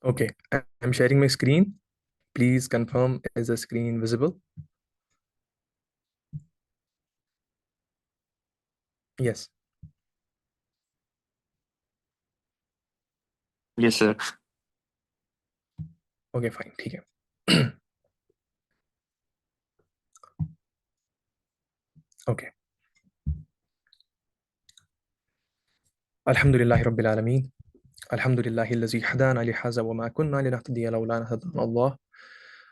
Okay, I'm sharing my screen. Please confirm, is the screen visible? Yes. Yes sir. Okay, fine. ठीक है. Okay. Alhamdulillahi Rabbil Alameen. Alhamdulillahi allazi hadana li hadha wa ma kunna linahtadiya lawla an hadana Allah.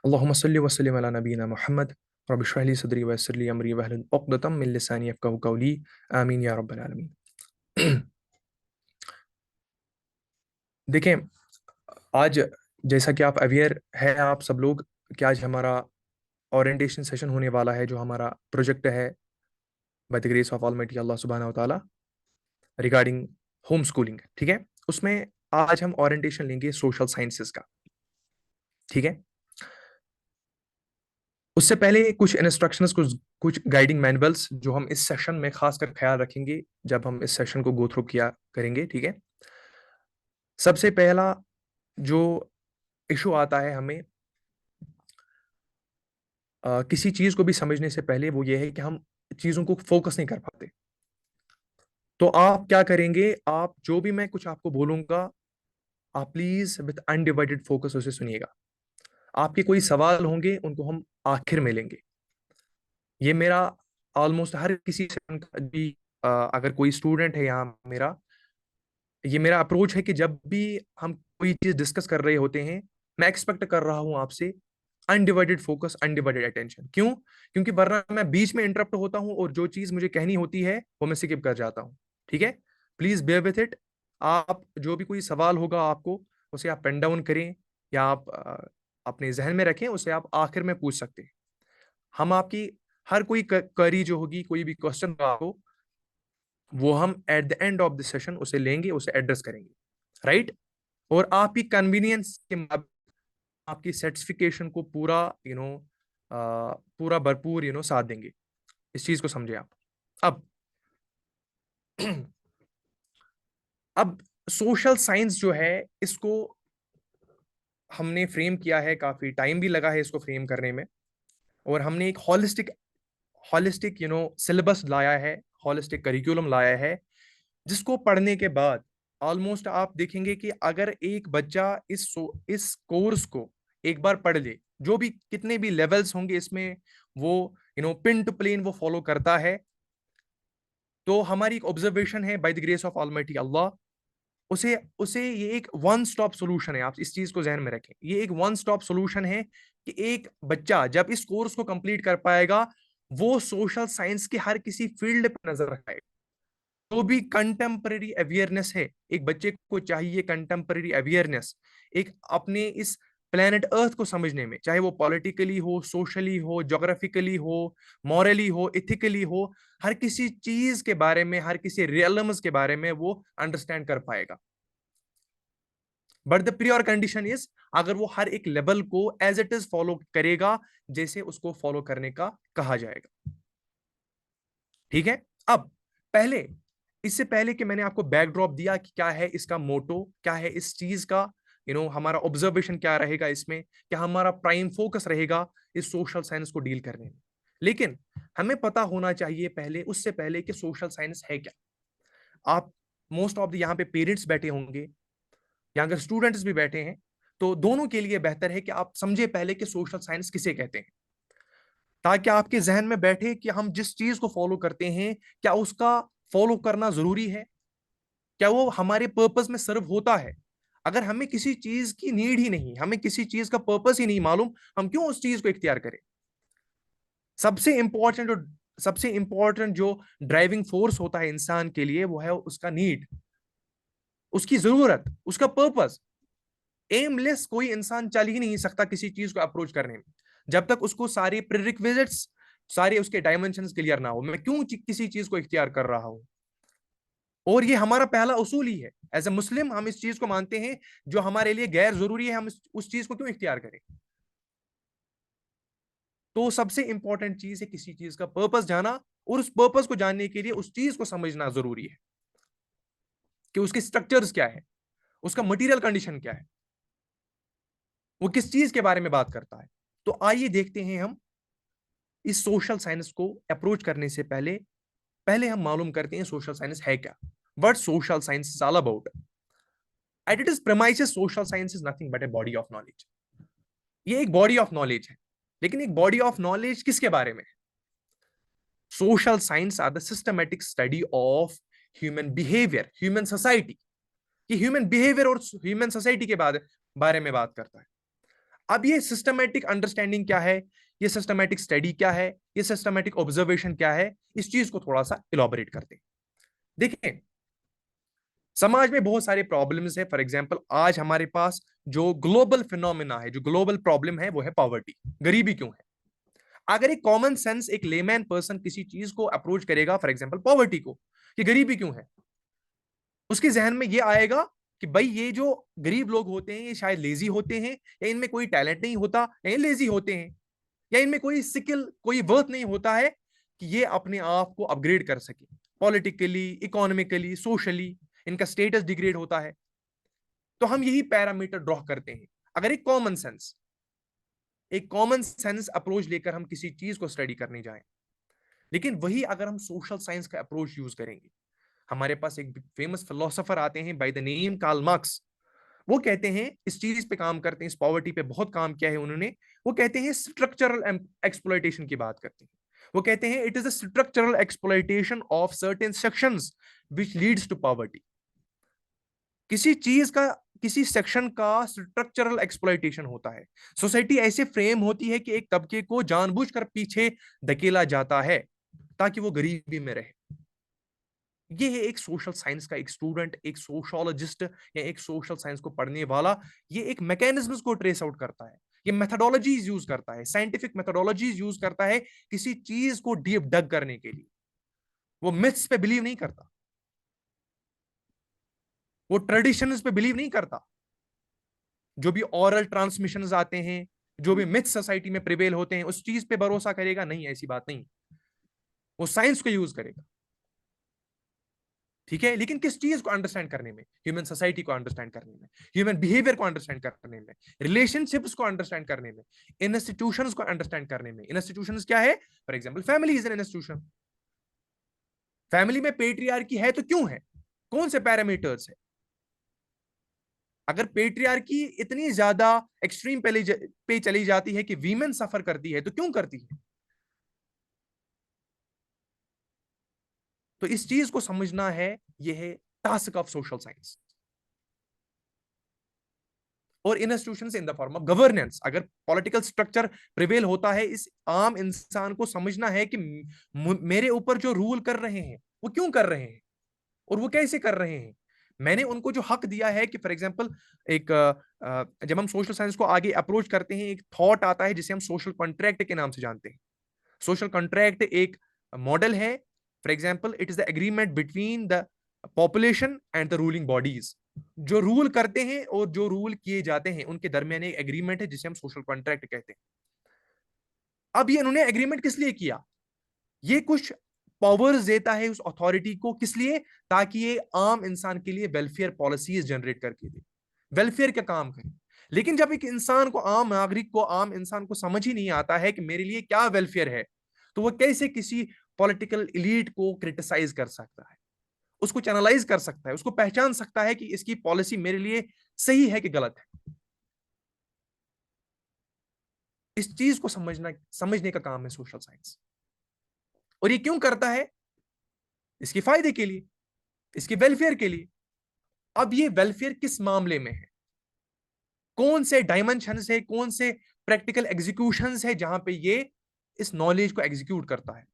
Allahumma salli wa sallim ala nabiyyina Muhammad. Rabbi shrah li sadri wa yassir li amri wahlul 'uqdatam min lisani yafqahu qawli. आमीन या rubble आलमीन. देखें, आज जैसा कि आप aware है आप सब लोग कि आज हमारा ओरिएंटेशन सेशन होने वाला है, जो हमारा प्रोजेक्ट है by the grace of almighty Allah सुब्हानहू व तआला रिगार्डिंग होम स्कूलिंग. ठीक है, उसमें आज हम ओरिएंटेशन लेंगे सोशल साइंसेस का. ठीक है, उससे पहले कुछ इंस्ट्रक्शंस, कुछ गाइडिंग मैनुअल्स जो हम इस सेशन में खासकर ख्याल रखेंगे जब हम इस सेशन को गो थ्रू किया करेंगे. ठीक है, सबसे पहला जो इशू आता है हमें किसी चीज को भी समझने से पहले, वो ये है कि हम चीजों को फोकस नहीं कर पाते. तो आप क्या करेंगे, आप जो भी मैं कुछ आपको बोलूंगा, आप प्लीज विद अनडिवाइडेड फोकस उसे सुनिएगा. आपके कोई सवाल होंगे, उनको हम आखिर में लेंगे. ये मेरा ऑलमोस्ट हर किसी सेशन का भी, अगर कोई स्टूडेंट है यहाँ मेरा, ये मेरा अप्रोच है कि जब भी हम कोई चीज डिस्कस कर रहे होते हैं, मैं एक्सपेक्ट कर रहा हूं आपसे अनडिवाइडेड फोकस, अनडिवाइडेड अटेंशन. क्यों? क्योंकि वरना मैं बीच में इंटरप्ट होता हूं और जो चीज मुझे कहनी होती है वो मैं स्किप कर जाता हूं. ठीक है, प्लीज बेयर विथ इट. आप जो भी कोई सवाल होगा आपको, उसे आप पेन डाउन करें या आप अपने जहन में रखें, उसे आप आखिर में पूछ सकते हैं. हम आपकी हर कोई क्वेरी जो होगी, कोई भी क्वेश्चन होगा आपको, वो हम at the end of the session उसे लेंगे, उसे एड्रेस करेंगे. राइट? और आपकी कन्वीनियंस के मुताबिक आपकी सेटिस्फिकेशन को पूरा पूरा भरपूर साथ देंगे. इस चीज को समझे आप. अब अब सोशल साइंस जो है, इसको हमने फ्रेम किया है, काफी टाइम भी लगा है इसको फ्रेम करने में. और हमने एक हॉलिस्टिक हॉलिस्टिक सिलेबस लाया है, हॉलिस्टिक करिकुलम लाया है, जिसको पढ़ने के बाद ऑलमोस्ट आप देखेंगे कि अगर एक बच्चा इस कोर्स को एक बार पढ़ ले, जो भी कितने भी लेवल्स होंगे इसमें, वो पिन टू प्लेन वो फॉलो करता है. तो हमारी एक ऑब्जर्वेशन है by the grace of almighty Allah, उसे उसे ये एक वन स्टॉप सोल्यूशन है. आप इस चीज को जहन में रखें, ये एक वन स्टॉप सोल्यूशन है कि एक बच्चा जब इस कोर्स को कंप्लीट कर पाएगा, वो सोशल साइंस के हर किसी फील्ड पर नजर रखेगा. जो भी कंटेम्पररी अवेयरनेस है, एक बच्चे को चाहिए कंटेम्पररी अवेयरनेस, एक अपने इस प्लेनेट अर्थ को समझने में, चाहे वो पॉलिटिकली हो, सोशली हो, ज्योग्राफिकली हो, मॉरली हो, इथिकली हो, हर किसी चीज के बारे में, हर किसी रियलम्स के बारे में वो अंडरस्टैंड कर पाएगा. But the prior condition is, अगर वो हर एक लेवल को एज इट इज फॉलो करेगा, जैसे उसको फॉलो करने का कहा जाएगा. ठीक है. अब पहले, इससे पहले कि मैंने आपको बैकड्रॉप दिया कि क्या है इसका मोटो, क्या है इस चीज का, हमारा ऑब्जर्वेशन क्या रहेगा इसमें, क्या हमारा प्राइम फोकस रहेगा इस सोशल साइंस को डील करने में. लेकिन हमें पता होना चाहिए पहले, उससे पहले कि सोशल साइंस है क्या. आप मोस्ट ऑफ द यहाँ पे पेरेंट्स बैठे होंगे या अगर स्टूडेंट्स भी बैठे हैं, तो दोनों के लिए बेहतर है कि आप समझे पहले कि सोशल साइंस किसे कहते हैं, ताकि आपके जहन में बैठे कि हम जिस चीज को फॉलो करते हैं, क्या उसका फॉलो करना जरूरी है, क्या वो हमारे पर्पस में सर्व होता है. अगर हमें किसी चीज की नीड ही नहीं, हमें किसी चीज का पर्पस ही नहीं मालूम, हम क्यों उस चीज को इख्तियार करें. सबसे इंपॉर्टेंट जो ड्राइविंग फोर्स होता है इंसान के लिए, वो है उसका नीड, उसकी जरूरत, उसका पर्पस. एमलेस कोई इंसान चल ही नहीं सकता किसी चीज को अप्रोच करने में, जब तक उसको सारे प्रीरिक्विजिट्स, सारे उसके डायमेंशंस क्लियर ना हो. मैं क्यों किसी चीज को इख्तियार कर रहा हूं. और ये हमारा पहला उसूल ही है. एज ए मुस्लिम हम इस चीज को मानते हैं, जो हमारे लिए गैर जरूरी है, हम उस चीज को क्यों इख्तियार करें. तो सबसे इंपॉर्टेंट चीज है किसी चीज का पर्पस जाना, और उस पर्पस को जानने के लिए उस चीज को समझना जरूरी है कि उसके स्ट्रक्चर्स क्या है, उसका मटेरियल कंडीशन क्या है. वो किस चीज के बारे में बात करता है? तो आइए देखते हैं हम इस सोशल साइंस को अप्रोच करने से पहले पहले हम मालूम करते हैं सोशल साइंस है क्या। What social science is all about. At it is premises social science is nothing but a body of knowledge. ये एक बॉडी ऑफ नॉलेज है, लेकिन एक बॉडी ऑफ नॉलेज किसके बारे में? Social science are the systematic study of human behaviour, human society. कि human behaviour और ह्यूमन सोसाइटी के बारे में बात करता है। अब ये सिस्टमेटिक अंडरस्टैंडिंग क्या है, ये सिस्टमेटिक स्टडी क्या है, ये सिस्टमेटिक ऑब्जर्वेशन क्या है, इस चीज को थोड़ा सा इलाबोरेट करते हैं। देखिए, समाज में बहुत सारे प्रॉब्लम्स है। फॉर एग्जांपल, आज हमारे पास जो ग्लोबल फिनोमिना है, जो ग्लोबल प्रॉब्लम है, वो है पॉवर्टी, गरीबी क्यों है। अगर एक कॉमन सेंस एक लेमैन पर्सन किसी चीज को अप्रोच करेगा, फॉर एग्जांपल पॉवर्टी को, कि गरीबी क्यों है, उसके जहन में ये आएगा कि भाई ये जो गरीब लोग होते हैं ये शायद लेजी होते हैं, या इनमें कोई टैलेंट नहीं होता, या ये लेजी होते हैं, या इनमें कोई स्किल, कोई वर्थ नहीं होता है कि ये अपने आप को अपग्रेड कर सके पॉलिटिकली, इकोनॉमिकली, सोशली, इनका स्टेटस डिग्रेड होता है। तो हम यही पैरामीटर ड्रॉ करते हैं। अगर एक कॉमन सेंस अप्रोच लेकर हम किसी चीज को स्टडी करने जाएं, लेकिन वही अगर हम सोशल साइंस का अप्रोच यूज करेंगे, हमारे पास एक फेमस फिलोसोफर आते हैं by the name Karl Marx. वो कहते हैं, इस चीज पे काम करते हैं, इस पॉवर्टी पे बहुत काम किया है उन्होंने। वो कहते हैं स्ट्रक्चरल एक्सप्लॉयटेशन की बात करते हैं। वो कहते हैं it is a structural exploitation of certain sections which leads to poverty. किसी चीज का, किसी सेक्शन का स्ट्रक्चरल एक्सप्लॉयटेशन होता है। सोसाइटी ऐसे फ्रेम होती है कि एक तबके को जानबूझकर पीछे धकेला जाता है ताकि वो गरीबी में रहे। ये है एक सोशल साइंस का एक स्टूडेंट, एक सोशोलॉजिस्ट या एक सोशल साइंस को पढ़ने वाला, ये एक मैकेनिज्म्स को ट्रेस आउट करता है, ये मेथोडोलॉजीज यूज करता है, साइंटिफिक मेथोडोलॉजीज यूज करता है किसी चीज को डीप डग करने के लिए। वो मिथ्स पे बिलीव नहीं करता, वो ट्रेडिशंस पे बिलीव नहीं करता। जो भी ऑरल ट्रांसमिशंस आते हैं, जो भी मिथ सोसाइटी में प्रिवेल होते हैं, उस चीज पे भरोसा करेगा नहीं, ऐसी बात नहीं। वो साइंस को यूज करेगा, ठीक है, लेकिन किस चीज को अंडरस्टैंड करने में? ह्यूमन सोसाइटी को अंडरस्टैंड करने में, ह्यूमन बिहेवियर को अंडरस्टैंड करने में, रिलेशनशिप्स को अंडरस्टैंड करने में, इंस्टीट्यूशंस को अंडरस्टैंड करने में। इंस्टीट्यूशंस क्या है? For example, family is an institution. Family में पेट्रियार्की है तो क्यों है? कौन से पैरामीटर्स है? अगर पेट्रियार्की इतनी ज्यादा एक्सट्रीम पे चली जाती है कि वीमेन सफर करती है, तो क्यों करती है? तो इस चीज को समझना है, यह है टास्क ऑफ सोशल साइंस। और institution in the form of governance, अगर पॉलिटिकल स्ट्रक्चर प्रिवेल होता है, इस आम इंसान को समझना है कि मेरे ऊपर जो रूल कर रहे हैं वो क्यों कर रहे हैं और वो कैसे कर रहे हैं। मैंने उनको जो हक दिया है कि फॉर एग्जांपल, एक जब हम सोशल साइंस को आगे अप्रोच करते हैं, एक थॉट आता है जिसे हम सोशल कॉन्ट्रैक्ट के नाम से जानते हैं। सोशल कॉन्ट्रैक्ट एक मॉडल है। For example, it is the agreement between the population and the ruling bodies. जो रूल करते हैं और जो रूल किए जाते हैं उनके दरमियान एक एग्रीमेंट है जिसे हम सोशल कॉन्ट्रैक्ट कहते हैं। अब ये इन्होंने एग्रीमेंट किस लिए किया? ये कुछ पावर्स देता है उस अथॉरिटी को, किस लिए? ताकि ये आम इंसान के लिए वेलफेयर पॉलिसीज जनरेट करके दे, वेलफेयर का काम करे। लेकिन जब एक इंसान को, आम नागरिक को, आम इंसान को समझ ही नहीं आता है कि मेरे लिए क्या वेलफेयर है, तो वो कैसे किसी पॉलिटिकल इलीट को क्रिटिसाइज कर सकता है, उसको चैनलाइज कर सकता है, उसको पहचान सकता है कि इसकी पॉलिसी मेरे लिए सही है कि गलत है। इस चीज को समझने का काम है सोशल साइंस। और ये क्यों करता है? इसके फायदे के लिए, इसके वेलफेयर के लिए। अब ये वेलफेयर किस मामले में है? कौन से डायमेंशंस है, कौन से प्रैक्टिकल एग्जीक्यूशंस है जहां पे ये इस नॉलेज को एग्जीक्यूट करता है?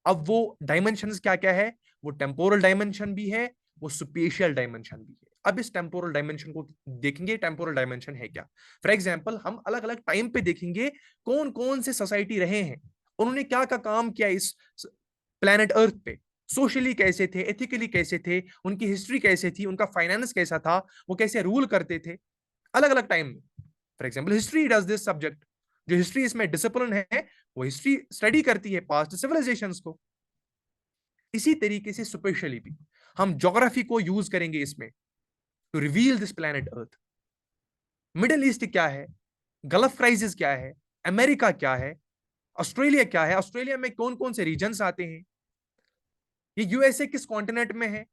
अब वो डायमेंशंस क्या क्या है? वो टेम्पोरल डायमेंशन भी है, वो स्पेशियल डायमेंशन भी है। अब इस टेम्पोरल डायमेंशन को देखेंगे, टेम्पोरल डायमेंशन है क्या। फॉर एग्जांपल, हम अलग अलग टाइम पे देखेंगे कौन कौन से सोसाइटी रहे हैं, उन्होंने क्या क्या काम किया इस प्लेनेट अर्थ पे, सोशली कैसे थे, एथिकली कैसे थे, उनकी हिस्ट्री कैसे थी, उनका फाइनेंस कैसा था, वो कैसे रूल करते थे अलग अलग टाइम में। For example, history does this subject. जो हिस्ट्री इसमें डिसिप्लिन है, वो हिस्ट्री स्टडी करती है पास्ट सिविलाइजेशंस को। इसी तरीके से स्पेशली भी हम ज्योग्राफी को यूज करेंगे इसमें, to reveal this planet Earth. Middle East क्या है, गल्फ क्राइसिस क्या है, अमेरिका क्या है, ऑस्ट्रेलिया क्या है, ऑस्ट्रेलिया में कौन कौन से रीजन्स आते हैं, ये यूएसए किस कॉन्टिनेंट में है,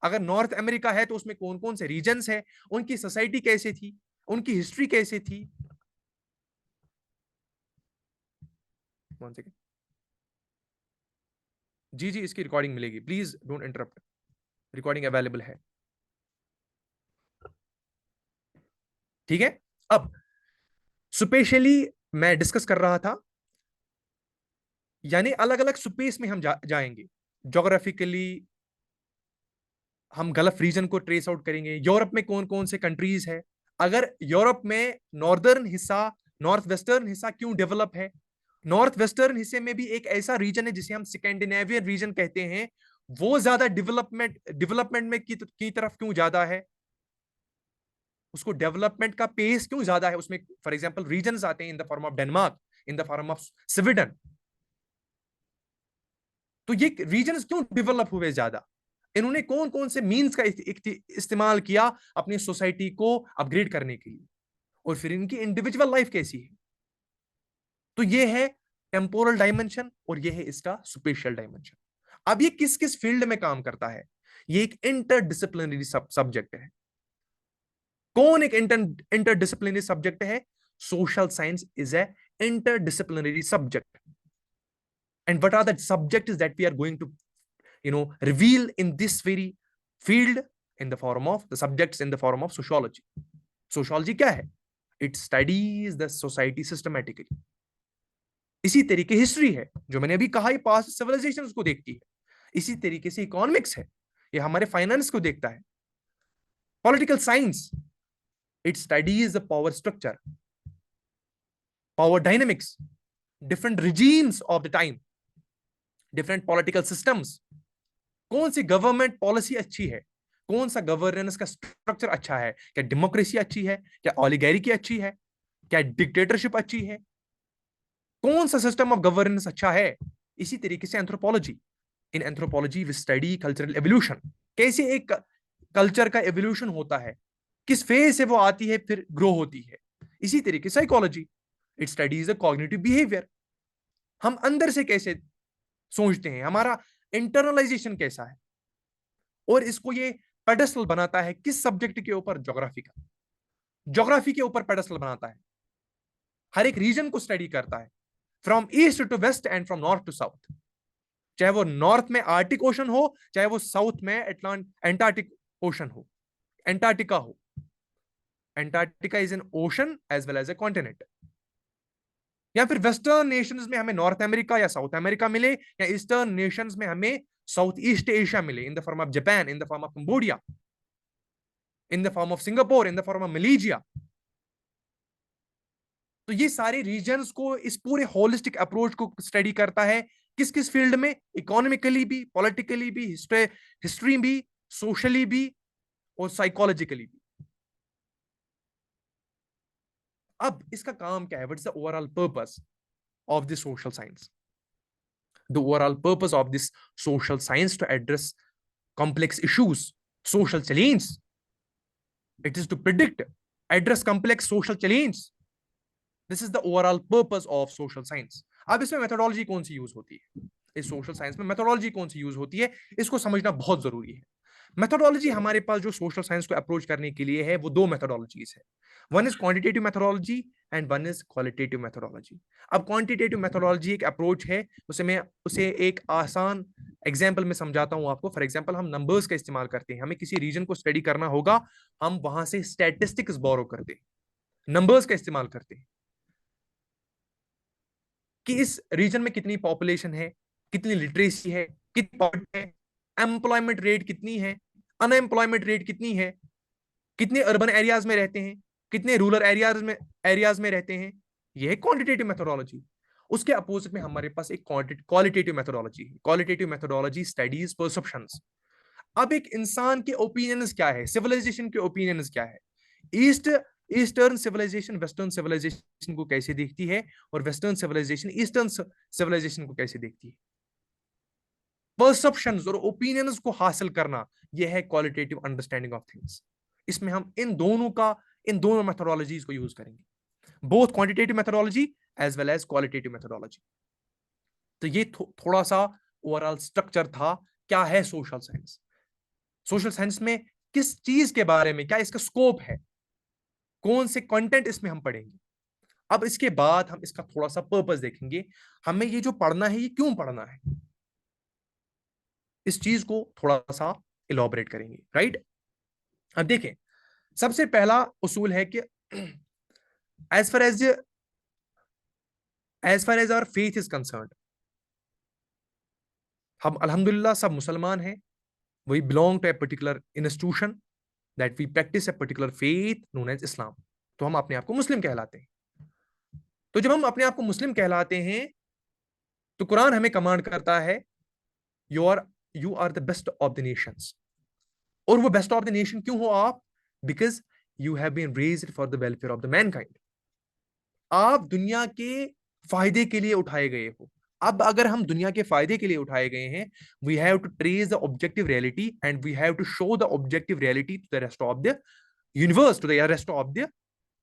अगर नॉर्थ अमेरिका है तो उसमें कौन कौन से रीजन्स है, उनकी सोसाइटी कैसे थी, उनकी हिस्ट्री कैसे थी। वन सेकेंड, जी जी इसकी रिकॉर्डिंग मिलेगी, please don't interrupt, recording available है। ठीक है, अब स्पेशली मैं डिस्कस कर रहा था, यानी अलग अलग स्पेस में हम जाएंगे जोग्राफिकली, हम गल्फ रीजन को ट्रेस आउट करेंगे, यूरोप में कौन कौन से कंट्रीज है, अगर यूरोप में नॉर्दर्न हिस्सा, नॉर्थ वेस्टर्न हिस्सा क्यों डेवलप है, नॉर्थ वेस्टर्न हिस्से में भी एक ऐसा रीजन है जिसे हम स्कैंडिनेवियन रीजन कहते हैं, वो ज्यादा डेवलपमेंट में की तरफ क्यों ज्यादा है, उसको डेवलपमेंट का पेस क्यों ज्यादा है उसमें, फॉर एग्जांपल रीजन्स आते हैं in the form of Denmark, in the form of Sweden, तो ये रीजन्स क्यों डेवलप हुए ज्यादा, इन्होंने कौन कौन से मीन्स का इस्तेमाल किया अपनी सोसाइटी को अपग्रेड करने के लिए, और फिर इनकी इंडिविजुअल लाइफ कैसी है। तो ये है टेम्पोरल डायमेंशन और ये है इसका स्पेशियल डायमेंशन। अब ये किस किस फील्ड में काम करता है, ये एक इंटरडिसिप्लिनरी सब्जेक्ट है। कौन एक इंटरडिसिप्लिनरी सब्जेक्ट है, social science is a interdisciplinary subject, and what are the subjects that we are going to reveal in this very field, in the form of the subjects in the form of sociology. Sociology क्या है, it studies the society systematically। इसी तरीके history है, जो मैंने अभी कहा, past civilisation को देखती है। इसी तरीके से इकोनॉमिक्स है, ये हमारे फाइनेंस को देखता है। Political science, it studies the power structure, power dynamics, different regimes of the time, different political systems, कौन सी गवर्नमेंट पॉलिसी अच्छी है, कौन सा गवर्नेंस का स्ट्रक्चर अच्छा है, क्या डेमोक्रेसी अच्छी है, क्या ओलिगार्की अच्छी है, क्या डिक्टेटरशिप अच्छी है, कौन सा सिस्टम ऑफ गवर्नेंस अच्छा है। इसी तरीके से anthropology, in anthropology we study cultural evolution, कैसे एक कल्चर का एवोल्यूशन होता है, किस फेज से वो आती है फिर ग्रो होती है। इसी तरीके psychology, it studies the cognitive behaviour, हम अंदर से कैसे सोचते हैं, हमारा इंटरनलाइजेशन कैसा है, और इसको ये पेडेस्टल बनाता है किस सब्जेक्ट के ऊपर, ज्योग्राफी का, ज्योग्राफी के ऊपर पेडेस्टल बनाता है, हर एक रीजन को स्टडी करता है, from east to west and from north to south, चाहे वो नॉर्थ में आर्टिक ओशन हो, चाहे वो साउथ में एंटार्टिक ओशन हो, एंटार्क्टिका हो। Antarctica is an ocean as well as a continent. या फिर वेस्टर्न नेशंस में हमें नॉर्थ अमेरिका या साउथ अमेरिका मिले, या ईस्टर्न नेशंस में हमें साउथ ईस्ट एशिया मिले, इन the form of Japan, in the form of Cambodia, in the form of Singapore, in the form of Malaysia. तो ये सारे रीजन्स को, इस पूरे होलिस्टिक अप्रोच को स्टडी करता है, किस किस फील्ड में, इकोनॉमिकली भी, पॉलिटिकली भी, हिस्ट्री भी, सोशली भी, और साइकोलॉजिकली भी। अब इसका काम क्या है, what is the overall purpose of this social science, the overall purpose of this social science to address complex issues, social challenge, it is to predict, address complex social challenge, this is the overall purpose of social science। अब इसमें methodology कौन सी use होती है, इस social science में methodology कौन सी use होती है, इसको समझना बहुत जरूरी है। मेथोडोलॉजी हमारे पास जो सोशल साइंस को अप्रोच करने के लिए है, वो दो मेथोडोलॉजीज है, one is quantitative methodology and one is qualitative methodology. अब क्वांटिटेटिव मेथोडोलॉजी एक अप्रोच है, उसे एक आसान एग्जाम्पल में समझाता हूं आपको। फॉर एग्जाम्पल, हम नंबर्स का इस्तेमाल करते हैं, हमें किसी रीजन को स्टडी करना होगा, हम वहां से स्टैटिस्टिक्स बोरो करते हैं, नंबर्स का इस्तेमाल करते हैं कि इस रीजन में कितनी पॉपुलेशन है, कितनी लिटरेसी है, कितनी पॉवर्टी है, एम्प्लॉयमेंट रेट कितनी है, अनएम्प्लॉयमेंट रेट कितनी है, कितने अर्बन एरियाज में रहते हैं, कितने रूरल एरियाज में रहते हैं। यह है क्वांटिटेटिव मेथोडोलॉजी। उसके अपोजिट में हमारे पास एक क्वालिटेटिव मेथोडोलॉजी है। Qualitative methodology studies perceptions. अब एक इंसान के ओपिनियंस क्या है, सिविलाइजेशन के ओपिनियंस क्या है, east eastern civilization western civilization को कैसे देखती है, और वेस्टर्न सिविलाइजेशन ईस्टर्न सिविलाइजेशन को कैसे देखती है। परसेप्शंस और ओपिनियंस को हासिल करना, यह है क्वालिटेटिव अंडरस्टैंडिंग ऑफ थिंग्स। इसमें हम इन दोनों का इन दोनों मेथोडोलॉजीज को यूज करेंगे, both quantitative methodology as well as qualitative methodology. तो ये थोड़ा सा ओवरऑल स्ट्रक्चर था क्या है सोशल साइंस। सोशल साइंस में किस चीज के बारे में, क्या इसका स्कोप है, कौन से कंटेंट इसमें हम पढ़ेंगे। अब इसके बाद हम इसका थोड़ा सा पर्पस देखेंगे, हमें ये जो पढ़ना है ये क्यों पढ़ना है, इस चीज को थोड़ा सा इलॉबरेट करेंगे, राइट। अब देखें, सबसे पहला उसूल है कि as far as our faith is concerned, हम अल्हम्दुलिल्लाह सब मुसलमान हैं, we belong to a particular institution that we practise a particular faith known as Islam, तो हम अपने आप को मुस्लिम कहलाते हैं। तो जब हम अपने आप को मुस्लिम कहलाते हैं तो कुरान हमें कमांड करता है you are the best of the nations. और वो बेस्ट ऑफ द नेशन क्यों हो आप? Because you have been raised for the welfare of the mankind, आप दुनिया के फायदे के लिए उठाए गए हो। अब अगर हम दुनिया के फायदे के लिए उठाए गए हैं, we have to trace the objective reality and we have to show the objective reality to the rest of the universe, to the rest of the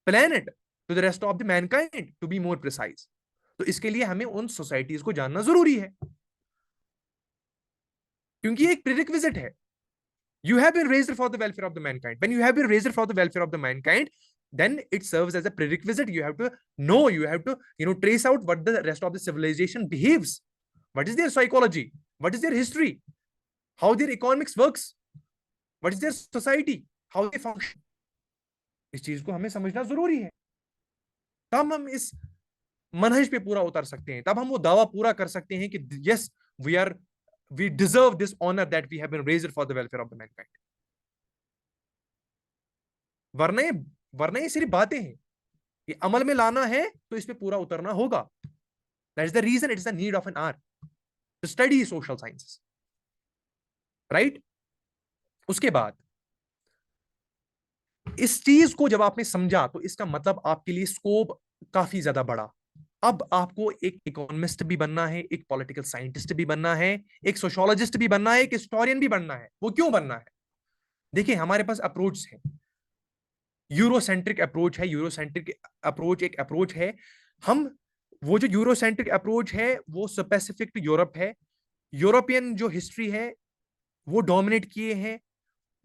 planet, to the rest of the mankind, to be more precise. तो इसके लिए हमें उन societies को जानना जरूरी है, क्योंकि ये एक प्रीरिक्विजिट है। You have been raised for the welfare of the mankind. When you have been raised for the welfare of the mankind, then it serves as a prerequisite. You have to know, you have to, trace out what the rest of the civilization behaves. What is their psychology? What is their history? How their economics works? What is their society? How they function? इस चीज को हमें समझना जरूरी है, तब हम इस मनहज पे पूरा उतर सकते हैं, तब हम वो दावा पूरा कर सकते हैं कि yes we deserve this honor that we have been raised for the welfare of the mankind. वरना वरना ये सिर्फ बातें हैं, ये अमल में लाना है तो इस पे पूरा उतरना होगा। That is the reason, it is the need of an art to study social sciences, right. उसके बाद इस चीज को जब आपने समझा तो इसका मतलब आपके लिए स्कोप काफी ज्यादा बड़ा। अब आपको एक इकोनॉमिस्ट भी बनना है, एक पॉलिटिकल साइंटिस्ट भी बनना है, एक सोशियोलॉजिस्ट भी बनना है, एक हिस्टोरियन भी बनना है। वो क्यों बनना है? देखिए, हमारे पास अप्रोच है, यूरोसेंट्रिक अप्रोच है। यूरोसेंट्रिक अप्रोच एक अप्रोच है, हम वो जो यूरोसेंट्रिक अप्रोच है वो स्पेसिफिक टू यूरोप है। यूरोपियन जो हिस्ट्री है वो डोमिनेट किए हैं,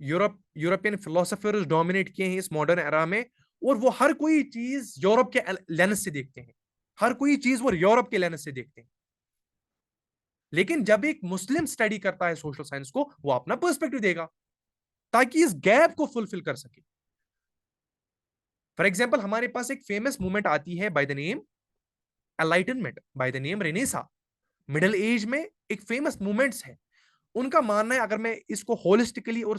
यूरोपियन फिलोसोफर्स डोमिनेट किए हैं इस मॉडर्न एरा में, और वो हर कोई चीज यूरोप के लेंस से देखते हैं, हर कोई चीज वो यूरोप के लेंस से देखते हैं। लेकिन जब एक मुस्लिम स्टडी करता है सोशल साइंस को, वो अपना पर्सपेक्टिव देगा ताकि इस गैप को फुलफिल कर सके। फॉर एग्जाम्पल, हमारे पास एक फेमस मूवमेंट आती है by the name enlightenment, bye the name Renaissance. Middle age में एक फेमस मूवमेंट्स है। उनका मानना है, अगर मैं इसको होलिस्टिकली और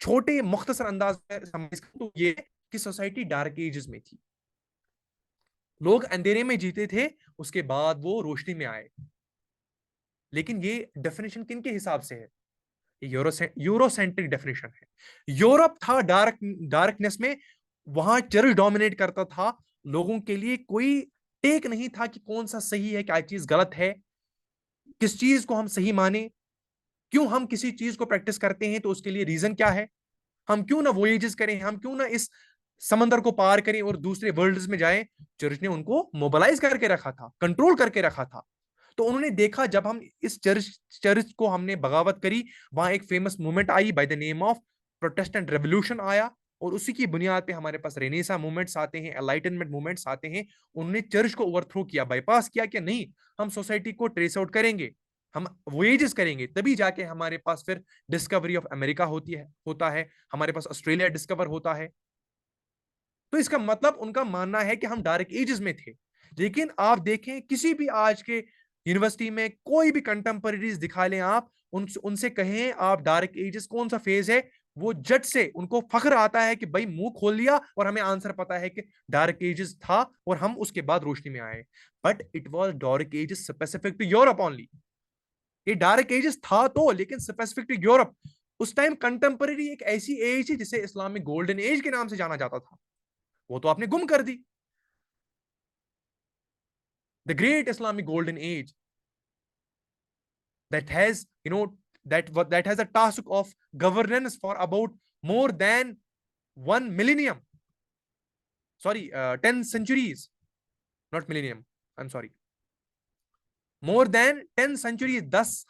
छोटे मुख्तसर अंदाज में समझ तो ये कि सोसाइटी डार्क एजेस में थी, लोग अंधेरे में जीते थे, उसके बाद वो रोशनी में आए। लेकिन ये डेफिनेशन किन के हिसाब से है? यूरोसेंट्रिक डेफिनेशन है। यूरोप था डार्कनेस में, वहां चर्च डोमिनेट करता था, लोगों के लिए कोई टेक नहीं था कि कौन सा सही है, क्या चीज गलत है, किस चीज को हम सही माने, क्यों हम किसी चीज को प्रैक्टिस करते हैं तो उसके लिए रीजन क्या है, हम क्यों ना वोएजेस करें, हम क्यों ना इस समंदर को पार करें और दूसरे वर्ल्ड्स में जाएं। चर्च ने उनको मोबिलाइज करके रखा था, कंट्रोल करके रखा था। तो उन्होंने देखा, जब हम इस चर्च को हमने बगावत करी, वहां एक famous movement I bye the name of Protestant revolution आया, और उसी की बुनियाद पे हमारे पास रेनेसा मूवमेंट्स आते हैं, एनलाइटनमेंट मूवमेंट्स आते हैं। उन्होंने चर्च को ओवरथ्रो किया, बाईपास किया कि नहीं, हम सोसाइटी को ट्रेस आउट करेंगे, हम वोएजेस करेंगे, तभी जाके हमारे पास फिर डिस्कवरी ऑफ अमेरिका होता है, हमारे पास ऑस्ट्रेलिया डिस्कवर होता है। तो इसका मतलब उनका मानना है कि हम डार्क एजेस में थे। लेकिन आप देखें, किसी भी आज के यूनिवर्सिटी में कोई भी कंटेम्पररीज दिखा लें आप, उनसे कहें आप डार्क एजेस कौन सा फेज है, वो जट से उनको फख्र आता है कि भाई मुंह खोल लिया और हमें आंसर पता है कि डार्क एजेस था और हम उसके बाद रोशनी में आए। But it was dark ages specific to Europe only. ये डार्क एजेस था तो, लेकिन स्पेसिफिक टू यूरोप। उस टाइम कंटेम्पररी एक ऐसी एज है जिसे इस्लामिक गोल्डन एज के नाम से जाना जाता था, वो तो आपने गुम कर दी। The great Islamic golden age that has that has a task of governance for about more than 1 millennium. sorry, 10 centuries, not millennium, I'm sorry, more than 10 centuries, 10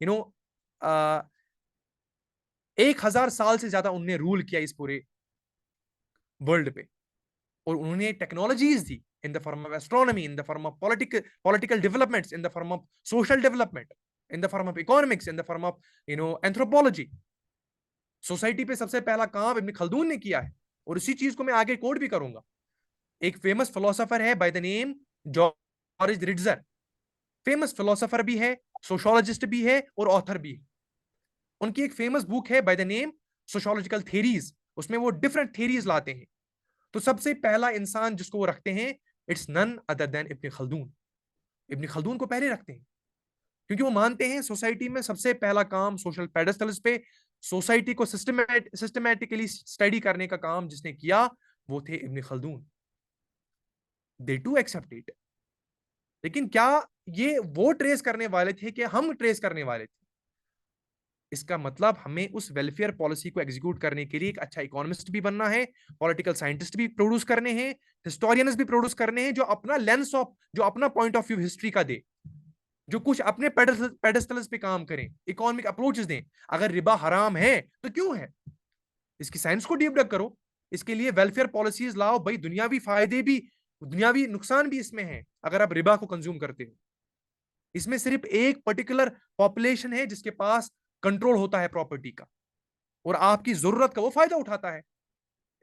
you know, 1000 साल से ज्यादा उनने रूल किया इस पूरे वर्ल्ड पे, और उन्होंने technologies the in the form of astronomy, in the form of political developments, in the form of social development, in the form of economics, in the form of anthropology. Society पे सबसे पहला काम इब्न Khaldun ने किया है, और इसी चीज को मैं आगे कोट भी करूंगा। एक फेमस फिलोसोफर है by the name George रिट्जर, famous philosopher भी है, सोशोलॉजिस्ट भी है और ऑथर भी है। उनकी एक फेमस बुक है by the name sociological theories, उसमें वो डिफरेंट थ्योरीज लाते हैं। तो सबसे पहला इंसान जिसको वो रखते हैं, it's none other than Ibn Khaldun. Ibn Khaldun को पहले रखते हैं, क्योंकि वो मानते हैं सोसाइटी में सबसे पहला काम सोशल पेडेस्टल्स पे सोसाइटी को सिस्टमैटिकली स्टडी करने का काम जिसने किया, वो थे Ibn Khaldun. They to accept it. लेकिन क्या ये वो ट्रेस करने वाले थे कि हम ट्रेस करने वाले थे? इसका मतलब हमें उस वेलफेयर पॉलिसी को एग्जीक्यूट करने के लिए एक अच्छा इकोनॉमिस्ट भी बनना है, पॉलिटिकल साइंटिस्ट भी प्रोड्यूस करने हैं, हिस्टोरियंस भी प्रोड्यूस करने हैं, जो अपना लेंस ऑफ, जो अपना पॉइंट ऑफ व्यू हिस्ट्री का दे, जो कुछ अपने पेडेस्टल्स पे काम करें, इकोनॉमिक अप्रोचेस दें। अगर रिबा हराम है तो क्यों है, इसकी साइंस को डीप डग करो, इसके लिए वेलफेयर पॉलिसीज लाओ भाई। दुनियावी फायदे भी, दुनियावी नुकसान भी इसमें है अगर आप रिबा को कंज्यूम करते हो। इसमें सिर्फ एक पर्टिकुलर पॉपुलेशन है जिसके पास कंट्रोल होता है प्रॉपर्टी का, और आपकी जरूरत का वो फायदा उठाता है।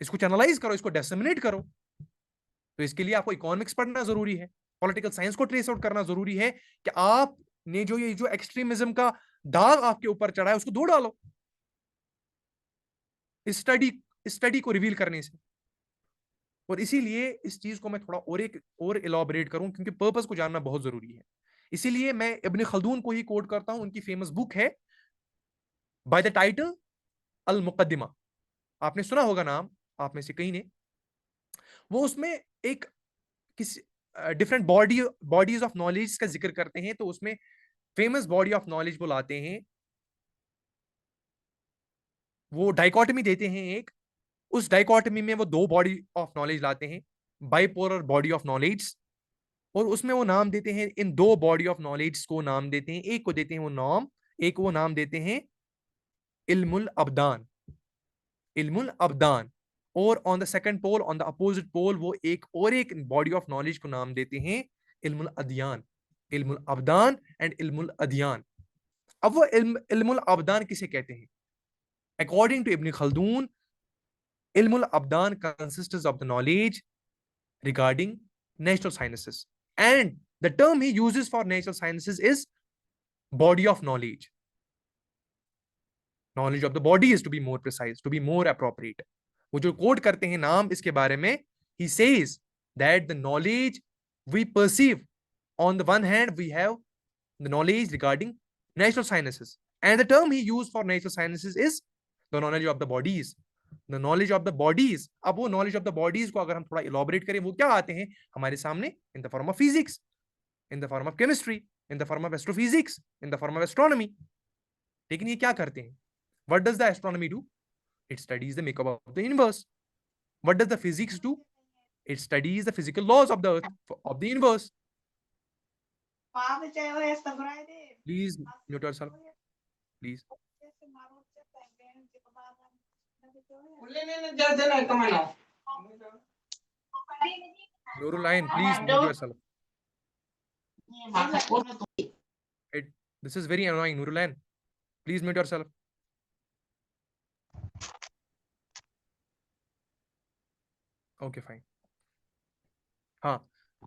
इसको चैनलाइज करो, इसको डिसेमिनेट करो। तो इसके लिए आपको इकोनॉमिक्स पढ़ना जरूरी है, पॉलिटिकल साइंस को ट्रेस आउट करना जरूरी है कि आपने जो ये जो एक्सट्रीमिज्म का दाग आपके ऊपर चढ़ा है उसको धो डालो स्टडी स्टडी को रिवील करने से। और इसीलिए इस चीज को मैं थोड़ा और इलाबोरेट करूं, क्योंकि पर्पस को जानना बहुत जरूरी है। इसीलिए मैं इब्न खल्दून को ही कोट करता हूं। उनकी फेमस बुक है बाय द टाइटल अल मुकद्दिमा, आपने सुना होगा नाम, आप में से कई ने। वो उसमें एक किस डिफरेंट बॉडीज ऑफ नॉलेज का जिक्र करते हैं। तो उसमें फेमस बॉडी ऑफ नॉलेज वो लाते हैं, वो डाइकोटमी देते हैं एक। उस डाइकोटमी में वो दो बॉडी ऑफ नॉलेज लाते हैं, बाइपोलर बॉडी ऑफ नॉलेज। और उसमें वो नाम देते हैं, इन दो बॉडी ऑफ नॉलेज को नाम देते हैं, एक को देते हैं वो नाम, एक वो नाम देते हैं इल्मुल अबदान, इल्मुल अबदान। और on the second pole, on the opposite pole, वो एक बॉडी ऑफ नॉलेज को नाम देते हैं इल्मुल अदियान, इल्मुल अबदान एंड इल्मुल अदियान। अब वो इल्मुल अबदान किसे कहते हैं? अकॉर्डिंग टू इब्न खल्दून, इल्मुल अबदान consists of the knowledge regarding natural sciences, and the term he uses for natural sciences is body of knowledge. Knowledge of the body is, to be more precise, to be more appropriate. वो जो coat करते हैं नाम इसके बारे में, he says that the knowledge we perceive, on the one hand we have the knowledge regarding natural sciences, and the term he used for natural sciences is the knowledge of the bodies, the knowledge of the bodies. अब वो knowledge of the bodies को अगर हम थोड़ा elaborate करें, वो क्या आते हैं हमारे सामने? in the form of physics, in the form of chemistry, in the form of astrophysics, in the form of astronomy. लेकिन ये क्या करते हैं? What does the astronomy do? It studies the makeup of the universe. What does the physics do? It studies the physical laws of the earth, of the universe. Please mute yourself. Please. Nurullain, please mute yourself. This is very annoying, Nurullain. Please mute yourself. Okay, fine. हाँ,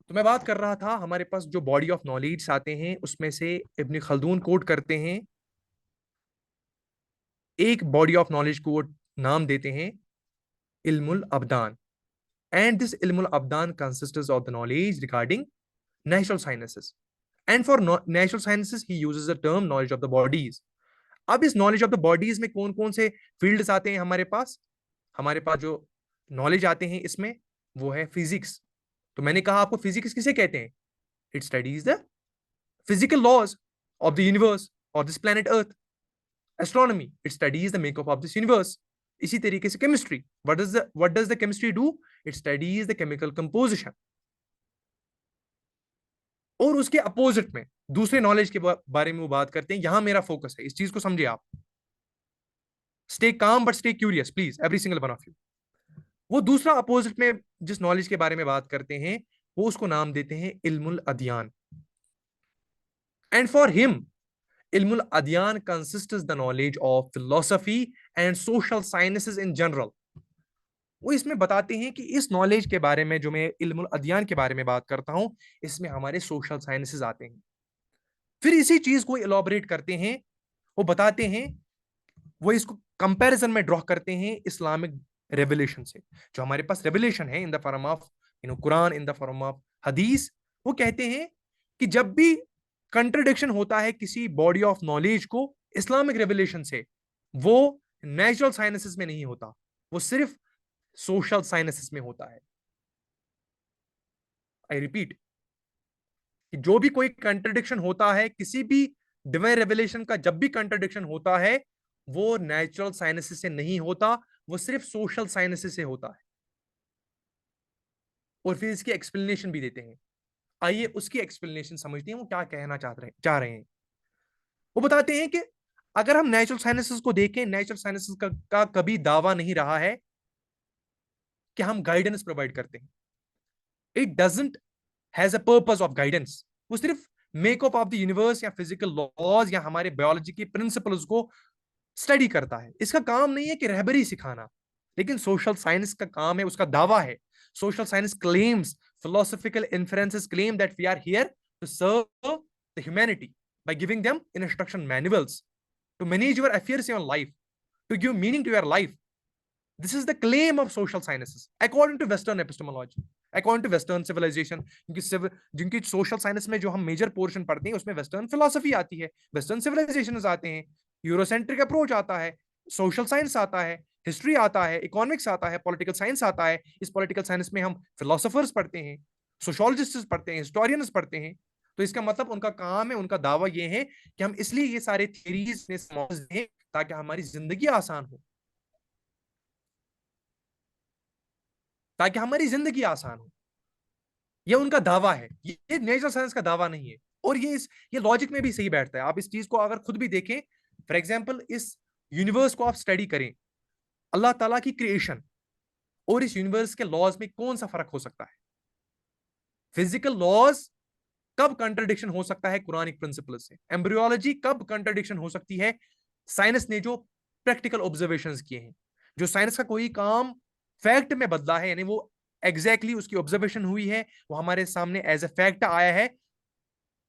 तो मैं बात कर रहा था, हमारे पास जो body of knowledge आते हैं उसमें से इब्न खल्दून कोट करते हैं, एक बॉडी ऑफ नॉलेज को वो नाम देते हैं इल्मुल अबदान, and this ilmul abdan consists of the knowledge regarding natural sciences, and for natural sciences he uses the term knowledge of the bodies. अब इस knowledge of the bodies में कौन कौन से fields आते हैं हमारे पास? हमारे पास जो knowledge आते हैं इसमें वो है फिजिक्स। तो मैंने कहा आपको फिजिक्स किसे कहते हैं? It studies the physical laws of the universe or this planet earth. Astronomy, it studies the makeup of this universe. इसी तरीके से chemistry, what does the chemistry do? It studies the chemical composition. और उसके opposite में दूसरे knowledge के बारे में वो बात करते हैं। यहां मेरा फोकस है, इस चीज को समझिए आप। Stay calm but stay curious please, every single one of you. वो दूसरा अपोजिट में जिस नॉलेज के बारे में बात करते हैं, वो उसको नाम देते हैं इल्मुल अदियान। एंड फॉर हिम इल्मुल अदियान consists the knowledge of philosophy and social sciences in general. वो इसमें बताते हैं कि इस नॉलेज के बारे में, जो मैं इल्मुल अदियान के बारे में बात करता हूं, इसमें हमारे सोशल साइंसेस आते हैं। फिर इसी चीज को इलॉबरेट करते हैं, वो बताते हैं, वो इसको कंपैरिजन में ड्रॉ करते हैं इस्लामिक रेवलेशन से। जो हमारे पास रेवलेशन है in the form of Quran, in the form of हदीस, वो कहते हैं कि जब भी कंट्रडिक्शन होता है किसी बॉडी ऑफ नॉलेज को इस्लामिक रेवलेशन से, वो नेचुरल साइंसेस में नहीं होता, वो सिर्फ सोशल साइंसेस में होता है। आई रिपीट, कि जो भी कोई कंट्रडिक्शन होता है किसी भी डिवाइन रेवलेशन का, जब भी कंट्रडिक्शन होता है, वो नेचुरल साइंसेस से नहीं होता, वो सिर्फ सोशल साइंसेस से होता है। और फिर इसकी एक्सप्लेनेशन भी देते हैं। आइए उसकी एक्सप्लेनेशन समझते हैं, वो क्या कहना चाह रहे हैं। वो बताते हैं कि अगर हम नेचुरल साइंसेस को देखें, नेचुरल साइंसेस का कभी दावा नहीं रहा है कि हम गाइडेंस प्रोवाइड करते हैं। It doesn't has a purpose of guidance. वो सिर्फ मेकअप ऑफ द यूनिवर्स या फिजिकल लॉज या हमारे बायोलॉजी की प्रिंसिपल्स को स्टडी करता है। इसका काम नहीं है कि रहबरी सिखाना, लेकिन सोशल साइंस का काम है, उसका दावा है। Social science claims, philosophical inferences claim that we are here to serve the humanity by giving them instruction manuals to manage your affairs in your life, to give meaning to your life. This is the claim of social sciences according to western epistemology, according to western civilization। जिनकी social science में जो हम major portion पढ़ते हैं, उसमें western philosophy आती है, western civilization आते हैं, यूरोसेंट्रिक अप्रोच आता है, सोशल साइंस आता है, हिस्ट्री आता है, इकोनॉमिक्स आता है, पॉलिटिकल साइंस आता है। इस पॉलिटिकल साइंस में हम फिलोसोफर्स पढ़ते हैं, सोशोलॉजिस्ट पढ़ते हैं, हिस्टोरियंस पढ़ते हैं। तो इसका मतलब उनका काम है, उनका दावा यह है कि हम इसलिए ये सारे थ्योरीज में समझ दें ताकि हमारी जिंदगी आसान हो, ताकि हमारी जिंदगी आसान हो। ये उनका दावा है, ये नेचुरल साइंस का दावा नहीं है। और ये लॉजिक में भी सही बैठता है। आप इस चीज को अगर खुद भी देखें, फॉर एग्जाम्पल इस यूनिवर्स को आप स्टडी करें, अल्लाह ताला की क्रिएशन और इस यूनिवर्स के लॉज में कौन सा फर्क हो सकता है? फिजिकल लॉज कब कंट्रडिक्शन हो सकता है कुरानिक प्रिंसिपल से? एम्ब्रियोलॉजी कब कंट्रडिक्शन हो सकती है साइंस ने जो प्रैक्टिकल ऑब्जर्वेशंस किए हैं? जो साइंस का कोई काम फैक्ट में बदला है, यानी वो एग्जैक्टली उसकी ऑब्जर्वेशन हुई है, वो हमारे सामने एज ए फैक्ट आया है,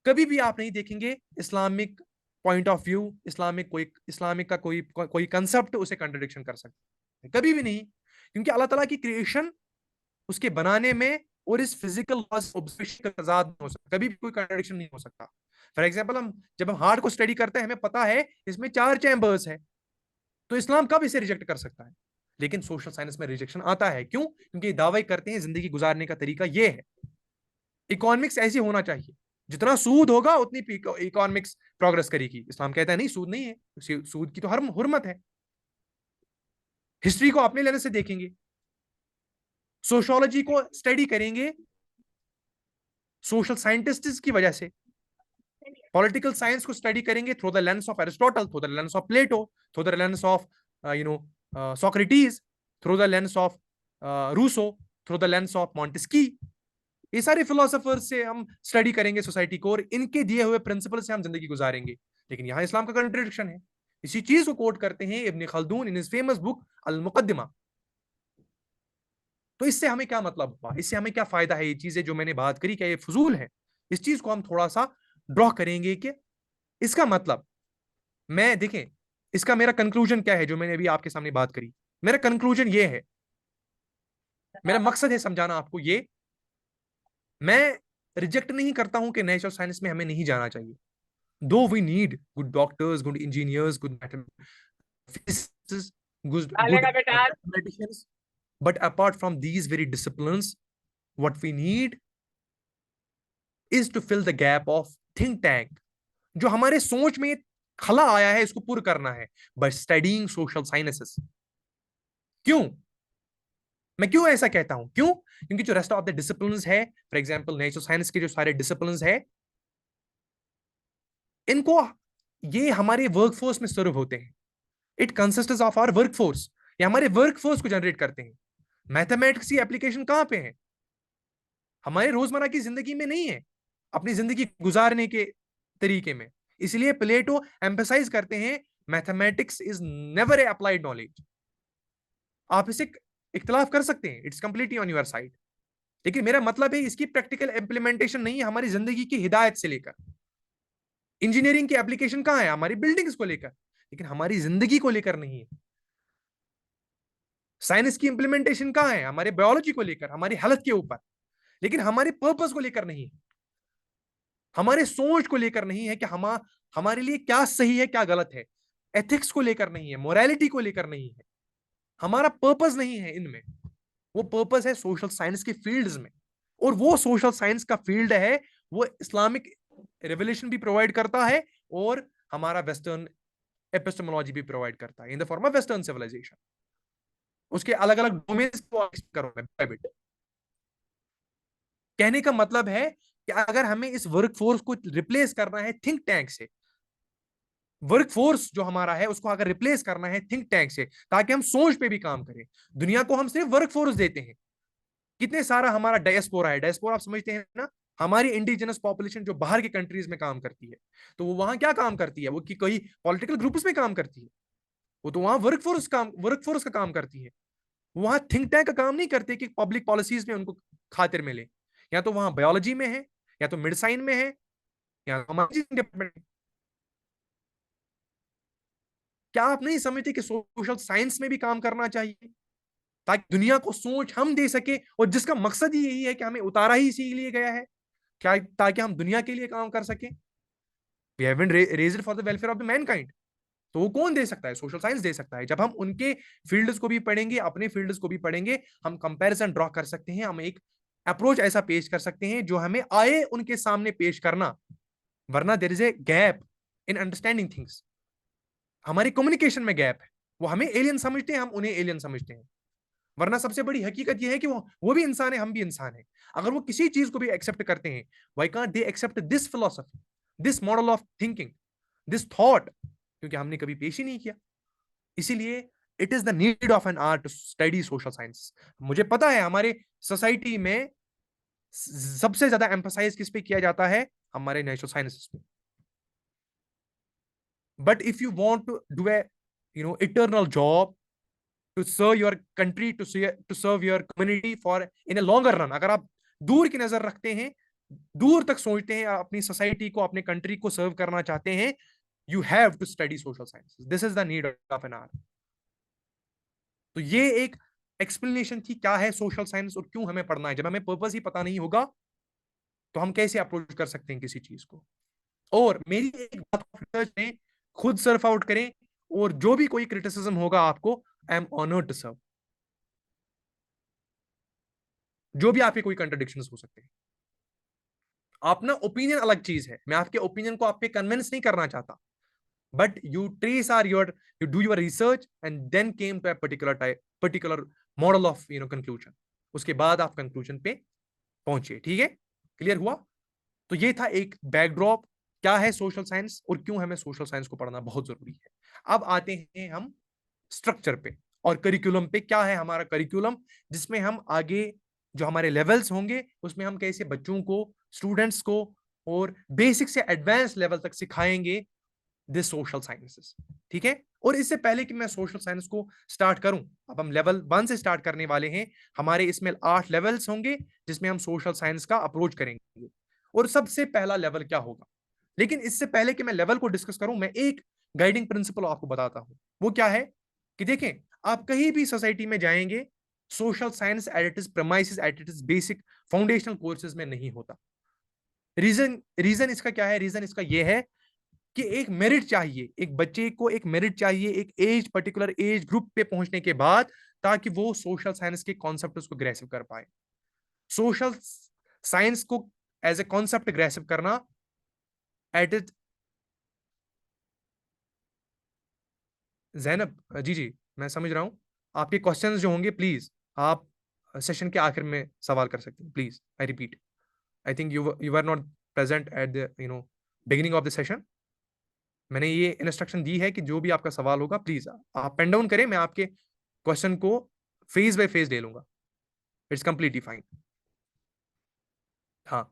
कभी भी आप नहीं देखेंगे Islamic point of view, Islamic का कोई कंसेप्ट उसे कंट्रडिक्शन कर सकता है, कभी भी नहीं। क्योंकि अल्लाह ताला की क्रिएशन, उसके बनाने में और इस फिजिकल लॉज ऑब्जर्वेशन का तजाद नहीं हो सकता, कभी भी कोई कंट्रडिक्शन नहीं हो सकता। फॉर एग्जाम्पल, जब हम हार्ट को स्टडी करते हैं, हमें पता है इसमें 4 चैम्बर्स है, तो इस्लाम कब इसे रिजेक्ट कर सकता है? लेकिन सोशल साइंस में रिजेक्शन आता है, क्यों? क्योंकि दावा करते हैं जिंदगी गुजारने का तरीका यह है, इकोनॉमिक्स ऐसी होना चाहिए, जितना सूद होगा उतनी इकोनॉमिक्स प्रोग्रेस करेगी। इस्लाम कहता है नहीं, सूद नहीं है, सूद की तो हुर्मत है। हिस्ट्री को अपने लेने से देखेंगे, सोशियोलॉजी को स्टडी करेंगे सोशल साइंटिस्ट की वजह से, पॉलिटिकल साइंस को स्टडी करेंगे through the lens of Aristotle, through the lens of Plato, through the lens of Socrates, through the lens of Rousseau, through the lens of Montesquieu. ये सारे philosophers से हम study करेंगे सोसाइटी को, और इनके दिए हुए प्रिंसिपल से हम जिंदगी गुजारेंगे। लेकिन यहां इस्लाम का कंट्रडिक्शन है। इसी चीज को कोट करते हैं Ibn Khaldun in his famous book Al Muqaddimah. तो इससे हमें क्या मतलब हुआ, इससे हमें क्या फायदा है? ये चीजें जो मैंने बात करी, क्या ये फजूल है? इस चीज को हम थोड़ा सा ड्रॉ करेंगे कि इसका मतलब, मैं देखें इसका मेरा कंक्लूजन क्या है, जो मैंने अभी आपके सामने बात करी। मेरा कंक्लूजन ये है, मेरा मकसद है समझाना आपको ये। मैं रिजेक्ट नहीं करता हूं कि नेचुरल साइंस में हमें नहीं जाना चाहिए, दो we need good doctors, good engineers, good mathematicians, good mathematicians, but apart from these very disciplines, what we need is to fill the gap of think tank, जो हमारे सोच में खला आया है, इसको पूरा करना है by studying social sciences। क्यों? मैं क्यों ऐसा कहता हूं? क्यों? क्योंकि जो रेस्ट ऑफ द डिसिप्लिन्स है, फॉर एग्जांपल नेचुरल साइंस के जो सारे डिसिप्लिन्स है, इनको ये हमारे वर्कफोर्स में सर्व होते हैं। It consists of our workforce, ये हमारे वर्कफोर्स को जनरेट करते हैं। मैथमेटिक्स की एप्लीकेशन कहां पे है? हमारे रोजमर्रा की जिंदगी में नहीं है, अपनी जिंदगी गुजारने के तरीके में। इसलिए प्लेटो एम्फसाइज करते हैं mathematics is never a applied knowledge. आप इसे इख्तलाफ कर सकते हैं, it's completely on your side, लेकिन मेरा मतलब है इसकी प्रैक्टिकल इंप्लीमेंटेशन नहीं है हमारी जिंदगी की हिदायत से लेकर। इंजीनियरिंग की एप्लीकेशन कहां है? हमारी बिल्डिंग्स को लेकर, लेकिन हमारी जिंदगी को लेकर नहीं है। साइंस की इंप्लीमेंटेशन कहां है? हमारे बायोलॉजी को लेकर, हमारी हेल्थ के ऊपर, लेकिन हमारे पर्पस को लेकर नहीं है, हमारे सोच को लेकर नहीं है कि हमारे लिए क्या सही है क्या गलत है, एथिक्स को लेकर नहीं है, मोरालिटी को लेकर नहीं है। हमारा पर्पस नहीं है इनमें, वो पर्पस है सोशल साइंस के फील्ड्स में। और वो सोशल साइंस का फील्ड है, वो इस्लामिक रेवोल्यूशन भी प्रोवाइड करता है और हमारा वेस्टर्न एपिस्टेमोलॉजी भी प्रोवाइड करता है in the form of western civilization. उसके अलग अलग डोमेन्स को करूंगा प्राइवेट। कहने का मतलब है कि अगर हमें इस वर्कफोर्स को रिप्लेस करना है थिंक टैंक से, वर्कफोर्स जो हमारा है उसको अगर रिप्लेस करना है थिंक टैंक से, ताकि हम सोच पे भी काम करें। दुनिया को हम सिर्फ वर्कफोर्स देते हैं। कितने सारा हमारा डायस्पोरा है, डायस्पोरा आप समझते हैं ना, हमारी इंडिजिनस पॉपुलेशन जो बाहर के कंट्रीज में काम करती है, तो वो वहां क्या काम करती है? वो कि कोई पॉलिटिकल ग्रुप्स में काम करती है? वो तो वहां वर्कफोर्स का काम करती है। वहां थिंक टैंक का काम नहीं करते कि पब्लिक पॉलिसीज में उनको खातिर मिले। या तो वहां बायोलॉजी में है, या तो मेडिसिन में है, या डिपार्टमेंट। क्या आप नहीं समझते कि सोशल साइंस में भी काम करना चाहिए, ताकि दुनिया को सोच हम दे सके, और जिसका मकसद ही यही है कि हमें उतारा ही इसीलिए गया है, क्या, ताकि हम दुनिया के लिए काम कर सकें। We haven't raised for the welfare of the mankind. तो वो कौन दे सकता है? सोशल साइंस दे सकता है। जब हम उनके फील्ड्स को भी पढ़ेंगे, अपने फील्ड्स को भी पढ़ेंगे, हम कंपैरिजन ड्रॉ कर सकते हैं, हम एक अप्रोच ऐसा पेश कर सकते हैं जो हमें आए उनके सामने पेश करना। वरना there is a gap in understanding things. हमारी कम्युनिकेशन में गैप है। वो हमें एलियन समझते हैं, हम उन्हें एलियन समझते हैं। वरना सबसे बड़ी हकीकत यह है कि वो भी इंसान है, हम भी इंसान है। अगर वो किसी चीज को भी एक्सेप्ट करते हैं, why can't they accept this philosophy, this model of thinking, this thought? क्योंकि हमने कभी पेश ही नहीं किया। इसीलिए it is the need of an art to study social science. मुझे पता है हमारे सोसाइटी में सबसे ज्यादा एम्फसाइज किस पे किया जाता है? हमारे नेचुरल साइंसेस पे। But if you want to do a eternal job, to serve your country, to serve your community for in a longer run, अगर आप दूर की नजर रखते हैं, दूर तक सोचते हैं, अपनी सोसाइटी को, अपने कंट्री को सर्व करना चाहते हैं, you have to study social sciences. This is the need of an art. तो ये एक एक्सप्लेनेशन थी क्या है सोशल साइंस और क्यों हमें पढ़ना है। जब हमें पर्पस ही पता नहीं होगा तो हम कैसे अप्रोच कर सकते हैं किसी चीज को? और मेरी एक बात रिसर्च में खुद सर्फ आउट करें, और जो भी कोई क्रिटिसिज्म होगा आपको, I am honoured to serve. जो भी आपके कोई कंट्रडिक्शन हो सकते हैं, अपना ओपिनियन अलग चीज है, मैं आपके ओपिनियन को आप पे कन्विंस नहीं करना चाहता, but you trace are your, you do your research and then came to particular model of conclusion. उसके बाद आप कंक्लूजन पे पहुंचे। ठीक है, क्लियर हुआ? तो ये था एक बैकड्रॉप, क्या है सोशल साइंस और क्यों हमें सोशल साइंस को पढ़ना बहुत जरूरी है। अब आते हैं हम स्ट्रक्चर पे और करिकुलम पे। क्या है हमारा करिकुलम, जिसमें हम आगे जो हमारे लेवल्स होंगे उसमें हम कैसे बच्चों को, स्टूडेंट्स को, और बेसिक से एडवांस लेवल तक सिखाएंगे दिस सोशल साइंसेस। ठीक है, और इससे पहले कि मैं सोशल साइंस को स्टार्ट करूं, अब हम लेवल 1 से स्टार्ट करने वाले हैं। हमारे इसमें 8 लेवल्स होंगे जिसमें हम सोशल साइंस का अप्रोच करेंगे, और सबसे पहला लेवल क्या होगा। लेकिन इससे पहले कि मैं लेवल को डिस्कस करूं, मैं एक गाइडिंग प्रिंसिपल आपको बताता हूं। वो क्या है कि देखें, आप कहीं भी सोसाइटी में जाएंगे, social science at its premises, at its basic foundational courses में नहीं होता। रीजन रीजन इसका क्या है? रीजन इसका यह है कि एक मेरिट चाहिए, एक बच्चे को एक मेरिट चाहिए, एक एज, पर्टिकुलर एज ग्रुप पे पहुंचने के बाद, ताकि वो सोशल साइंस के कॉन्सेप्ट को ग्रेसिव कर पाए। सोशल साइंस को एज ए कॉन्सेप्ट ग्रेसिव करना एट इट, जैनब जी जी मैं समझ रहा हूं। आपके क्वेश्चंस जो होंगे प्लीज आप सेशन के आखिर में सवाल कर सकते हैं, please. I repeat, I think you are not present at the beginning of the session. मैंने ये इंस्ट्रक्शन दी है कि जो भी आपका सवाल होगा प्लीज आप पेन डाउन करें, मैं आपके क्वेश्चन को फेज बाय फेज ले लूंगा। It's completely fine. हाँ,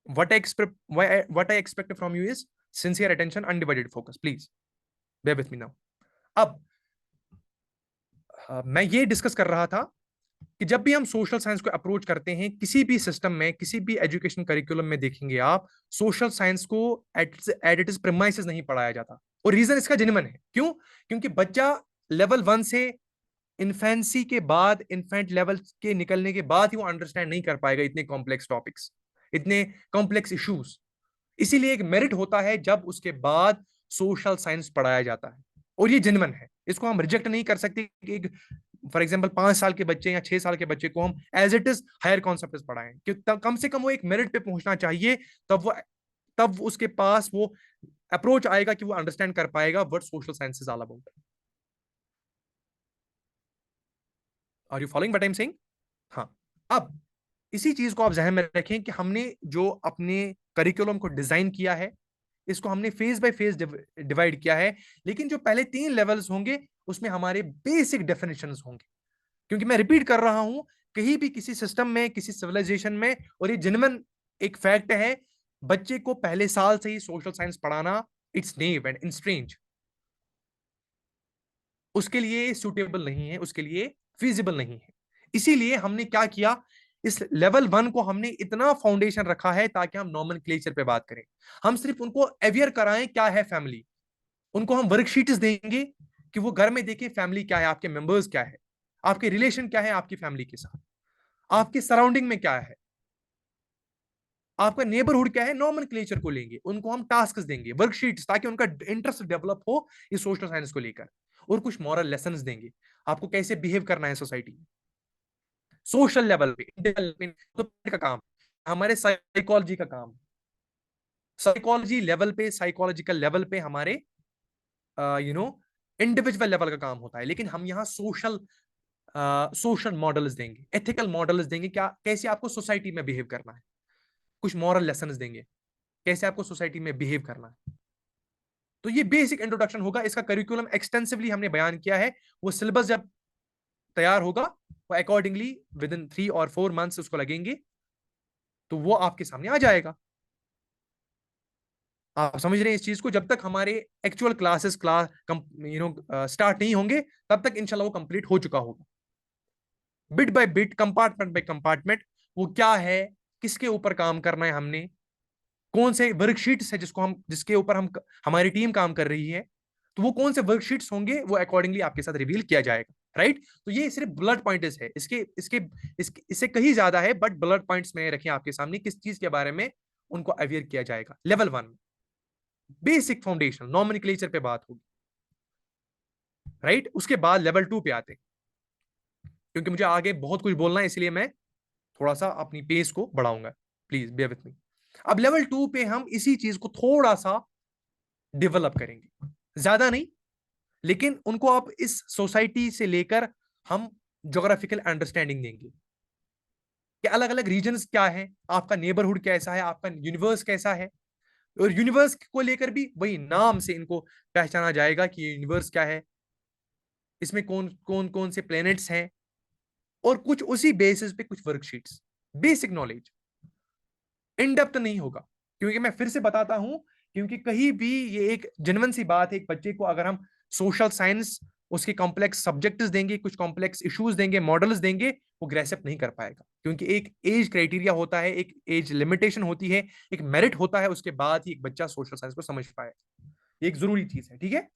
what I expect from you is sincere attention, undivided focus. Please bear with me now. अब मैं ये डिस्कस कर रहा था कि जब भी हम सोशल साइंस को अप्रोच करते हैं किसी भी सिस्टम में, किसी भी एजुकेशन करिकुलम में देखेंगे आप, सोशल साइंस को एट इट इज प्रेमाइसिस नहीं पढ़ाया जाता। और रीजन इसका जेन्युइन है। क्यों? क्योंकि बच्चा लेवल 1 से इन्फेंसी के बाद, इन्फेंट लेवल के निकलने के बाद ही वो अंडरस्टैंड नहीं कर पाएगा इतने कॉम्प्लेक्स टॉपिक्स, इतने कॉम्प्लेक्स इश्यूज। इसीलिए एक मेरिट होता है जब उसके बाद सोशल साइंस पढ़ाया जाता है, और ये जेन्युइन है। इसको हम रिजेक्ट नहीं कर सकते कि फॉर एग्जाम्पल 5 साल के बच्चे या 6 साल के बच्चे को हम as it is higher concept पढ़ाएं, कि कम से कम वो एक मेरिट पे पहुंचना चाहिए। तब उसके पास वो अप्रोच आएगा कि वो अंडरस्टैंड कर पाएगा what social science is all about. Are you following what I am saying? हाँ। अब इसी चीज को आप जहन में रखें कि हमने जो अपने करिकुलम को डिजाइन किया है, इसको हमने फेज बाय फेज डिवाइड किया है। लेकिन जो पहले 3 लेवल्स होंगे उसमें हमारे बेसिक डेफिनेशंस होंगे। क्योंकि मैं रिपीट कर रहा हूं, कहीं भी किसी सिस्टम में, किसी सिविलाइजेशन में, और ये जेन्युइन एक फैक्ट है, बच्चे को पहले साल से ही सोशल साइंस पढ़ाना it's naive and in strange, उसके लिए सुटेबल नहीं है, उसके लिए फिजिबल नहीं है। इसीलिए हमने क्या किया, इस लेवल 1 को हमने इतना फाउंडेशन रखा है ताकि हम नॉमेनक्लेचर पे बात करें। हम सिर्फ उनको अवेयर कराएं क्या है फैमिली। उनको हम वर्कशीट्स देंगे कि वो घर में देखें फैमिली क्या है, आपके मेंबर्स क्या है, आपके रिलेशन क्या है आपकी फैमिली के साथ, आपके सराउंडिंग में क्या है, आपका नेबरहुड क्या है। नॉमेनक्लेचर को लेंगे, उनको हम टास्क देंगे, वर्कशीट्स, ताकि उनका इंटरेस्ट डेवलप हो इस सोशल साइंस को लेकर। और कुछ मॉरल लेसन देंगे, आपको कैसे बिहेव करना है सोसाइटी में, सोशल लेवल पे, तो का काम, हमारे साइकोलॉजी का काम, साइकोलॉजी लेवल पे, साइकोलॉजिकल लेवल पे हमारे यू नो इंडिविजुअल लेवल का काम होता है। लेकिन हम यहाँ सोशल मॉडल्स देंगे, एथिकल मॉडल्स देंगे, क्या कैसे आपको सोसाइटी में बिहेव करना है। कुछ मॉरल लेसन देंगे, कैसे आपको सोसाइटी में बिहेव करना है। तो ये बेसिक इंट्रोडक्शन होगा। इसका करिकुलम एक्सटेंसिवली हमने बयान किया है। वो सिलेबस जब तैयार होगा, वो अकॉर्डिंगली विद इन 3 और 4 मंथ्स उसको लगेंगे, तो वो आपके सामने आ जाएगा। आप समझ रहे हैं इस चीज को? जब तक हमारे एक्चुअल क्लास स्टार्ट नहीं होंगे, तब तक इंशाल्लाह वो कंप्लीट हो चुका होगा। Bit by bit, compartment by compartment, वो क्या है, किसके ऊपर काम करना है हमने, कौन से वर्कशीट्स है जिसके ऊपर हमारी टीम काम कर रही है, तो वो कौन से वर्कशीट्स होंगे वो अकॉर्डिंगली आपके साथ रिवील किया जाएगा। राइट? तो ये सिर्फ ब्लड पॉइंट्स है, इससे कहीं ज्यादा है, बट ब्लड पॉइंट्स में रखे आपके सामने किस चीज के बारे में उनको अवेयर किया जाएगा। लेवल 1 में बेसिक फाउंडेशन नॉमेनक्लेचर पे बात होगी। राइट? उसके बाद लेवल 2 पे आते हैं, क्योंकि मुझे आगे बहुत कुछ बोलना है, इसलिए मैं थोड़ा सा अपनी पेस को बढ़ाऊंगा। Please bear with me. अब लेवल 2 पे हम इसी चीज को थोड़ा सा डेवलप करेंगे, ज्यादा नहीं, लेकिन उनको आप इस सोसाइटी से लेकर हम ज्योग्राफिकल अंडरस्टैंडिंग देंगे कि अलग अलग रीजन्स क्या है, आपका नेबरहुड कैसा है, आपका यूनिवर्स कैसा है। और यूनिवर्स को लेकर भी वही नाम से इनको पहचाना जाएगा कि ये यूनिवर्स क्या है, इसमें कौन कौन कौन से प्लैनेट्स हैं, और कुछ उसी बेसिस पे कुछ worksheets, basic knowledge, in depth नहीं होगा। क्योंकि मैं फिर से बताता हूं, क्योंकि कहीं भी ये एक जेन्युइन सी बात है, एक बच्चे को अगर हम सोशल साइंस, उसके कॉम्प्लेक्स सब्जेक्ट्स देंगे, कुछ कॉम्प्लेक्स इश्यूज देंगे, मॉडल्स देंगे, वो ग्रेसअप नहीं कर पाएगा। क्योंकि एक एज क्राइटेरिया होता है, एक एज लिमिटेशन होती है, एक मेरिट होता है, उसके बाद ही एक बच्चा सोशल साइंस को समझ पाए। ये एक जरूरी चीज है। ठीक है?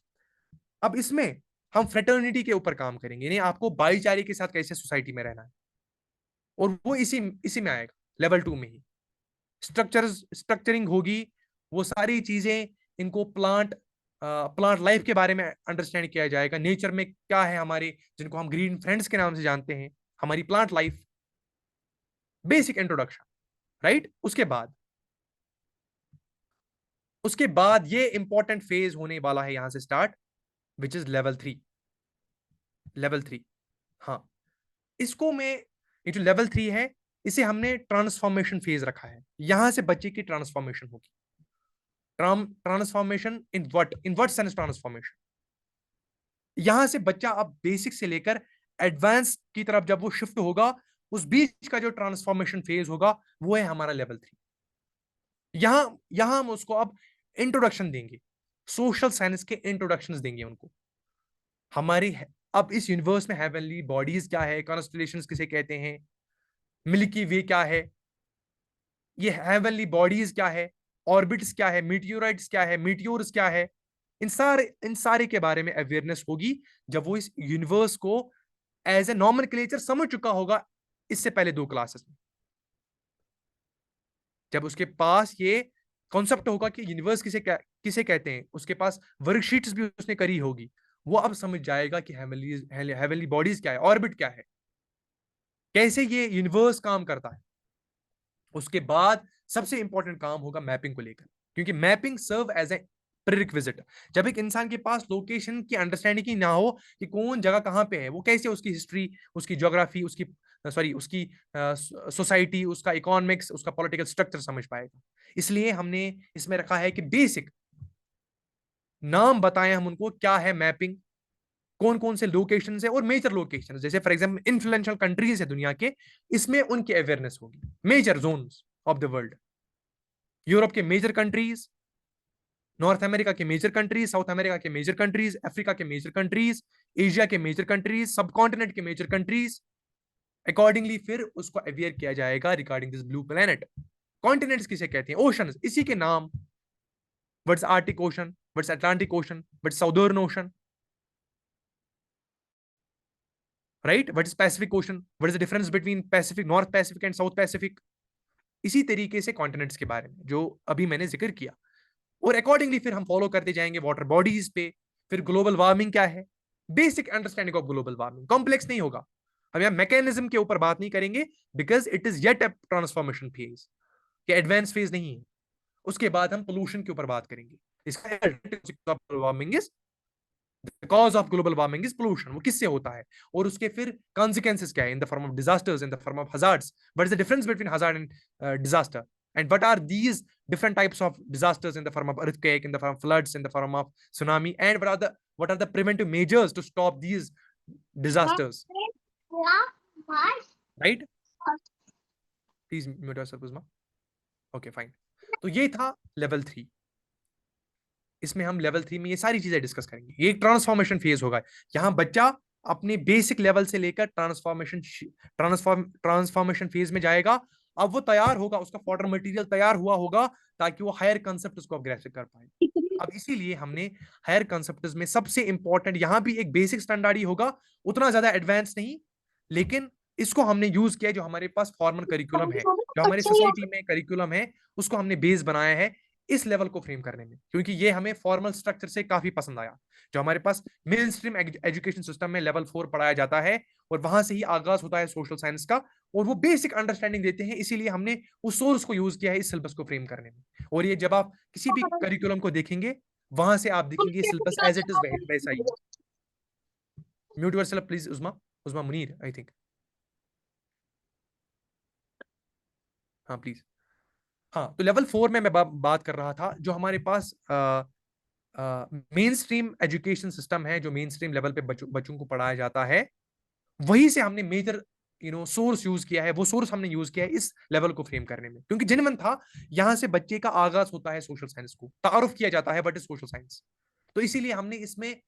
अब इसमें हम फ्रेटर्निटी के ऊपर काम करेंगे, यानी आपको भाईचारे के साथ कैसे सोसाइटी में रहना है, और वो इसी इसी में आएगा, लेवल 2 में ही स्ट्रक्चरिंग होगी। वो सारी चीजें, इनको प्लांट लाइफ के बारे में अंडरस्टैंड किया जाएगा, नेचर में क्या है हमारे, जिनको हम ग्रीन फ्रेंड्स के नाम से जानते हैं, हमारी plant life, basic introduction. Right? उसके बाद ये इंपॉर्टेंट फेज होने वाला है यहां से start, which is level 3। Level 3। हाँ, इसको मैं, ये जो लेवल 3 है, इसे हमने ट्रांसफॉर्मेशन फेज रखा है। यहां से बच्चे की ट्रांसफॉर्मेशन होगी। Transformation in what sense transformation? यहां से बच्चा अब बेसिक से लेकर एडवांस की तरफ जब वो शिफ्ट होगा, उस बीच का जो ट्रांसफॉर्मेशन फेज होगा वो है हमारा लेवल 3। यहां यहां हम उसको अब इंट्रोडक्शन देंगे, सोशल साइंस के इंट्रोडक्शंस देंगे उनको। हमारी अब इस यूनिवर्स में हेवनली बॉडीज क्या है, कॉन्स्टलेशंस किसे कहते हैं, मिल्की वे क्या है, ये हेवनली बॉडीज क्या है, ऑर्बिट्स क्या है, मीटियोराइट्स क्या है, मीटियोर्स क्या है, इन सारे के बारे में अवेयरनेस होगी जब वो इस यूनिवर्स को एज ए नॉमेनक्लेचर समझ चुका होगा इससे पहले 2 क्लासेस में। जब उसके पास ये कॉन्सेप्ट होगा कि यूनिवर्स किसे कहते हैं, उसके पास वर्कशीट्स भी उसने करी होगी, वो अब समझ जाएगा कि हेवनली बॉडीज क्या है, ऑर्बिट क्या है, कैसे ये यूनिवर्स काम करता है। उसके बाद सबसे इंपॉर्टेंट काम होगा मैपिंग को लेकर, क्योंकि mapping serve as a prerequisite. जब एक इंसान के पास लोकेशन की अंडरस्टैंडिंग ही ना हो कि कौन जगह कहां पे है, वो कैसे उसकी हिस्ट्री, उसकी ज्योग्राफी, उसकी सोसाइटी, उसका इकोनॉमिक्स, उसका पॉलिटिकल स्ट्रक्चर समझ पाएगा। इसलिए हमने इसमें रखा है कि बेसिक नाम बताएं हम उनको, क्या है मैपिंग, कौन कौन से लोकेशन है और मेजर लोकेशन, जैसे फॉर एग्जाम्पल इन्फ्लुएंशियल कंट्रीज है दुनिया के, इसमें उनकी अवेयरनेस होगी। Major zones of the world, Europe के मेजर कंट्रीज, नॉर्थ अमेरिका के मेजर कंट्रीज, साउथ अमेरिका के मेजर कंट्रीज, अफ्रीका के मेजर कंट्रीज, एशिया के मेजर कंट्रीज, सब कॉन्टिनेंट के मेजर कंट्रीज। अकॉर्डिंगली फिर उसको अवेयर किया जाएगा regarding this blue planet. Continents किसे कहते हैं? ओशन, इसी के नाम। What's Arctic ocean, what's Atlantic ocean, what's southern ocean, right? What's Pacific ocean, what is the difference between Pacific, north Pacific and south Pacific. इसी तरीके से कॉन्टिनेंट्स के बारे में जो अभी मैंने जिक्र किया, और अकॉर्डिंगली फिर हम फॉलो करते जाएंगे वाटर बॉडीज पे। फिर ग्लोबल वार्मिंग क्या है, basic understanding of global warming, complex नहीं होगा। हम यहाँ मैकेनिज्म के ऊपर बात नहीं करेंगे, because it is yet a transformation phase, कि एडवांस फेज नहीं है। उसके बाद हम पोल्यूशन के ऊपर बात करेंगे। इसका warming is, cause of global warming is pollution, वो किससे होता है, और उसके फिर कॉन्सिक्वेंसेस क्या है, in the form of disasters, in the form of hazards. What is the difference between hazard and disaster, and what are these different types of disasters, in the form of earthquake, in the form of floods, in the form of tsunami, and what are the preventive measures to stop these disasters, right? Please mute yourself, Uzma. Okay, fine. तो ये था level 3। इसमें हम level 3 में ये सारी चीजें discuss करेंगे। ये ट्रांसफॉर्मेशन फेज होगा। यहाँ बच्चा अपने बेसिक लेवल से लेकर ट्रांसफॉर्मेशन फेज में जाएगा। अब वो तैयार होगा, उसका फॉर्डर मटेरियल तैयार हुआ होगा, ताकि वो हायर कंसेप्ट उसको ग्रैस्प कर पाए। अब इसीलिए हमने हायर कंसेप्ट में सबसे इंपॉर्टेंट, यहां भी एक बेसिक स्टैंडर्ड ही होगा, उतना ज्यादा एडवांस नहीं, लेकिन इसको हमने यूज किया जो हमारे पास फॉर्मल करिकुलम है, जो हमारी सोसाइटी में करिकुलम है, उसको हमने बेस बनाया है इस लेवल को फ्रेम करने में, क्योंकि ये हमें फॉर्मल स्ट्रक्चर से काफी पसंद आया। जो हमारे पास मेन स्ट्रीम एजुकेशन सिस्टम में लेवल 4 पढ़ाया जाता है, और वहां से ही आगाज होता है सोशल साइंस का, और वो बेसिक अंडरस्टैंडिंग देते हैं। इसीलिए हमने उस सोर्स को यूज किया है इस सिलेबस को फ्रेम करने में। और ये जब आप किसी भी करिकुलम को देखेंगे, वहां से आप देखेंगे सिलेबस एज इट इज वैसा ही। Mute yourself please Usma, Usma Munir I think. हाँ प्लीज। हाँ, तो लेवल 4 में मैं बात कर रहा था, जो हमारे पास मेन स्ट्रीम एजुकेशन सिस्टम है, जो मेन स्ट्रीम लेवल पे बच्चों को पढ़ाया जाता है, वहीं से हमने मेजर सोर्स यूज किया है। वो सोर्स हमने यूज किया है इस लेवल को फ्रेम करने में, क्योंकि जिनमन था, यहां से बच्चे का आगाज होता है सोशल साइंस को, तारुफ किया जाता है व्हाट इज सोशल साइंस। तो इसीलिए हमने इसमें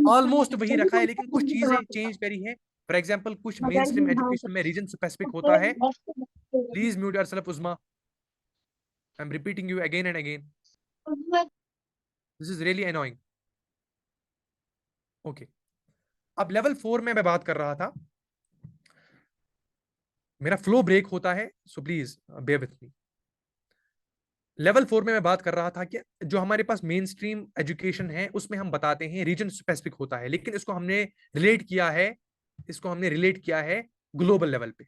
ऑलमोस्ट वही रखा है, लेकिन कुछ चीजें चेंज करी है। फॉर एग्जाम्पल, कुछ मेन स्ट्रीम एजुकेशन में रीजन स्पेसिफिक होता है। Please mute yourself Usma, I am repeating you again and again, this is really annoying. Okay, अब लेवल 4 में मैं बात कर रहा था, मेरा फ्लो ब्रेक होता है, so please bear with me. Level 4 में मैं बात कर रहा था कि जो हमारे पास मेन स्ट्रीम एजुकेशन है, उसमें हम बताते हैं रीजन स्पेसिफिक होता है, लेकिन इसको हमने रिलेट किया है ग्लोबल लेवल पे।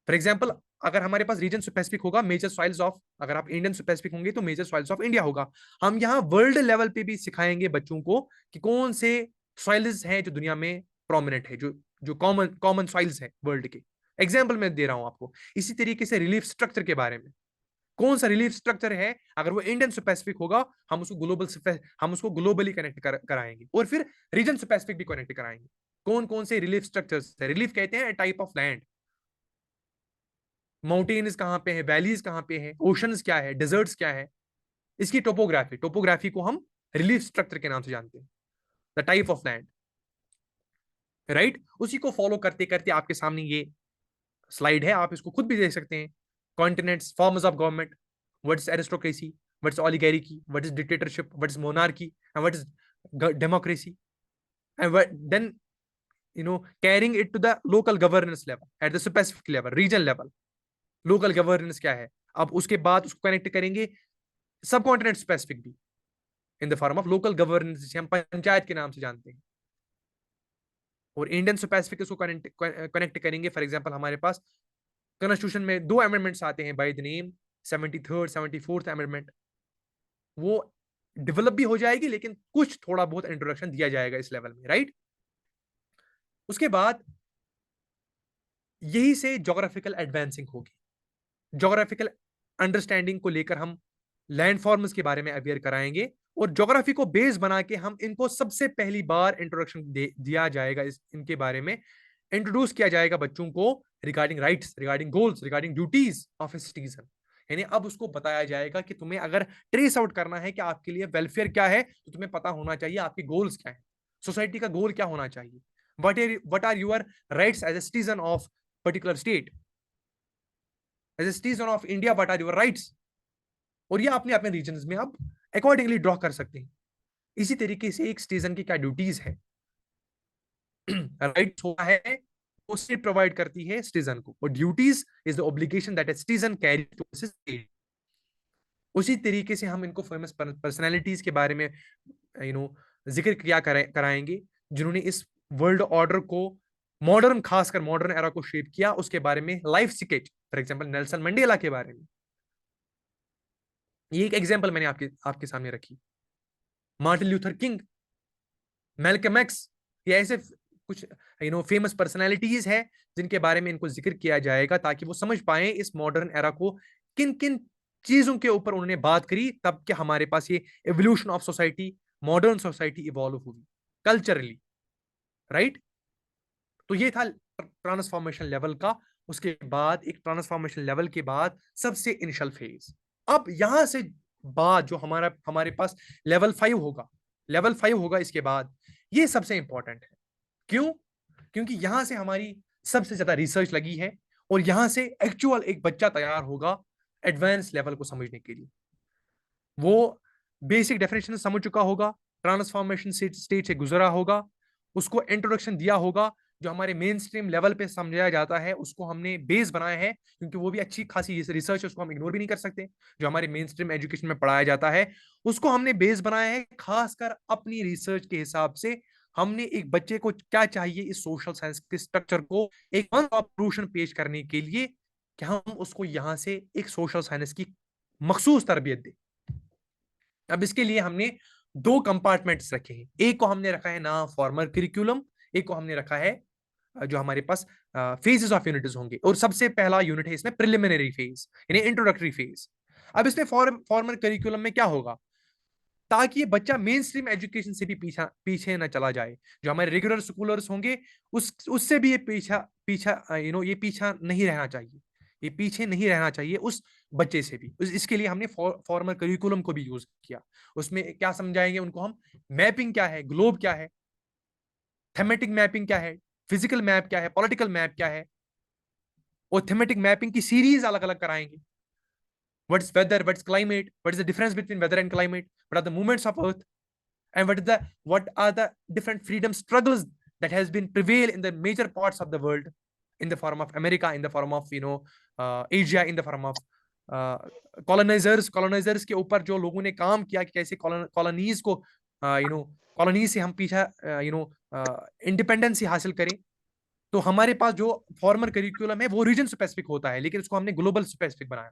फॉर एग्जाम्पल, अगर हमारे पास रीजन स्पेसिफिक होगा मेजर सॉइल्स ऑफ, अगर आप इंडियन स्पेसिफिक होंगे तो मेजर सॉइल्स ऑफ इंडिया होगा। हम यहाँ वर्ल्ड लेवल पे भी सिखाएंगे बच्चों को कि कौन से सॉइल्स हैं जो दुनिया में प्रोमिनेंट है, जो जो कॉमन कॉमन सॉइल्स है वर्ल्ड के। एग्जाम्पल मैं दे रहा हूं आपको। इसी तरीके से रिलीफ स्ट्रक्चर के बारे में, कौन सा रिलीफ स्ट्रक्चर है, अगर वो इंडियन स्पेसिफिक होगा, हम उसको ग्लोबली कनेक्ट कराएंगे, और फिर रीजन स्पेसिफिक भी कनेक्ट कराएंगे। कौन कौन से रिलीफ स्ट्रक्चर्स है? रिलीफ कहते हैं टाइप ऑफ लैंड। माउंटेन्स कहाँ पे है, वैलीज कहाँ पे है, ओशंस क्या है, डेजर्ट्स क्या है, इसकी टोपोग्राफी, टोपोग्राफी को हम रिलीफ स्ट्रक्चर के नाम से जानते हैं, the type of land, right. उसी को फॉलो करते करते आपके सामने ये स्लाइड है, आप इसको खुद भी देख सकते हैं। Continents, forms of government, what is aristocracy, what is oligarchy, what is dictatorship, what is monarchy, and what is democracy, and then carrying it to the local governance level, at the specific level, regional level, local governance क्या है। अब उसके बाद उसको connect करेंगे सब continent specific भी, इन the form of local governance, जिसे हम पंचायत के नाम से जानते हैं। और इंडियन स्पेसिफिक इसको कनेक्ट करेंगे। फॉर एग्जांपल हमारे पास कॉन्स्टिट्यूशन में 2 अमेंडमेंट्स आते हैं by the name 73rd 74th amendment. वो डेवलप भी हो जाएगी, लेकिन कुछ थोड़ा बहुत इंट्रोडक्शन दिया जाएगा इस लेवल में, राइट। उसके बाद यही से जोग्राफिकल एडवांसिंग होगी। जोग्राफिकल अंडरस्टैंडिंग को लेकर हम लैंड फॉर्म्स के बारे में अवेयर कराएंगे, और ज्योग्राफी को बेस बना के हम इनको सबसे पहली बार इंट्रोडक्शन दिया जाएगा, इनके बारे में इंट्रोड्यूस किया जाएगा बच्चों को, regarding rights, regarding goals, regarding duties of a citizen. यानी अब उसको बताया जाएगा कि तुम्हें अगर ट्रेस आउट करना है कि आपके लिए वेलफेयर क्या है, तो तुम्हें पता होना चाहिए आपके गोल्स क्या है, सोसाइटी का गोल क्या होना चाहिए, what are your rights as a citizen of particular state, as a citizen of India what are your rights. और ये अपने अपने रीजन में आप अकॉर्डिंगली ड्रॉ कर सकते हैं। इसी तरीके से एक सिटीजन की क्या ड्यूटीज है, राइट्स होता है वो स्टेट प्रोवाइड करती है सिटीजन को, और duties is the obligation that a citizen carry towards state. उसी तरीके से हम इनको फेमस पर्सनालिटीज के बारे में जिक्र किया कराएंगे, जिन्होंने इस वर्ल्ड ऑर्डर को, मॉडर्न, खासकर मॉडर्न एरा को शेप किया, उसके बारे में life sketch. For example Nelson Mandela के बारे में, ये एक एग्जांपल मैंने आपके सामने रखी। Martin Luther king, Malcolm x, ये ऐसे कुछ फेमस पर्सनालिटीज है जिनके बारे में इनको जिक्र किया जाएगा, ताकि वो समझ पाए इस मॉडर्न एरा को किन किन चीजों के ऊपर उन्होंने बात करी, तब कि हमारे पास ये evolution of society, modern society evolve हुई कल्चरली, राइट। तो ये था ट्रांसफॉर्मेशन लेवल का। उसके बाद एक ट्रांसफॉर्मेशन लेवल के बाद सबसे इनिशियल फेज। अब यहां से बाद जो हमारे पास लेवल 5 होगा, लेवल 5 होगा इसके बाद, ये सबसे इंपॉर्टेंट है। क्यों? क्योंकि यहां से हमारी सबसे ज्यादा रिसर्च लगी है, और यहां से एक्चुअल एक बच्चा तैयार होगा एडवांस लेवल को समझने के लिए। वो बेसिक डेफिनेशन समझ चुका होगा, ट्रांसफॉर्मेशन स्टेज से गुजरा होगा, उसको इंट्रोडक्शन दिया होगा, जो हमारे मेन स्ट्रीम लेवल पे समझाया जाता है उसको हमने बेस बनाया है, क्योंकि वो भी अच्छी खासी रिसर्च है, उसको हम इग्नोर भी नहीं कर सकते। जो हमारे मेन स्ट्रीम एजुकेशन में पढ़ाया जाता है उसको हमने बेस बनाया है, खासकर अपनी रिसर्च के हिसाब से। हमने एक बच्चे को क्या चाहिए इस सोशल साइंस के स्ट्रक्चर को एक सॉल्यूशन पेश करने के लिए, कि हम उसको यहां से एक सोशल साइंस की मखसूस तरबियत दें। अब इसके लिए हमने 2 कंपार्टमेंट्स रखे हैं। एक को हमने रखा है ना फॉर्मल करिकुलम, एक को हमने रखा है जो हमारे पास फेजेस ऑफ यूनिट्स होंगे, और सबसे पहला यूनिट है इसमें प्रिलिमिनरी फेज, यानी इंट्रोडक्टरी फेज। अब इसमें फॉर्मल करिकुलम में क्या होगा, ताकि ये बच्चा मेन स्ट्रीम एजुकेशन से भी पीछे ना चला जाए। जो हमारे रेगुलर स्कूलर्स होंगे उससे भी ये पीछा पीछा ये पीछा नहीं रहना चाहिए, ये पीछे नहीं रहना चाहिए उस बच्चे से भी। इसके लिए हमने फॉर्मल करिकुलम को भी यूज किया। उसमें क्या समझाएंगे उनको हम, मैपिंग क्या है, ग्लोब क्या है, थेमेटिक मैपिंग क्या है, फिजिकल मैप क्या है, पॉलिटिकल मैप क्या है, और थेमेटिक मैपिंग की सीरीज अलग अलग कराएंगे। What is weather, what is climate, what is the difference between weather and climate, what are the movements of earth, and what are the different freedom struggles that has been prevail in the major parts of the world, in the form of America, in the form of Asia, in the form of colonizers के ऊपर जो लोगों ने काम किया, कि कैसे colonies को कॉलोनीज से हम पीछा इंडिपेंडेंसी हासिल करें। तो हमारे पास जो फॉर्मल करिकुलम है वो रीजन स्पेसिफिक होता है, लेकिन उसको हमने ग्लोबल स्पेसिफिक बनाया।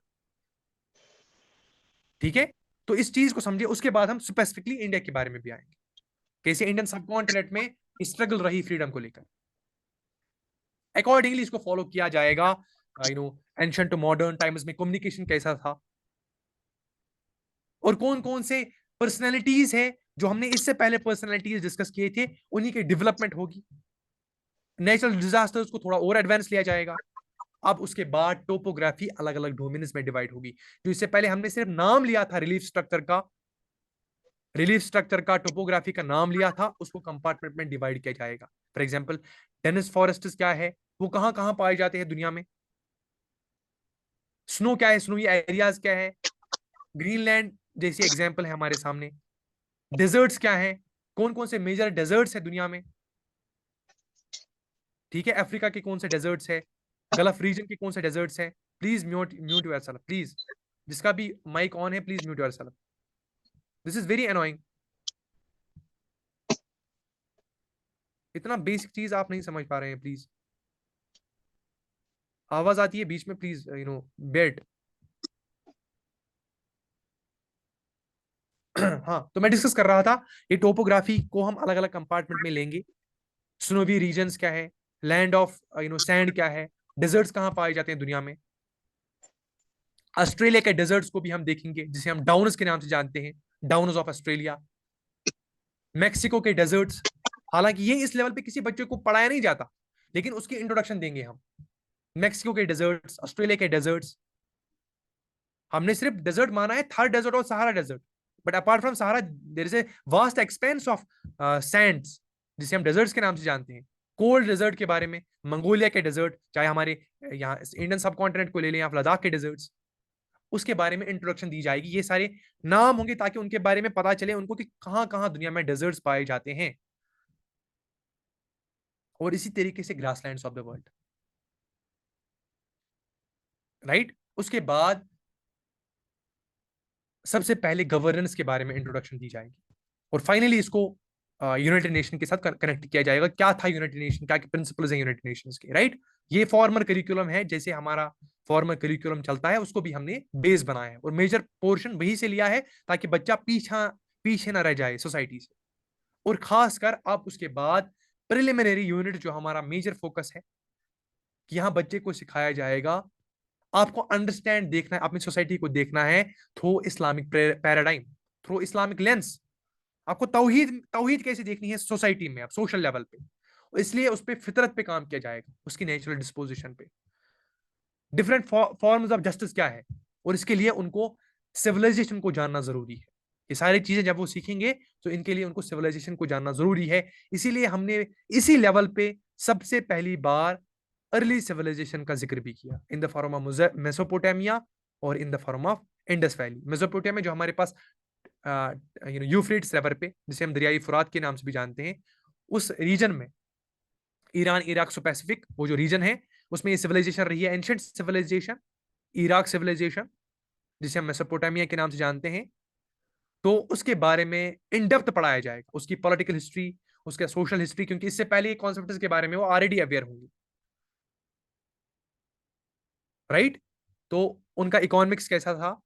ठीक है, तो इस चीज को समझिए। उसके बाद हम स्पेसिफिकली इंडिया के बारे में भी आएंगे। कैसे इंडियन सब कॉन्टिनेंट में स्ट्रगल रही फ्रीडम को लेकर, अकॉर्डिंगली इसको फॉलो किया जाएगा। एंशिएंट टू मॉडर्न टाइम्स में कम्युनिकेशन कैसा था, और कौन कौन से पर्सनैलिटीज है जो हमने इससे पहले पर्सनैलिटीज डिस्कस किए थे, उन्हीं की डेवलपमेंट होगी। नेचुरल डिजास्टर्स को थोड़ा और एडवांस लिया जाएगा। अब उसके बाद टोपोग्राफी अलग अलग डोमेन्स में डिवाइड होगी। जो इससे पहले हमने सिर्फ नाम लिया था रिलीफ स्ट्रक्चर का टोपोग्राफी का नाम लिया था, उसको कंपार्टमेंट में डिवाइड किया जाएगा। फॉर एग्जांपल डेनिस फॉरेस्ट क्या है, वो कहां कहां पाए जाते हैं दुनिया में, स्नो क्या है, स्नोवी एरियाज क्या है, ग्रीनलैंड जैसी एग्जांपल है हमारे सामने, डेजर्ट्स क्या है, कौन कौन से मेजर डेजर्ट्स है दुनिया में, ठीक है, अफ्रीका के कौन से डेजर्ट्स है, गल्फ रीजन के कौन से डेजर्ट्स है। Please mute mute yourself please, जिसका भी माइक ऑन है please mute yourself, this is very annoying. इतना बेसिक चीज आप नहीं समझ पा रहे हैं, प्लीज। आवाज आती है बीच में, प्लीज बेट। हाँ, तो मैं डिस्कस कर रहा था, ये टोपोग्राफी को हम अलग अलग कंपार्टमेंट में लेंगे। स्नोवी रीजन्स क्या है, लैंड ऑफ सैंड क्या है, डेजर्ट्स कहाँ पाए जाते हैं दुनिया में। ऑस्ट्रेलिया के डेजर्ट्स को भी हम देखेंगे, जिसे हम डाउनस के नाम से जानते हैं, डाउनस ऑफ ऑस्ट्रेलिया। मैक्सिको के डेजर्ट्स, हालांकि ये इस लेवल पे किसी बच्चे को पढ़ाया नहीं जाता, लेकिन उसकी इंट्रोडक्शन देंगे हम। मैक्सिको के डेजर्ट्स, ऑस्ट्रेलिया के डेजर्ट्स, हमने सिर्फ डेजर्ट माना है थर्ड डेजर्ट और Sahara desert, but apart from Sahara there is a vast expanse of sands, जिसे हम डेजर्ट्स के नाम से जानते हैं। कोल्ड डेजर्ट के बारे में, मंगोलिया के डेजर्ट, चाहे हमारे यहाँ इंडियन सब कॉन्टिनेंट को ले लें, आप लद्दाख के डेजर्ट्स, उसके बारे में इंट्रोडक्शन दी जाएगी। ये सारे नाम होंगे ताकि उनके बारे में पता चले उनको कि कहां कहां दुनिया में डेजर्ट्स पाए जाते हैं, और इसी तरीके से grasslands of the world, right. उसके बाद सबसे पहले गवर्नेंस के बारे में इंट्रोडक्शन दी जाएगी, और फाइनली इसको यूनाइटेड नेशन के साथ कनेक्ट किया जाएगा। क्या था यूनाइटेड नेशन, क्या प्रिंसिपल्स हैं यूनाइटेड नेशंस के, राइट। ये फॉर्मर करिकुलम है, जैसे हमारा फॉर्मर करिकुलम चलता है, उसको भी हमने बेस बनाया है, और मेजर पोर्शन वहीं से लिया है ताकि बच्चा पीछे ना रह जाए सोसाइटी से। और खासकर अब उसके बाद प्रिलिमिनरी यूनिट जो हमारा मेजर फोकस है, कि यहाँ बच्चे को सिखाया जाएगा, आपको अंडरस्टैंड देखना है, अपनी सोसाइटी को देखना है through Islamic paradigm, through Islamic lens. आपको तौहीद तौहीद कैसे देखनी है सोसाइटी में, आप सोशल लेवल पे, इसलिए उस पर फितरत पे काम किया जाएगा, उसकी नेचुरल डिस्पोजिशन पे। डिफरेंट फॉर्म्स ऑफ जस्टिस क्या है, और इसके लिए उनको सिविलाइजेशन को जानना जरूरी है। ये सारी चीजें जब वो सीखेंगे तो इनके लिए उनको सिविलाइजेशन को जानना जरूरी है। इसीलिए हमने इसी लेवल पे सबसे पहली बार अर्ली सिविलाइजेशन का जिक्र भी किया, in the form of Mesopotamia और in the form of Indus valley. Mesopotamia जो हमारे पास यूफ्रेट्स रिवर पे, जिसे हम दरियाई फुरात के नाम से भी जानते हैं, उस रीजन में, ईरान इराक सो पैसिफिक वो जो रीजन है, उसमें ये सिविलाइजेशन रही है, एंशिएंट सिविलाइजेशन, इराक सिविलाइजेशन, जिसे हम मेसोपोटामिया के नाम से जानते हैं। तो उसके बारे में इन डेप्थ पढ़ाया जाएगा, उसकी पॉलिटिकल हिस्ट्री, उसका सोशल हिस्ट्री, क्योंकि इससे पहले कॉन्सेप्ट्स के बारे में वो ऑलरेडी अवेयर होंगे, राइट। तो उनका इकोनॉमिक्स कैसा था,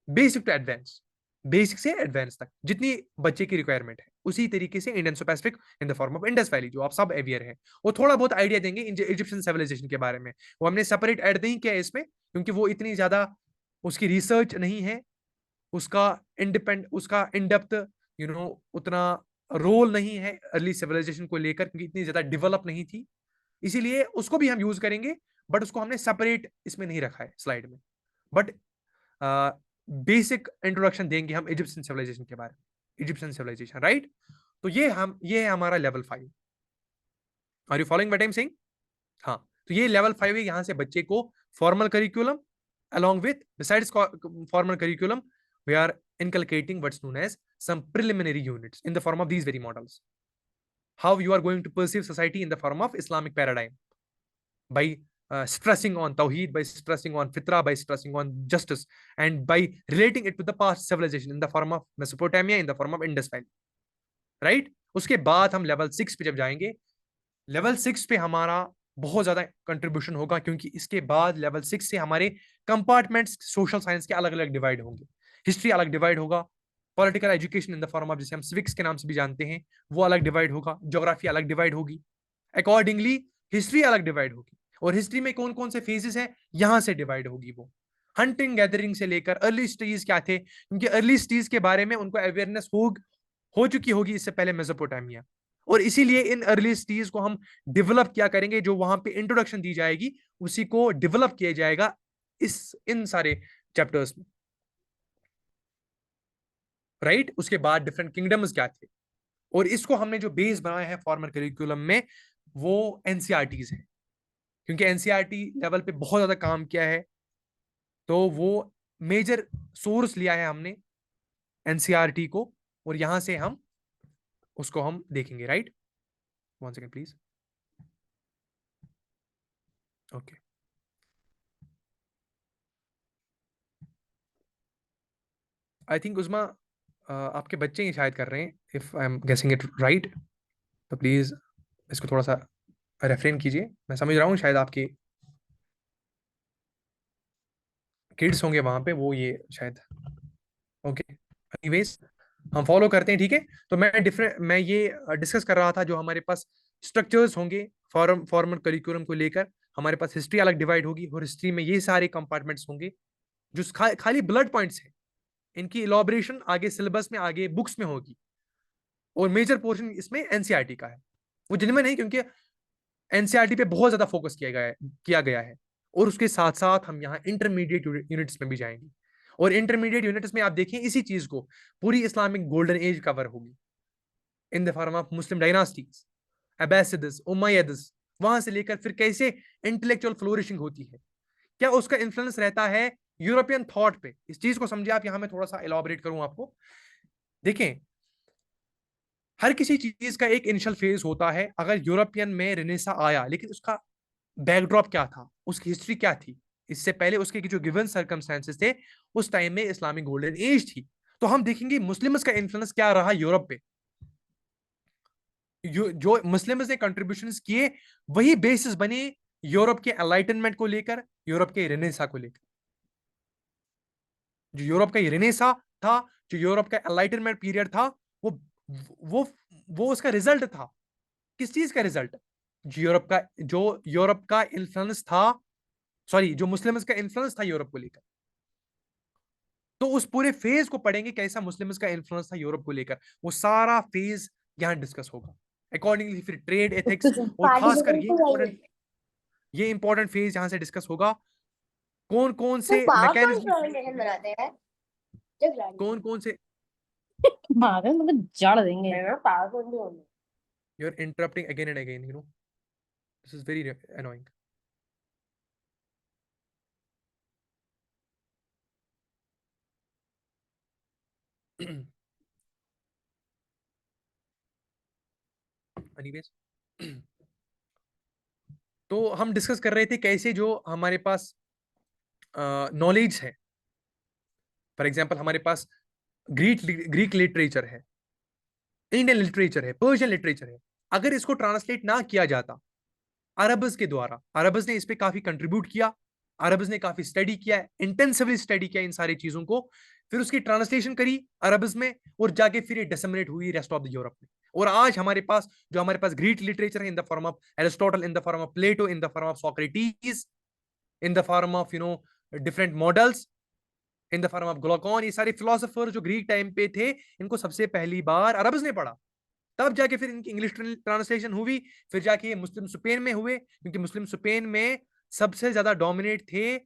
बेसिक टू एडवांस, बेसिक से एडवांस तक जितनी बच्चे की रिक्वायरमेंट है, उसी तरीके से Indian Pacific in the form of Indus valley, जो आप सब अवेयर है। वो थोड़ा बहुत आइडिया देंगे इजिप्शियन सिविलाइजेशन के बारे में, वो हमने सेपरेट ऐड नहीं किया इसमें, क्योंकि वो इतनी ज्यादा उसकी रिसर्च नहीं है, उसका इन डेप्थ उतना रोल नहीं है अर्ली सिविलाइजेशन को लेकर, क्योंकि इतनी ज्यादा डेवलप नहीं थी, इसीलिए उसको भी हम यूज करेंगे, बट उसको हमने सेपरेट इसमें नहीं रखा है स्लाइड में। बट बेसिक इंट्रोडक्शन देंगे हम इजिप्शियन सिविलाइजेशन के बारे में, इजिप्शियन सिविलाइजेशन, राइट। तो ये है हमारा level 5। Are you following what I am saying? हाँ, तो ये लेवल 5 है। यहाँ से बच्चे को formal curriculum along with besides formal curriculum, we are inculcating what's known as some preliminary units in the form of these very models. How you are going to perceive society in the form of Islamic paradigm, by stressing on tawheed, by stressing on fitra, by stressing on justice, and by relating it with the past civilization in the form of Mesopotamia, in the form of Indus Valley, right? उसके बाद हम level 6 पे जब जाएंगे, level 6 पे हमारा बहुत ज्यादा कंट्रीब्यूशन होगा, क्योंकि इसके बाद लेवल 6 से हमारे कंपार्टमेंट्स सोशल साइंस के अलग अलग डिवाइड होंगे, हिस्ट्री अलग डिवाइड होगा, political education in the form of, जिसे हम सिविक्स के नाम से भी जानते हैं, वो अलग डिवाइड होगा, ज्योग्राफी अलग डिवाइड होगी, अकॉर्डिंगली हिस्ट्री अलग डिवाइड होगी। और हिस्ट्री में कौन कौन से फेजेस हैं, यहां से डिवाइड होगी वो। हंटिंग गैदरिंग से लेकर अर्ली स्टेज क्या थे, क्योंकि अर्ली स्टेज के बारे में उनको अवेयरनेस हो चुकी होगी इससे पहले मेसोपोटामिया, और इसीलिए इन अर्ली स्टेज को हम डेवलप क्या करेंगे, जो वहां पे इंट्रोडक्शन दी जाएगी उसी को डेवलप किया जाएगा इन सारे चैप्टर्स में, राइट। उसके बाद डिफरेंट किंगडम्स क्या थे, और इसको हमने जो बेस बनाया है फॉर्मल करिकुलम में वो एनसीईआरटीज है, क्योंकि एनसीईआरटी लेवल पे बहुत ज्यादा काम किया है, तो वो मेजर सोर्स लिया है हमने एनसीईआरटी को, और यहां से हम उसको हम देखेंगे, right. One second please. Okay, I think Usma आपके बच्चे ही शायद कर रहे हैं, if I am guessing it right, तो प्लीज इसको थोड़ा सा रेफरेन कीजिए। मैं समझ रहा हूँ शायद आपके किड्स होंगे वहां पे, वो ये शायद। ओके, एनीवेज हम फॉलो करते हैं, ठीक है। तो मैं ये डिस्कस कर रहा था जो हमारे पास स्ट्रक्चर्स होंगे फॉर्मल करिकुलम को लेकर। हमारे पास हिस्ट्री अलग डिवाइड होगी, और हिस्ट्री में ये सारे कंपार्टमेंट्स होंगे जो खाली ब्लड पॉइंट्स हैं, इनकी इलॉबरेशन आगे सिलेबस में, आगे बुक्स में होगी, और मेजर पोर्शन इसमें एनसीईआरटी का है। वो जिनमें नहीं, क्योंकि एनसीईआरटी पे बहुत ज्यादा फोकस किया गया है। और उसके साथ साथ हम यहाँ इंटरमीडिएट यूनिट्स में भी जाएंगे, और इंटरमीडिएट यूनिट्स में आप देखें इसी चीज को, पूरी इस्लामिक गोल्डन एज कवर होगी in the form of Muslim dynasties, Abbasids, Umayyads, वहां से लेकर फिर कैसे इंटेलेक्चुअल फ्लोरिशिंग होती है, क्या उसका इन्फ्लुएंस रहता है यूरोपियन थॉट पे। इस चीज को समझे आप, यहां मैं थोड़ा सा एलॉबरेट करूं आपको। देखें, हर किसी चीज का एक इनिशियल फेज होता है। अगर यूरोपियन में रेनेसा आया, लेकिन उसका बैकड्रॉप क्या था, उसकी हिस्ट्री क्या थी, इससे पहले उसके जो गिवन सर्कमस्टेंसेस थे, उस टाइम में इस्लामिक गोल्डन एज थी। तो हम देखेंगे मुस्लिम्स का इन्फ्लुएंस क्या रहा यूरोप पे, जो मुस्लिम्स ने कंट्रीब्यूशंस किए वही बेसिस बने यूरोप के एनलाइटनमेंट को लेकर, यूरोप के रेनेसा को लेकर। जो यूरोप का रेनेसा था, जो यूरोप का एनलाइटनमेंट पीरियड था, वो वो वो उसका रिजल्ट था। किस चीज का रिजल्ट, जो यूरोप का इन्फ्लुएंस था, सॉरी, जो मुस्लिम्स का इन्फ्लुएंस था यूरोप को लेकर। तो उस पूरे फेज को पढ़ेंगे, कैसा मुस्लिम्स का इन्फ्लुएंस था यूरोप को लेकर, वो सारा फेज यहां डिस्कस होगा। अकॉर्डिंगली फिर ट्रेड एथिक्स, और खासकर ये इंपॉर्टेंट फेज यहां से डिस्कस होगा, कौन कौन तो से पावरपॉइंट मैकेनिज्म, प्रेजेंटेशन बनाते हैं जब कौन कौन से। भागन मतलब जड़ देंगे। पावरपॉइंट भी होना you are interrupting again and again, this is very annoying. Anyways, तो हम डिस्कस कर रहे थे कैसे जो हमारे पास नॉलेज है, फॉर एग्जांपल हमारे पास ग्रीक लिटरेचर है, इंडियन लिटरेचर है, पर्शियन लिटरेचर है। अगर इसको ट्रांसलेट ना किया जाता अरब्स के द्वारा, अरब्स ने इस पे काफी कंट्रीब्यूट किया, अरब्स ने काफी स्टडी किया, इंटेंसिवली स्टडी किया इन सारी चीजों को, फिर उसकी ट्रांसलेशन करी अरब्स में, और जाके फिर ये डिसमिनेट हुई रेस्ट ऑफ द यूरोप में। और आज हमारे पास ग्रीक लिटरेचर है in the form of Aristotle, in the form of Plato, in the form of Socrates, in the form of different models, in the form of Glaucon. ये सारे philosopher जो Greek time पे थे, इनको सबसे पहली बार Arabs ने पढ़ा, तब जाके फिर इनकी इंग्लिश ट्रांसलेशन हुई, फिर जाके ये मुस्लिम स्पेन में हुए, क्योंकि मुस्लिम स्पेन में सबसे ज्यादा डोमिनेट थे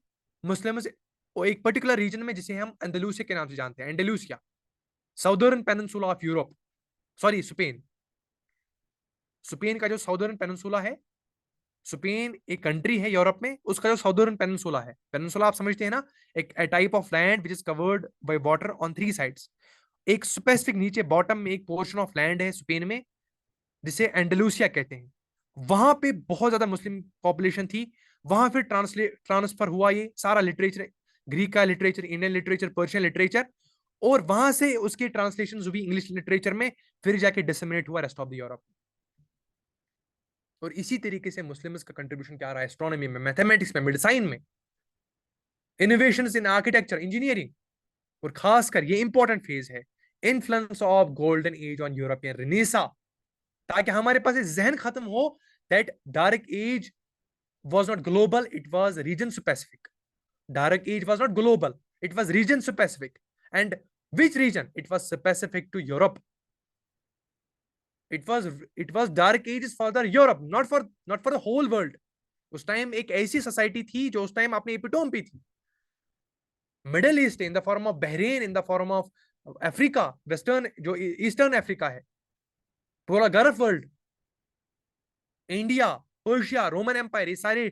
मुस्लिम्स, एक पर्टिकुलर रीजन में जिसे हम एंडलूसिया के नाम से जानते हैं, Andalusia, southern peninsula of Europe, sorry Spain. Spain का जो साउदर्न पेनिनसुला है, स्पेन एक कंट्री है यूरोप में, उसका जो साउदर्न पेनिनसुला है, पेनिनसुला आप समझते हैं ना, एक type of land which is covered by water on three sides. एक स्पेसिफिक नीचे बॉटम में एक पोर्शन ऑफ लैंड है स्पेन में, जिसे एंडलूसिया कहते हैं। वहां पे बहुत ज्यादा मुस्लिम पॉपुलेशन थी। वहां फिर ट्रांसफर हुआ ये सारा लिटरेचर, ग्रीक का literature, Indian literature, Persian literature, और वहां से उसकी ट्रांसलेशन हुई इंग्लिश लिटरेचर में, फिर जाके डिसमिनेट हुआ रेस्ट ऑफ द यूरोप। और इसी तरीके से मुस्लिम्स का कंट्रीब्यूशन क्या रहा है एस्ट्रोनॉमी में, मैथमेटिक्स में, मेडिसिन में, इनोवेशंस इन आर्किटेक्चर, इंजीनियरिंग, और खासकर ये इंपॉर्टेंट फेज है influence of golden age on European renaissance, ताकि हमारे पास ये जहन खत्म हो that dark age was not global, it was region specific. Dark age was not global, it was region specific. And which region? It was specific to Europe. It was dark ages for the Europe, not for the whole world. उस time एक ऐसी society थी जो उस time अपने epitome पे थी. Middle East in the form of Bahrain, in the form of Africa, western जो ईस्टर्न अफ्रीका है, पूरा Gulf world, India, Persia, Roman Empire, ये सारे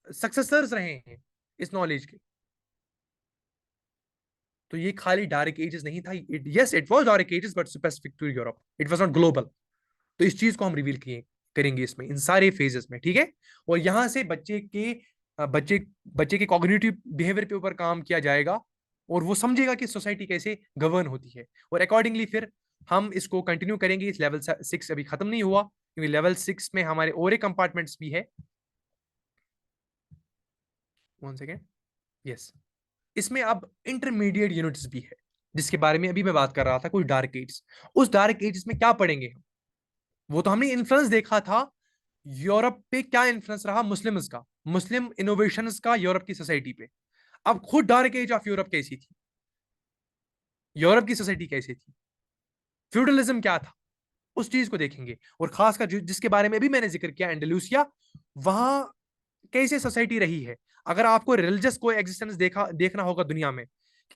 सक्सेसर्स रहे हैं इस नॉलेज के. तो ये खाली डार्क एजेस नहीं था. Yes, it was dark ages but specific to Europe, it was not global. तो इस चीज को हम रिवील करेंगे इसमें, इन सारे फेजेस में. ठीक है. और यहां से बच्चे के कॉग्निटिव बिहेवियर पे ऊपर काम किया जाएगा और वो समझेगा कि सोसाइटी कैसे गवर्न होती है, और अकॉर्डिंगली फिर हम इसको कंटिन्यू करेंगे. इस लेवल 6 अभी खत्म नहीं हुआ, क्योंकि लेवल 6 में हमारे और एक कंपार्टमेंट्स भी है. 1 सेकेंड. यस, इसमें अब इंटरमीडिएट यूनिट्स भी है, जिसके बारे में अभी मैं बात कर रहा था. कुछ डार्क एज. उस डार्क एज में क्या पढ़ेंगे हम? वो तो हमने इन्फ्लुएंस देखा था. यूरोप पे क्या इन्फ्लुएंस रहा? मुस्लिम्स का, मुस्लिम इनोवेशंस का यूरोप की सोसाइटी पे. अब खुद डार्क एज ऑफ यूरोप कैसी थी? यूरोप की सोसाइटी कैसी थी? फ्यूडलिज्म क्या था? उस चीज को देखेंगे. और खासकर जिसके बारे में भी मैंने जिक्र किया, एंडलूसिया, वहां कैसे सोसाइटी रही है. अगर आपको रिलीजियस कोई एग्जिस्टेंस देखना होगा दुनिया में,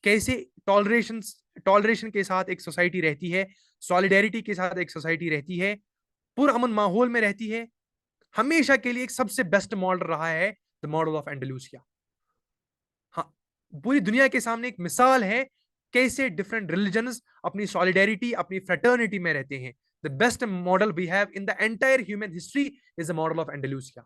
कैसे टॉलरेशन के साथ एक सोसाइटी रहती है, सॉलिडेरिटी के साथ एक सोसाइटी रहती है, पुरअमन माहौल में रहती है, हमेशा के लिए एक सबसे बेस्ट मॉडल रहा है द मॉडल ऑफ एंडलूसिया. हाँ, पूरी दुनिया के सामने एक मिसाल है कैसे डिफरेंट रिलीजन्स अपनी सॉलिडेरिटी, अपनी फ्रेटर्निटी में रहते हैं. The best model we have in the entire human history is the model of Andalusia,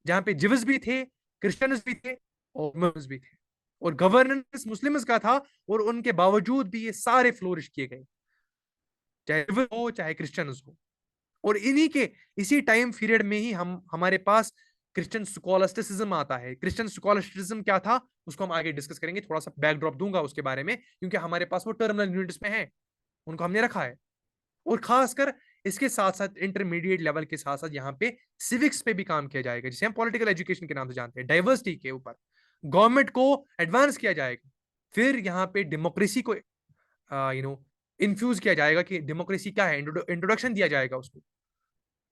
जहां पे जिविस भी थे, क्रिश्चियंस भी थे और मुस्लिम्स भी थे, और गवर्नेंस मुस्लिम्स का था, और उनके बावजूद भी ये सारे फ्लोरिश किए गए, चाहे जिविस हो चाहे क्रिश्चियंस हो. और इसी टाइम पीरियड में ही हमारे पास क्रिश्चियन स्कॉलस्टिसिज्म आता है. क्रिश्चियन स्कॉलस्टिसिज्म क्या था उसको हम आगे डिस्कस करेंगे. थोड़ा सा बैकड्रॉप दूंगा उसके बारे में, क्योंकि हमारे पास वो टर्मिनल यूनिट्स में है, उनको हमने रखा है. और खासकर इसके साथ साथ इंटरमीडिएट लेवल के साथ साथ यहाँ पे सिविक्स पे भी काम किया जाएगा, जिसे हम पॉलिटिकल एजुकेशन के नाम से जानते हैं. डाइवर्सिटी के ऊपर गवर्नमेंट को एडवांस किया जाएगा. फिर यहाँ पे डेमोक्रेसी को इन्फ्यूज किया जाएगा कि डेमोक्रेसी क्या है, इंट्रोडक्शन दिया जाएगा उसको.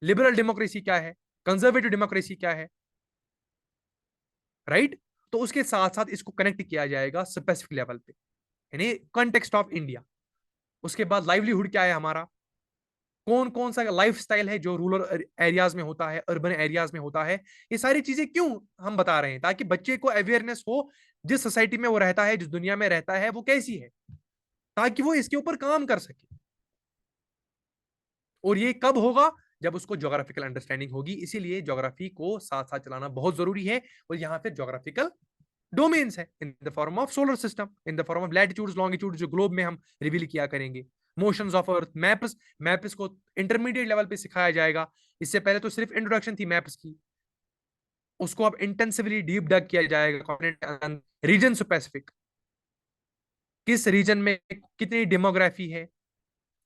लिबरल डेमोक्रेसी क्या है, कंजर्वेटिव डेमोक्रेसी क्या है, राइट. तो उसके साथ साथ इसको कनेक्ट किया जाएगा स्पेसिफिक लेवल पे, यानी कॉन्टेक्स्ट ऑफ इंडिया. उसके बाद लाइवलीहुड क्या है हमारा, कौन कौन सा लाइफस्टाइल है जो रूरल एरियाज में होता है, अर्बन एरियाज में होता है. ये सारी चीजें क्यों हम बता रहे हैं? ताकि बच्चे को अवेयरनेस हो, जिस सोसाइटी में वो रहता है, जिस दुनिया में रहता है, वो कैसी है, ताकि वो इसके ऊपर काम कर सके. और ये कब होगा? जब उसको ज्योग्राफिकल अंडरस्टैंडिंग होगी. इसीलिए ज्योग्राफी को साथ साथ चलाना बहुत जरूरी है. और यहाँ पे ज्योग्राफिकल डोमेन्स है in the form of solar system, in the form of latitudes, longitudes, जो ग्लोब में हम रिवील किया करेंगे. मोशंस ऑफ अर्थ, मैप्स को इंटरमीडिएट लेवल पे सिखाया जाएगा. इससे पहले तो सिर्फ इंट्रोडक्शन थी मैप्स की, उसको अब इंटेंसिवली डीप डग किया जाएगा. रीजन स्पेसिफिक, किस रीजन में कितनी डेमोग्राफी है.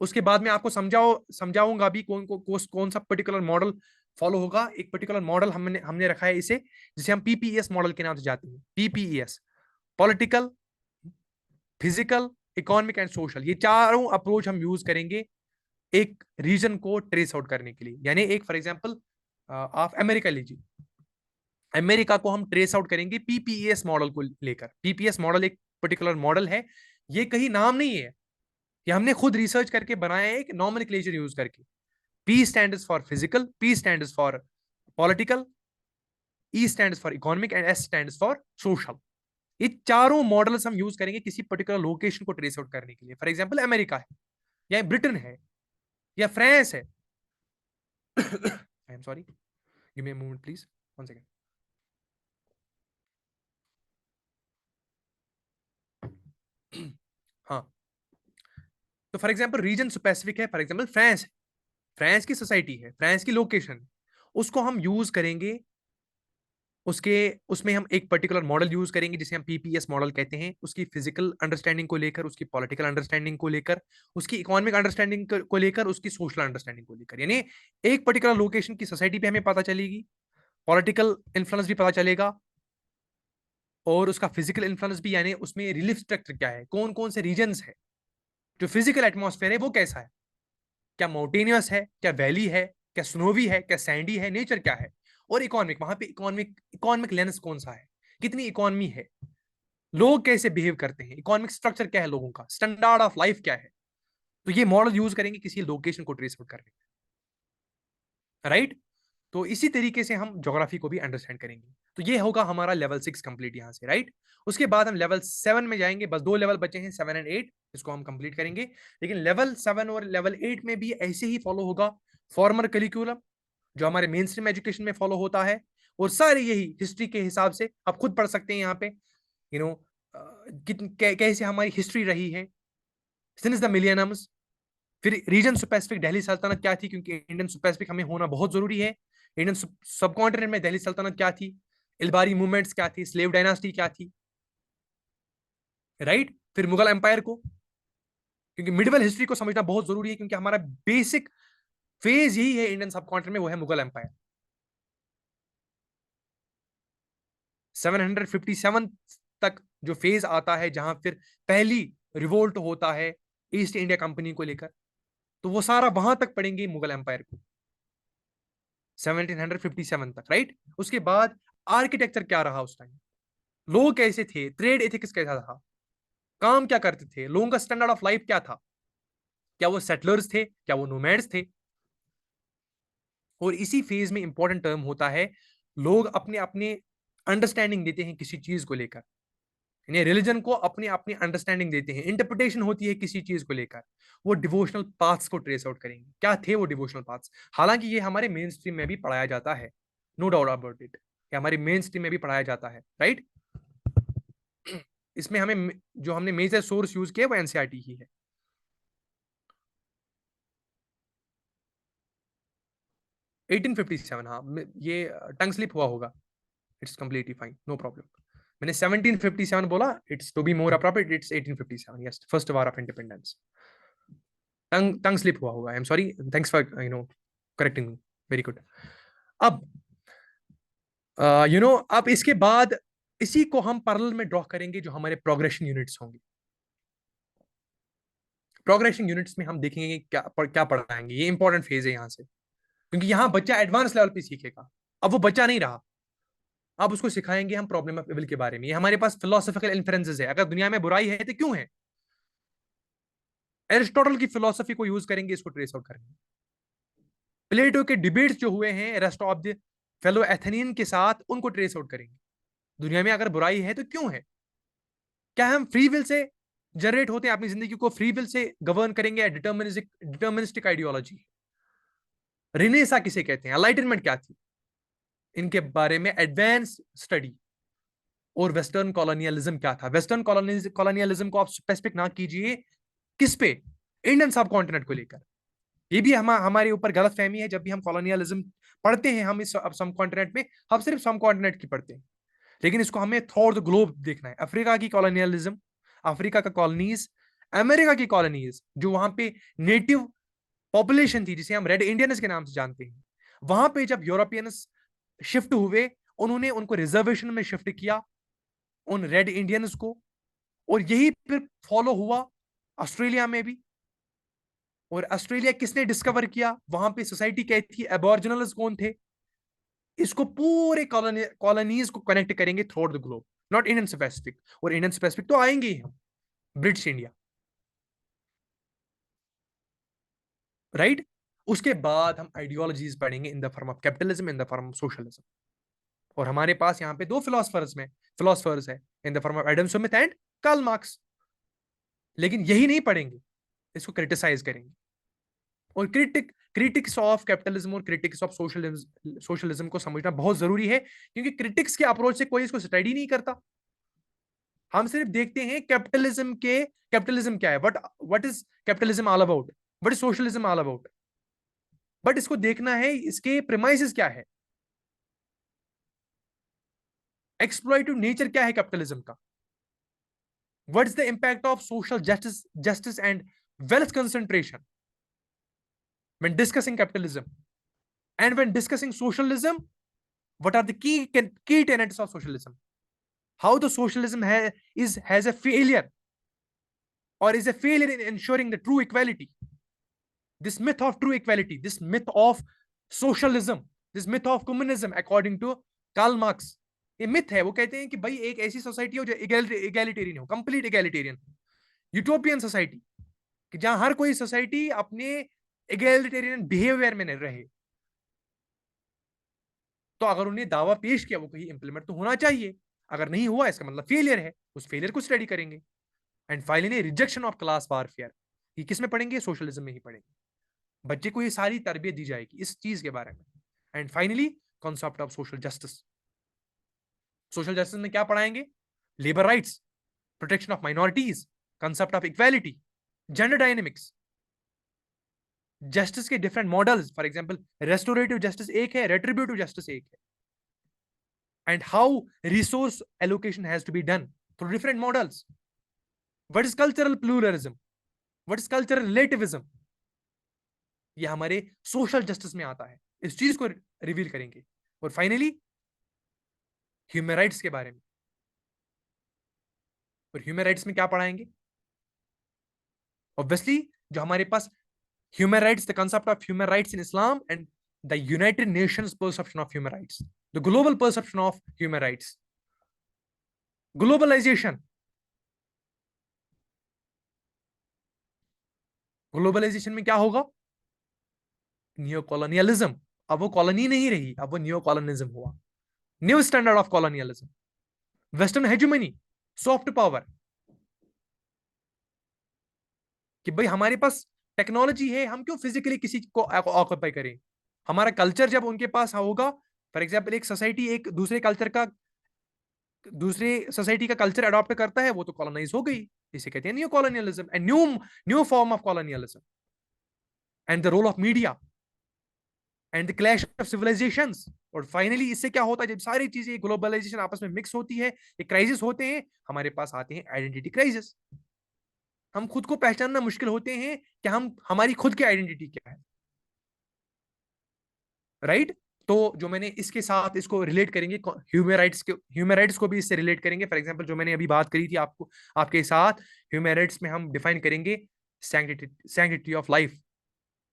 उसके बाद में आपको समझाऊंगा भी कौन सा पर्टिकुलर मॉडल फॉलो होगा. एक पर्टिकुलर मॉडल हमने रखा है इसे, जिसे हम पीपीएस मॉडल के नाम से जाते हैं. PPS, political, physical, economic and social. ये चारों अप्रोच हम यूज करेंगे एक रीजन को ट्रेस आउट करने के लिए. यानी एक फॉर एग्जांपल आप अमेरिका लीजिए, अमेरिका को हम ट्रेस आउट करेंगे पीपीएस मॉडल को लेकर. पीपीएस मॉडल एक पर्टिकुलर मॉडल है, ये कहीं नाम नहीं है, ये हमने खुद रिसर्च करके बनाया है एक नॉमेनक्लेचर यूज करके. P stands for physical, P stands for political, E stands for economic and S stands for social. ये चारों मॉडल्स हम यूज करेंगे किसी पर्टिकुलर लोकेशन को ट्रेस आउट करने के लिए. फॉर एग्जांपल अमेरिका है, या ब्रिटेन है, या फ्रांस है. आई am sorry, give me a moment please, 1 second. हाँ, तो फॉर एग्जांपल रीजन स्पेसिफिक है. फॉर एग्जांपल फ्रांस है, फ्रांस की सोसाइटी है, फ्रांस की लोकेशन, उसको हम यूज करेंगे उसके उसमें हम एक पर्टिकुलर मॉडल यूज करेंगे जिसे हम पीपीएस मॉडल कहते हैं, उसकी फिजिकल अंडरस्टैंडिंग को लेकर, उसकी पॉलिटिकल अंडरस्टैंडिंग को लेकर, उसकी इकोनॉमिक अंडरस्टैंडिंग को लेकर, उसकी सोशल अंडरस्टैंडिंग को लेकर। यानी एक पर्टिकुलर लोकेशन की सोसाइटी पे हमें पता चलेगी, पॉलिटिकल इन्फ्लुएंस भी पता चलेगा, और उसका फिजिकल इन्फ्लुएंस भी, यानी उसमें रिलीफ स्ट्रक्चर क्या है, कौन कौन से रीजन्स है, जो फिजिकल एटमॉस्फेयर है वो कैसा है, क्या माउंटेनियस है, क्या वैली है, क्या स्नोवी है, क्या सैंडी है, नेचर क्या है, और इकोनॉमिक, वहां पे इकोनॉमिक इकोनॉमिक लेंस कौन सा है, कितनी इकोनॉमी है, लोग कैसे बिहेव करते हैं, इकोनॉमिक स्ट्रक्चर क्या है, लोगों का स्टैंडर्ड ऑफ लाइफ क्या है। तो ये मॉडल यूज करेंगे किसी लोकेशन को ट्रेस आउट करने में, राइट। तो इसी तरीके से हम ज्योग्राफी को भी अंडरस्टैंड करेंगे। तो ये होगा हमारा लेवल 6 कंप्लीट यहां से, राइट। उसके बाद हम लेवल 7 में जाएंगे, बस 2 लेवल बचे हैं, 7 एंड 8, इसको हम कंप्लीट करेंगे। लेकिन लेवल 7 और लेवल 8 में भी ऐसे ही फॉलो होगा फॉर्मर करिकुलम जो हमारे मेन स्ट्रीम एजुकेशन में फॉलो होता है, और सारे यही हिस्ट्री के हिसाब से आप खुद पढ़ सकते हैं यहाँ पे, यू नो कैसे हमारी हिस्ट्री रही है सिंस द मिलियनम्स। फिर रीजन स्पेसिफिक दिल्ली सल्तनत क्या थी, क्योंकि इंडियन स्पेसिफिक हमें होना बहुत जरूरी है। इंडियन सब कॉन्टिनेंट में दिल्ली सल्तनत क्या थी, इलबारी मूवमेंट्स क्या थी, स्लेव डायनास्टी क्या थी, राइट। फिर मुगल एम्पायर को, क्योंकि मिडिवल हिस्ट्री को समझना बहुत जरूरी है, क्योंकि हमारा बेसिक फेज यही है इंडियन सब कॉन्टिनेंट में, वो है मुगल एम्पायर। 757 तक जो फेज आता है जहां फिर पहली रिवोल्ट होता है ईस्ट इंडिया कंपनी को लेकर, तो वो सारा वहां तक पढ़ेंगे मुगल एम्पायर को, 1757 तक, राइट। उसके बाद आर्किटेक्चर क्या रहा उस टाइम, लोग कैसे थे, ट्रेड एथिक्स कैसा था, काम क्या करते थे, लोगों का स्टैंडर्ड ऑफ लाइफ क्या था, क्या वो सेटलर्स थे, क्या वो नोमैड्स थे। और इसी फेज में इंपॉर्टेंट टर्म होता है, लोग अपने अपने अंडरस्टैंडिंग देते हैं किसी चीज को लेकर, यानी रिलीजन को अपनी अपनी अंडरस्टैंडिंग देते हैं, इंटरप्रिटेशन होती है किसी चीज को लेकर। वो डिवोशनल पाथ्स को ट्रेस आउट करेंगे, क्या थे वो डिवोशनल पाथ्स। हालांकि ये हमारे मेन स्ट्रीम में भी पढ़ाया जाता है, नो डाउट अबाउट इट, ये हमारे मेन स्ट्रीम में भी पढ़ाया जाता है, राइट। इसमें हमें जो हमने मेजर सोर्स यूज किया वो एनसीईआरटी ही है। एटीन फिफ्टी सेवन, हाँ ये टंग स्लिप हुआ होगा, it's completely fine, no problem. मैंने 1757 बोला, it's to be more appropriate, it's 1857, yes, first war of independence. Tongue slip हुआ होगा, I am sorry, thanks for correcting me, very good. अब अब इसके बाद इसी को हम पैरेलल में ड्रॉ करेंगे जो हमारे प्रोग्रेशन यूनिट्स होंगे। प्रोग्रेशन यूनिट्स में हम देखेंगे क्या पढ़ाएंगे, ये इंपॉर्टेंट फेज है यहाँ से, क्योंकि यहाँ बच्चा एडवांस लेवल पे सीखेगा। अब वो बच्चा नहीं रहा, अब उसको सिखाएंगे हम प्रॉब्लम ऑफ इविल के बारे में। ये हमारे पास फिलोसॉफिकल इन्फ्रेंसेस है, अगर दुनिया में बुराई है तो क्यों है, एरिस्टोटल की फिलोसफी को यूज करेंगे इसको ट्रेस आउट करेंगे। प्लेटो के डिबेट्स जो हुए हैं rest of the fellow Athenian के साथ, उनको ट्रेस आउट करेंगे। दुनिया में अगर बुराई है तो क्यों है, क्या हम फ्री विल से जनरेट होते हैं, अपनी जिंदगी को फ्री विल से गवर्न करेंगे, डिटर्मिनिस्टिक आइडियोलॉजी। रिनेसा किसे कहते हैं, एनलाइटनमेंट क्या थी, इनके बारे में एडवांस स्टडी। और वेस्टर्न कॉलोनियलिज्म क्या था, वेस्टर्न कॉलोनियलिज्म को आप स्पेसिफिक ना कीजिए, किस पे, इंडियन सब कॉन्टिनेंट को लेकर। ये भी हमारे ऊपर गलत फहमी है, जब भी हम कॉलोनियलिज्म पढ़ते हैं हम इस सब कॉन्टिनेंट में, हम सिर्फ सब कॉन्टिनेंट की पढ़ते हैं, लेकिन इसको हमें थ्रू द ग्लोब देखना है। अफ्रीका की कॉलोनियलिज्म, अफ्रीका का कॉलोनीज, अमेरिका की कॉलोनीज, जो वहां पे नेटिव पॉपुलेशन थी जिसे हम रेड इंडियंस के नाम से जानते हैं, वहां पे जब यूरोपियंस शिफ्ट हुए, उन्होंने उनको रिजर्वेशन में शिफ्ट किया, उन रेड इंडियंस को। और यही फिर फॉलो हुआ ऑस्ट्रेलिया में भी। और ऑस्ट्रेलिया किसने डिस्कवर किया, वहां पे सोसाइटी क्या थी, एबॉर्जिनल्स कौन थे। इसको पूरे कॉलोनीज को कनेक्ट करेंगे through the globe, not Indian specific. और इंडियन स्पेसिफिक तो आएंगे ही हम, ब्रिटिश इंडिया, राइट। उसके बाद हम आइडियोलॉजीज पढ़ेंगे in the form of capitalism, in the form of socialism. और हमारे पास यहाँ पे दो फिलोसफर्स है in the form of Adam Smith and Karl Marx. लेकिन यही नहीं पढ़ेंगे, इसको क्रिटिसाइज करेंगे। और क्रिटिक्स ऑफ कैपिटलिज्म और क्रिटिक्स ऑफ सोशलिज्म को समझना बहुत जरूरी है, क्योंकि क्रिटिक्स के अप्रोच से कोई इसको स्टडी नहीं करता। हम सिर्फ देखते हैं कैपिटलिज्म क्या है, what is capitalism all about, what is socialism all about. But इसको देखना है इसके प्रेमाइसेस क्या है, एक्सप्लॉइटिव नेचर क्या है कैपिटलिज्म का, what is the impact of social justice and wealth concentration when discussing capitalism, and when discussing socialism, what are the key tenets of socialism, how the socialism has a failure or is a failure in ensuring the true equality, this myth of true equality, this myth of socialism, this myth of communism according to Karl Marx. ये myth है, वो कहते हैं कि भाई एक ऐसी society हो जो इगैलिटेरियन हो, कंप्लीट इगैलिटेरियन, यूटोपियन सोसाइटी, कि जहां हर कोई सोसाइटी अपने इगैलिटेरियन बिहेवियर में रहे। तो अगर उन्हें दावा पेश किया वो कहीं इंप्लीमेंट तो होना चाहिए, अगर नहीं हुआ इसका मतलब फेलियर है, उस फेलियर को स्टडी करेंगे। And finally rejection of class warfare, ये किस में पढ़ेंगे, सोशलिज्म में ही पढ़ेंगे। बच्चे को ये सारी तरबियत दी जाएगी इस चीज के बारे में। And finally concept of social justice, social justice में क्या पढ़ाएंगे, labour rights, protection of minorities, concept of equality, gender dynamics, justice के different models, for example restorative justice एक है, रेट्रिब्यूटिव जस्टिस एक है, and how resource allocation has to be done through different models, what is cultural pluralism, what is cultural relativism, ये हमारे social justice में आता है, इस चीज को रिवील करेंगे। और फाइनली ह्यूमन राइट्स के बारे में, और ह्यूमन राइट्स में क्या पढ़ाएंगे, ऑब्वियसली जो हमारे पास human rights, the concept of human rights in Islam, and the United Nations perception of human rights, the global perception of human rights, globalization, globalization में क्या होगा, न्यू कॉलोनियलिज्म, अब वो कॉलोनी नहीं रही, अब वो न्यू कॉलोनिज्म हुआ, new standard of colonialism, western hegemony, soft power, कि भाई हमारे पास टेक्नोलॉजी है, हम क्यों फिजिकली किसी को ऑक्यूपाई करें, हमारा कल्चर जब उनके पास होगा, फॉर एग्जांपल एक सोसाइटी एक दूसरे सोसाइटी का कल्चर अडॉप्ट करता है, वो तो कॉलोनाइज हो गई, इसे कहते हैं new colonialism and new form of colonialism. And the role of media and the clash of civilizations, और फाइनली इससे क्या होता है, जब सारी चीजें ग्लोबलाइजेशन आपस में मिक्स होती है, ये क्राइसिस होते हैं, हमारे पास आते हैं आइडेंटिटी क्राइसिस, हम खुद को पहचानना मुश्किल होते हैं कि हमारी खुद की आइडेंटिटी क्या है, राइट। तो जो मैंने इसके साथ इसको रिलेट करेंगे, ह्यूमन राइट्स को भी इससे रिलेट करेंगे। फॉर एग्जांपल जो मैंने अभी बात करी थी आपको आपके साथ, ह्यूमन राइट्स में हम डिफाइन करेंगे सैंक्टिटी ऑफ लाइफ,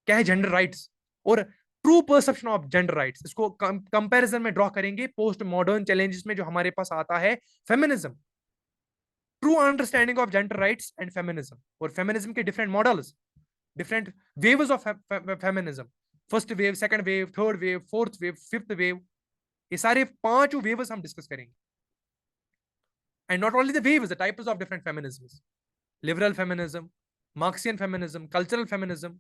क्या है जेंडर राइट्स, और true perception of gender rights, इसको कंपैरिजन में ड्रॉ करेंगे पोस्ट मॉडर्न चैलेंजेस में जो हमारे पास आता है, feminism, true understanding of gender rights and feminism, और फेमिनिज्म के different models, different waves of feminism, first wave, second wave, third wave, fourth wave, fifth wave, ये सारे पांचों वेव्स हम डिस्कस करेंगे। And not only the waves, the types of different फेमिनिज्म्स, liberal feminism, Marxian feminism, cultural feminism,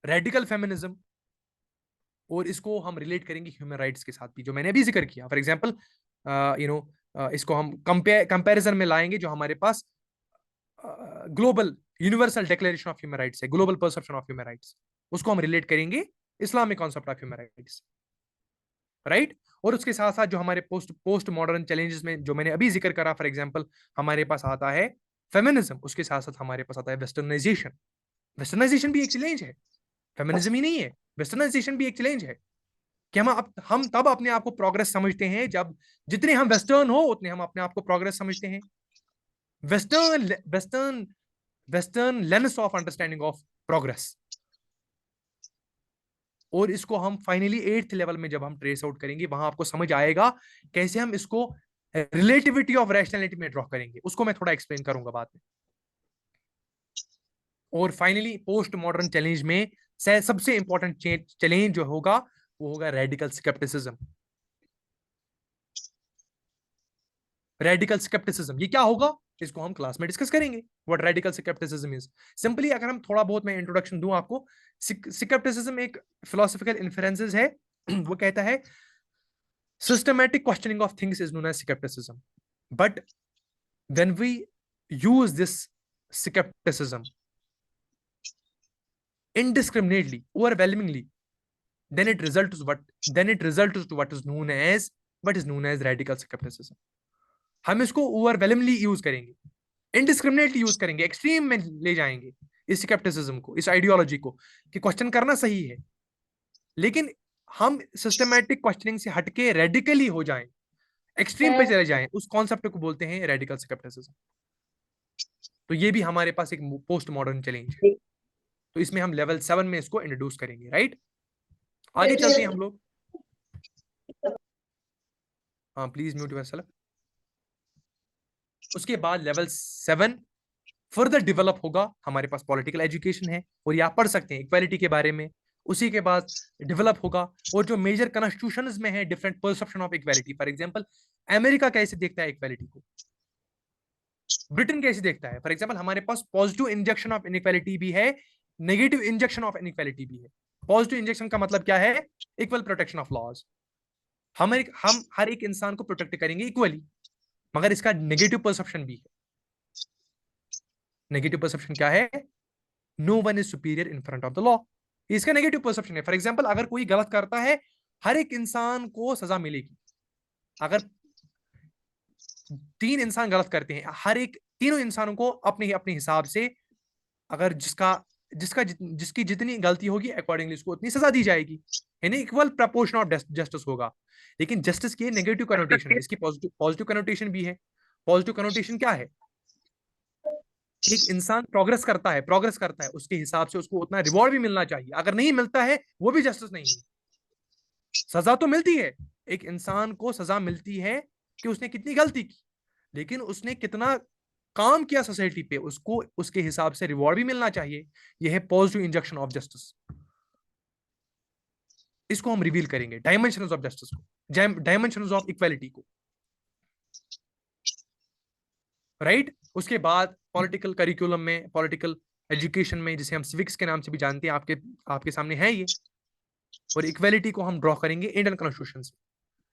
radical feminism, और इसको हम relate करेंगे human rights के साथ भी, जो मैंने अभी जिक्र किया। फॉर एग्जांपल इसको हम कंपैरिजन में लाएंगे, जो हमारे पास global universal declaration of human rights है, global perception of human rights, उसको हम रिलेट करेंगे Islamic concept of human rights, right. और उसके साथ साथ जो हमारे पोस्ट मॉडर्न चैलेंजेस में जो मैंने अभी जिक्र करा, फॉर एग्जांपल हमारे पास आता है फेमिनिज्म, उसके साथ साथ हमारे पास आता है वेस्टर्नाइजेशन, वेस्टर्नाइजेशन भी एक चैलेंज है, फेमिनिज्म ही नहीं है, वेस्टर्नाइजेशन भी एक चैलेंज है, कि हम तब अपने आप को प्रोग्रेस समझते हैं जब जितने हम वेस्टर्न हो उतने हम अपने आप को प्रोग्रेस समझते हैं, western lens of understanding of progress. और इसको हम फाइनली 8th लेवल में जब हम ट्रेस आउट करेंगे, वहां आपको समझ आएगा कैसे हम इसको रिलेटिविटी ऑफ रैशनैलिटी में ड्रॉ करेंगे, उसको मैं थोड़ा एक्सप्लेन करूंगा बाद में। और फाइनली पोस्ट मॉडर्न चैलेंज में सबसे इंपॉर्टेंट चैलेंज जो होगा वो होगा रेडिकल स्केप्टिसिज्म। रेडिकल स्केप्टिसिज्म ये क्या होगा, इसको हम क्लास में डिस्कस करेंगे, what radical scepticism is. Simply अगर हम थोड़ा बहुत मैं इंट्रोडक्शन दूं आपको, स्केप्टिसिज्म एक फिलोसॉफिकल इन्फरेंसेस है, वो कहता है systematic questioning of things is known as scepticism, but when we use this scepticism indiscriminately, overwhelmingly, then it results to what is known as radical skepticism. हम इसको ओवरवेलमली यूज करेंगे, इनडिस्क्रिमिनेटली यूज करेंगे, extreme में ले जाएंगे इस स्केप्टिसिज्म को, इस आइडियोलॉजी को, कि क्वेश्चन करना सही है, लेकिन हम सिस्टमैटिक क्वेश्चनिंग से हटके रेडिकली हो जाएं, एक्सट्रीम पे चले जाएं, उस कॉन्सेप्ट को बोलते हैं रेडिकल स्केप्टिसिज्म। तो ये भी हमारे पास एक पोस्ट मॉडर्न चैलेंज है, तो इसमें हम लेवल 7 में इसको इंट्रोड्यूस करेंगे, राइट। आगे चलते हैं हम लोग। हाँ प्लीज म्यूट योरसेल्फ। उसके बाद लेवल 7 फर्दर डेवलप होगा, हमारे पास पॉलिटिकल एजुकेशन है और ये आप पढ़ सकते हैं इक्वालिटी के बारे में। उसी के बाद डेवलप होगा और जो मेजर कॉन्स्टिट्यूशंस में है different perception of equality. For example America कैसे देखता है इक्वालिटी को, ब्रिटेन कैसे देखता है। फॉर एग्जांपल हमारे पास पॉजिटिव इंजेक्शन ऑफ इनइक्वालिटी भी है, नेगेटिव इंजेक्शन ऑफ इनइक्वालिटी भी है। पॉजिटिव इंजेक्शन का मतलब क्या है, इक्वल प्रोटेक्शन ऑफ लॉज, हम हर एक इंसान को प्रोटेक्ट करेंगे इक्वली, मगर इसका नेगेटिव परसेप्शन भी है। नेगेटिव परसेप्शन क्या है, no one is superior in front of the law, इसका नेगेटिव परसेप्शन है। फॉर एग्जांपल अगर कोई गलत करता है, हर एक इंसान को सजा मिलेगी। अगर 3 इंसान गलत करते हैं, हर एक तीनों इंसानों को अपने अपने हिसाब से, अगर जिसकी जितनी गलती होगी अकॉर्डिंगली उसको उतनी सजा दी जाएगी, यानी इक्वल प्रपोर्शन ऑफ जस्टिस होगा। लेकिन जस्टिस की नेगेटिव कनोटेशन है, इसकी पॉजिटिव कनोटेशन भी है। पॉजिटिव कनोटेशन क्या है, एक इंसान प्रोग्रेस करता है, उसके हिसाब से उसको उतना रिवॉर्ड भी मिलना चाहिए, अगर नहीं मिलता है वो भी जस्टिस नहीं है। सजा तो मिलती है, एक इंसान को सजा मिलती है कि उसने कितनी गलती की, लेकिन उसने कितना काम किया सोसाइटी पे, उसको उसके हिसाब से रिवॉर्ड भी मिलना चाहिए। यह है पॉजिटिव इंजेक्शन ऑफ जस्टिस। इसको हम रिवील करेंगे, डायमेंशंस ऑफ जस्टिस को, डायमेंशंस ऑफ इक्वालिटी को, राइट। उसके बाद पॉलिटिकल करिकुलम में, पॉलिटिकल एजुकेशन में, जिसे हम सिविक्स के नाम से भी जानते हैं, आपके सामने है ये। और इक्वालिटी को हम ड्रॉ करेंगे इंडियन कॉन्स्टिट्यूशन से,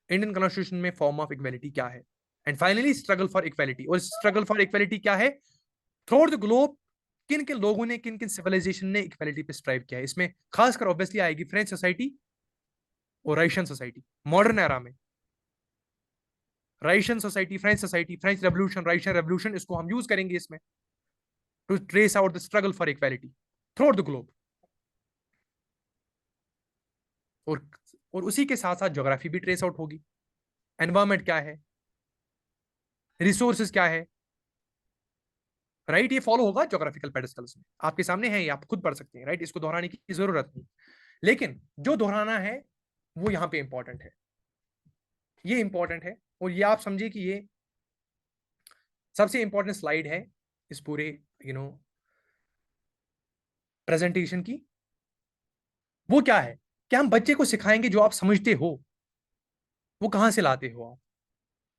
इंडियन कॉन्स्टिट्यूशन में फॉर्म ऑफ इक्वालिटी क्या है। And finally struggle for equality. और स्ट्रगल फॉर इक्वालिटी क्या है, थ्रू द ग्लोब किन किन लोगों ने, किन किन सिविलाइजेशन ने इक्वालिटी पे स्ट्राइव किया है। इसमें खासकर ऑब्वियसली आएगी फ्रेंच सोसाइटी और रशियन सोसाइटी। मॉडर्न एरा में Russian society, French revolution, Russian revolution, इसको हम यूज करेंगे इसमें to trace out the struggle for equality through the globe. और उसी के साथ साथ ज्योग्राफी भी ट्रेस आउट होगी। एनवायरमेंट क्या है, रिसोर्सेज क्या है, राइट। ये फॉलो होगा ज्योग्राफिकल पेडिस्टल्स में, आपके सामने है, ये आप खुद पढ़ सकते हैं, राइट। इसको दोहराने की जरूरत नहीं, लेकिन जो दोहराना है वो यहां पे इंपॉर्टेंट है, ये इंपॉर्टेंट है। और ये आप समझिए कि ये सबसे इंपॉर्टेंट स्लाइड है इस पूरे प्रेजेंटेशन की। वो क्या है कि हम बच्चे को सिखाएंगे जो आप समझते हो वो कहां से लाते हो आप,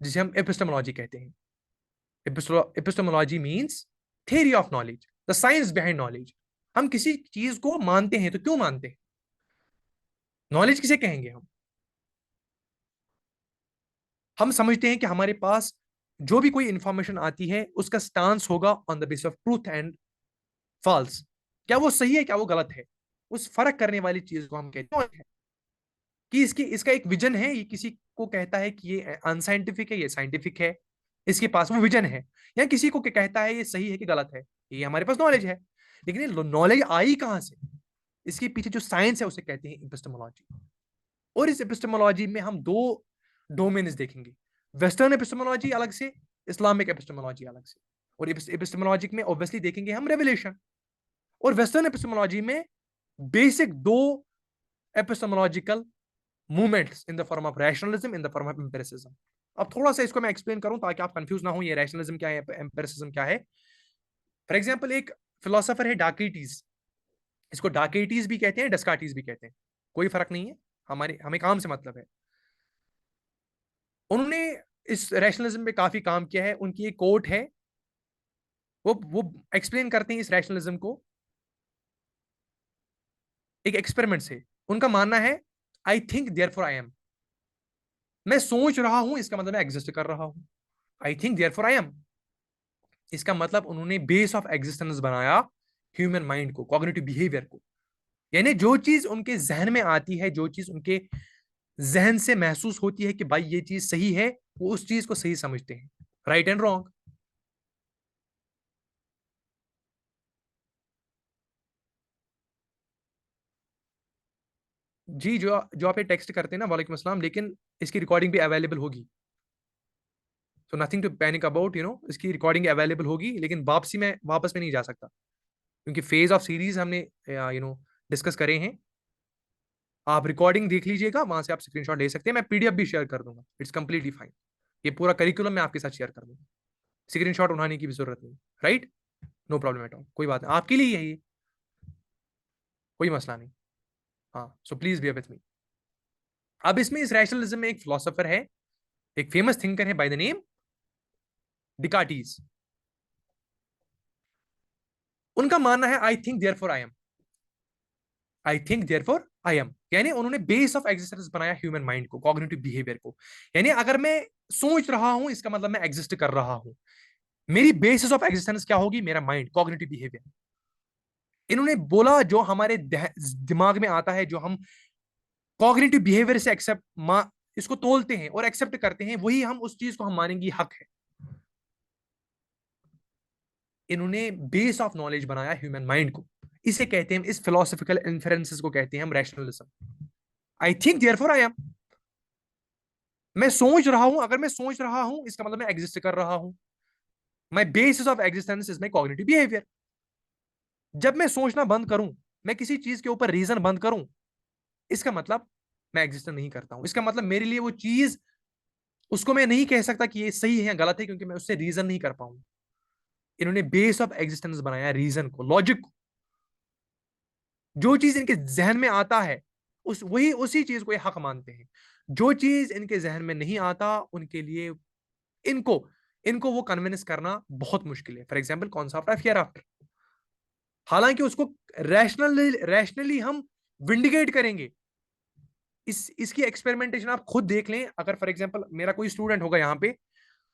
जिसे हम एपिस्टेमोलॉजी कहते हैं। Epistemology means theory of knowledge, the science behind knowledge. हम किसी चीज को मानते हैं तो क्यों मानते हैं, नॉलेज किसे कहेंगे हम समझते हैं कि हमारे पास जो भी कोई इंफॉर्मेशन आती है उसका स्टांस होगा on the basis of truth and false, क्या वो सही है क्या वो गलत है। उस फर्क करने वाली चीज को हम कहते हैं कि इसका एक विजन है। ये किसी को कहता है कि ये अनसाइंटिफिक है, ये साइंटिफिक है, इसके पास वो विजन है। या किसी को कहता है ये सही है कि गलत है, ये हमारे पास नॉलेज है। लेकिन ये नॉलेज आई कहां से, इसके पीछे जो साइंस है उसे कहते हैं एपिस्टेमोलॉजी। और इस एपिस्टेमोलॉजी में हम 2 डोमेन्स देखेंगे, वेस्टर्न एपिस्टेमोलॉजी अलग से, इस्लामिक एपिस्टेमोलॉजी अलग से। और एपिस्टेमोलॉजी में ऑब्वियसली देखेंगे हम रेवलेशन। और वेस्टर्न एपिस्टेमोलॉजी में basic 2 epistemological movements in the form of rationalism, in the form of empiricism. अब थोड़ा सा इसको मैं एक्सप्लेन करूं ताकि आप कंफ्यूज ना हो, ये रैशनलिज्म क्या है, एम्पिरिसिज्म क्या है। फॉर एग्जांपल एक फिलोसोफर है डाकिटीज, इसको डाकिटीज भी कहते हैं, डेस्कार्टिस भी कहते हैं, कोई फर्क नहीं है, हमें काम से मतलब है। उन्होंने इस रैशनलिज्म पे काफी काम किया है। उनकी एक कोट है, वो एक्सप्लेन करते हैं इस रैशनलिज्म को एक एक्सपेरिमेंट से। उनका मानना है I think therefore I am, मैं सोच रहा हूं इसका मतलब मैं एग्जिस्ट कर रहा हूं। I think therefore I am, इसका मतलब उन्होंने बेस ऑफ एग्जिस्टेंस बनाया ह्यूमन माइंड को, कॉग्निटिव बिहेवियर को। यानी जो चीज उनके जहन में आती है, जो चीज उनके जहन से महसूस होती है कि भाई ये चीज सही है, वो उस चीज को सही समझते हैं। Right and wrong. जी, जो जो आप ये टेक्स्ट करते हैं ना, वालेकुम अस्सलाम, लेकिन इसकी रिकॉर्डिंग भी अवेलेबल होगी, तो नथिंग टू पैनिक अबाउट, इसकी रिकॉर्डिंग अवेलेबल होगी, लेकिन वापस में नहीं जा सकता, क्योंकि फेज ऑफ सीरीज हमने डिस्कस करे हैं। आप रिकॉर्डिंग देख लीजिएगा, वहां से आप स्क्रीनशॉट ले सकते हैं, मैं पीडीएफ भी शेयर कर दूंगा, इट्स कंप्लीटली फाइन। ये पूरा करिकुलम मैं आपके साथ शेयर कर दूंगा, स्क्रीनशॉट उठाने की भी जरूरत नहीं। Right, no problem at all, कोई बात नहीं, आपके लिए ही है ये, कोई मसला नहीं। हाँ, so please be with me. अब इसमें इस रैशनलिज्म में एक फिलोसोफर है, एक फेमस थिंकर है बाय द नेम डिकार्टीज। उनका मानना है I think therefore I am, I think therefore I am, यानी उन्होंने बेस ऑफ एग्जिस्टेंस बनाया ह्यूमन माइंड को, कॉग्निटिव बिहेवियर को। यानी अगर मैं सोच रहा हूं, इसका मतलब मैं एग्जिस्ट कर रहा हूं। मेरी बेसिस ऑफ एग्जिस्टेंस क्या होगी? मेरा माइंड, कॉग्निटिव बिहेवियर। इन्होंने बोला जो हमारे दिमाग में आता है, जो हम कॉग्निटिव बिहेवियर से इसको तोलते हैं और एक्सेप्ट करते हैं, वही हम उस चीज को हम मानेंगे हक है। इन्होंने बेस ऑफ नॉलेज बनाया ह्यूमन माइंड को, इसे कहते हैं, इस फिलोसफिकल इन्फेरेंसेस को कहते हैं हम rationalism. I think therefore I am, मैं सोच रहा हूं, अगर मैं सोच रहा हूं, इसका मतलब मैं एग्जिस्ट कर रहा हूं। My basis of existence is my cognitive behaviour. जब मैं सोचना बंद करूं, मैं किसी चीज के ऊपर रीजन बंद करूं, इसका मतलब मैं एग्जिस्ट नहीं करता हूं। इसका मतलब मेरे लिए वो चीज, उसको मैं नहीं कह सकता कि ये सही है या गलत है, क्योंकि मैं उससे रीजन नहीं कर पाऊंगा। इन्होंने बेस ऑफ एग्जिस्टेंस बनाया रीजन को, लॉजिक को। जो चीज इनके जहन में आता है, उसी चीज को ये हक मानते हैं। जो चीज इनके जहन में नहीं आता, उनके लिए इनको इनको वो कन्विंस करना बहुत मुश्किल है। For example concept of here after, हालांकि उसको रैशनली हम विंडिकेट करेंगे। इसकी एक्सपेरिमेंटेशन आप खुद देख लें। अगर फॉर एग्जांपल मेरा कोई स्टूडेंट होगा यहाँ पे,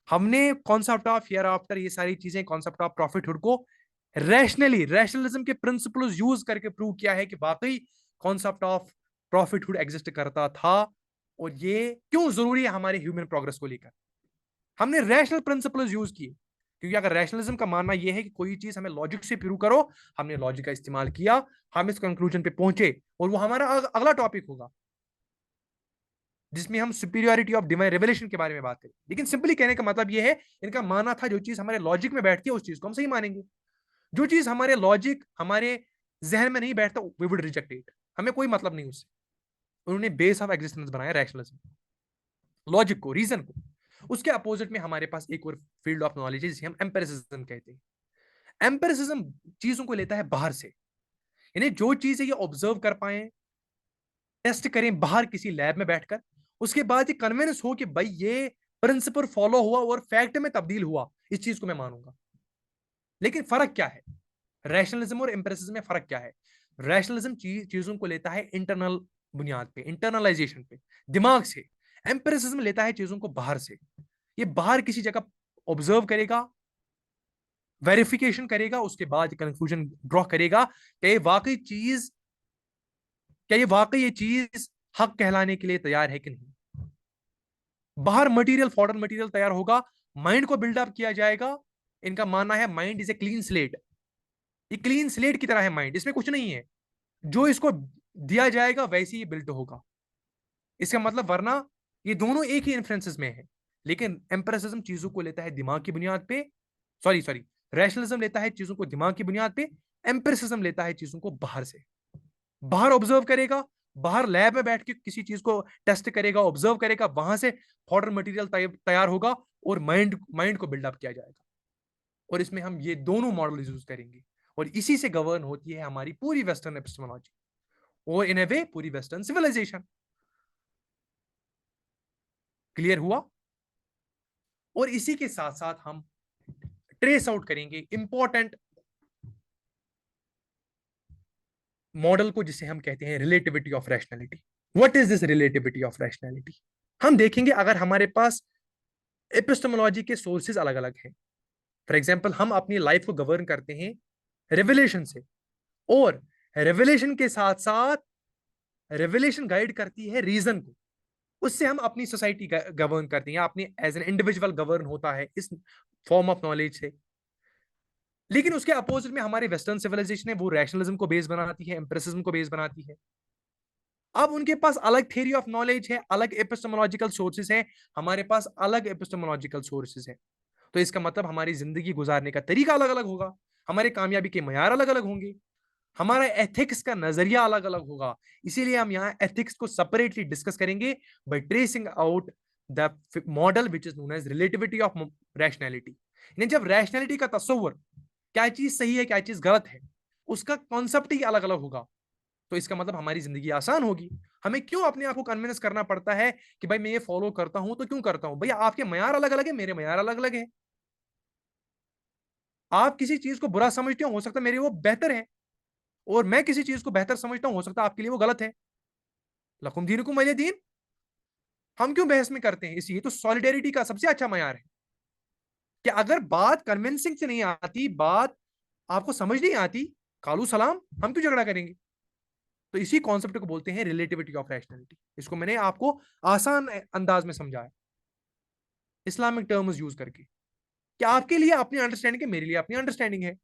हमने कॉन्सेप्ट ऑफ हियर आफ्टर, ये सारी चीजें, कॉन्सेप्ट ऑफ प्रॉफिटहुड को रैशनलिज्म के प्रिंसिपल्स यूज करके प्रूव किया है कि वाकई कॉन्सेप्ट ऑफ प्रॉफिटहुड एग्जिस्ट करता था, और ये क्यों जरूरी है हमारे ह्यूमन प्रोग्रेस को लेकर। हमने रैशनल प्रिंसिपल्स यूज किए, क्योंकि अगर रैशनलिज्म का मानना यह है कि कोई चीज हमें लॉजिक से प्रूव करो, हमने लॉजिक का इस्तेमाल किया, हम इस कंक्लूजन पे पहुंचे, और वो हमारा अगला टॉपिक होगा जिसमें हम सुपीरियरिटी ऑफ डिवाइन रेवलेशन के बारे में बात करें। लेकिन सिंपली कहने का मतलब यह है, इनका मानना था जो चीज हमारे लॉजिक में बैठती है उस चीज को हम सही मानेंगे, जो चीज हमारे लॉजिक, हमारे जहन में नहीं बैठता, वी वुड रिजेक्ट इट, हमें कोई मतलब नहीं उससे। उन्होंने बेस ऑफ एग्जिस्टेंस बनाया रैशनलिज्म, लॉजिक को, रीजन को। उसके अपोजिट में हमारे पास एक और फील्ड ऑफ नॉलेज है जिसे हम एम्पिरिसिज्म कहते हैं। एम्पिरिसिज्म चीजों को लेता है बाहर से, यानी जो चीजें ये ऑब्जर्व कर पाए, टेस्ट करें बाहर किसी लैब में बैठकर, उसके बाद ये कन्विंस हो कि भाई ये प्रिंसिपल फॉलो हुआ और फैक्ट में तब्दील हुआ, इस चीज को मैं मानूंगा। लेकिन फर्क क्या है? रैशनलिज्म और एम्पिरिसिज्म में फर्क क्या है? रैशनलिज्म चीजों को लेता है इंटरनल बुनियाद पे, इंटरनलाइजेशन पे, दिमाग से। एम्पिरिसिज्म लेता है चीजों को बाहर से। ये बाहर किसी जगह ऑब्जर्व करेगा, वेरिफिकेशन करेगा, उसके बाद कंक्लूजन ड्रॉ करेगा कि ये चीज हक कहलाने के लिए तैयार है कि नहीं। बाहर मटेरियल, फॉरेन मटेरियल तैयार होगा, माइंड को बिल्डअप किया जाएगा। इनका मानना है mind is a clean slate, ये क्लीन स्लेट की तरह है माइंड, इसमें कुछ नहीं है, जो इसको दिया जाएगा वैसे ही बिल्ट होगा। इसका मतलब, वरना ये दोनों एक ही इन्फ्लुएंसेस में है। लेकिन एम्पिरिसिज्म चीजों को लेता है दिमाग की बुनियाद पे, सॉरी रैशनलिज्म लेता है चीजों को दिमाग की बुनियाद पे, एम्पिरिसिज्म लेता है चीजों को बाहर से। बाहर ऑब्जर्व करेगा, बाहर लैब में बैठ के किसी चीज को टेस्ट करेगा, ऑब्जर्व करेगा, वहां से फॉरेन मटेरियल तैयार होगा और माइंड को बिल्डअप किया जाएगा। और इसमें हम ये दोनों मॉडल यूज करेंगे, और इसी से गवर्न होती है हमारी पूरी वेस्टर्न एपिस्टेमोलॉजी, और इन ए वे पूरी वेस्टर्न सिविलाइजेशन। क्लियर हुआ? और इसी के साथ साथ हम ट्रेस आउट करेंगे इंपॉर्टेंट मॉडल को, जिसे हम कहते हैं relativity of rationality. What is this relativity of rationality? हम देखेंगे अगर हमारे पास एपिस्टेमोलॉजी के सोर्सेज अलग अलग हैं, फॉर एग्जांपल हम अपनी लाइफ को गवर्न करते हैं रिवलेशन से, और रेवलेशन के साथ साथ रेवलेशन गाइड करती है रीजन को, उससे हम अपनी सोसाइटी गवर्न करते हैं, या अपनी एज एन इंडिविजुअल गवर्न होता है इस फॉर्म ऑफ नॉलेज से। लेकिन उसके अपोजिट में हमारे वेस्टर्न सिविलाइजेशन है, वो रैशनलिज्म को बेस बनाती है, एम्पिरिसिज्म को बेस बनाती है। अब उनके पास अलग थ्योरी ऑफ नॉलेज है, अलग एपिस्टेमोलॉजिकल सोर्सेज है, हमारे पास अलग एपिस्टेमोलॉजिकल सोर्सेज है। तो इसका मतलब हमारी जिंदगी गुजारने का तरीका अलग अलग होगा, हमारे कामयाबी के मयार अलग अलग होंगे, हमारा एथिक्स का नजरिया अलग अलग होगा। इसीलिए हम यहाँ एथिक्स को सेपरेटली डिस्कस करेंगे by tracing out the model which is known as relativity of rationality. यानी जब रैशनैलिटी का तस्वर, क्या चीज सही है क्या चीज गलत है, उसका कॉन्सेप्ट ही अलग अलग होगा, तो इसका मतलब हमारी जिंदगी आसान होगी। हमें क्यों अपने आप को कन्विंस करना पड़ता है कि भाई मैं ये फॉलो करता हूं तो क्यों करता हूं? भैया आपके मयार अलग अलग है, मेरे मयार अलग अलग है। आप किसी चीज को बुरा समझते हो सकता है मेरे वो बेहतर है, और मैं किसी चीज को बेहतर समझता हूं, हो सकता है आपके लिए वो गलत है। लकुम दीनुकुम वलिय दीन। हम क्यों बहस में करते हैं? इसलिए तो सॉलिडेरिटी का सबसे अच्छा मयार है कि अगर बात कन्विंसिंग से नहीं आती, बात आपको समझ नहीं आती, कालू सलाम, हम क्यों झगड़ा करेंगे? तो इसी कॉन्सेप्ट को बोलते हैं रिलेटिविटी ऑफ रैशनैलिटी। इसको मैंने आपको आसान अंदाज में समझाया, इस्लामिक टर्म्स यूज करके, कि आपके लिए अपनी अंडरस्टैंडिंग है, मेरे लिए अपनी अंडरस्टैंडिंग है।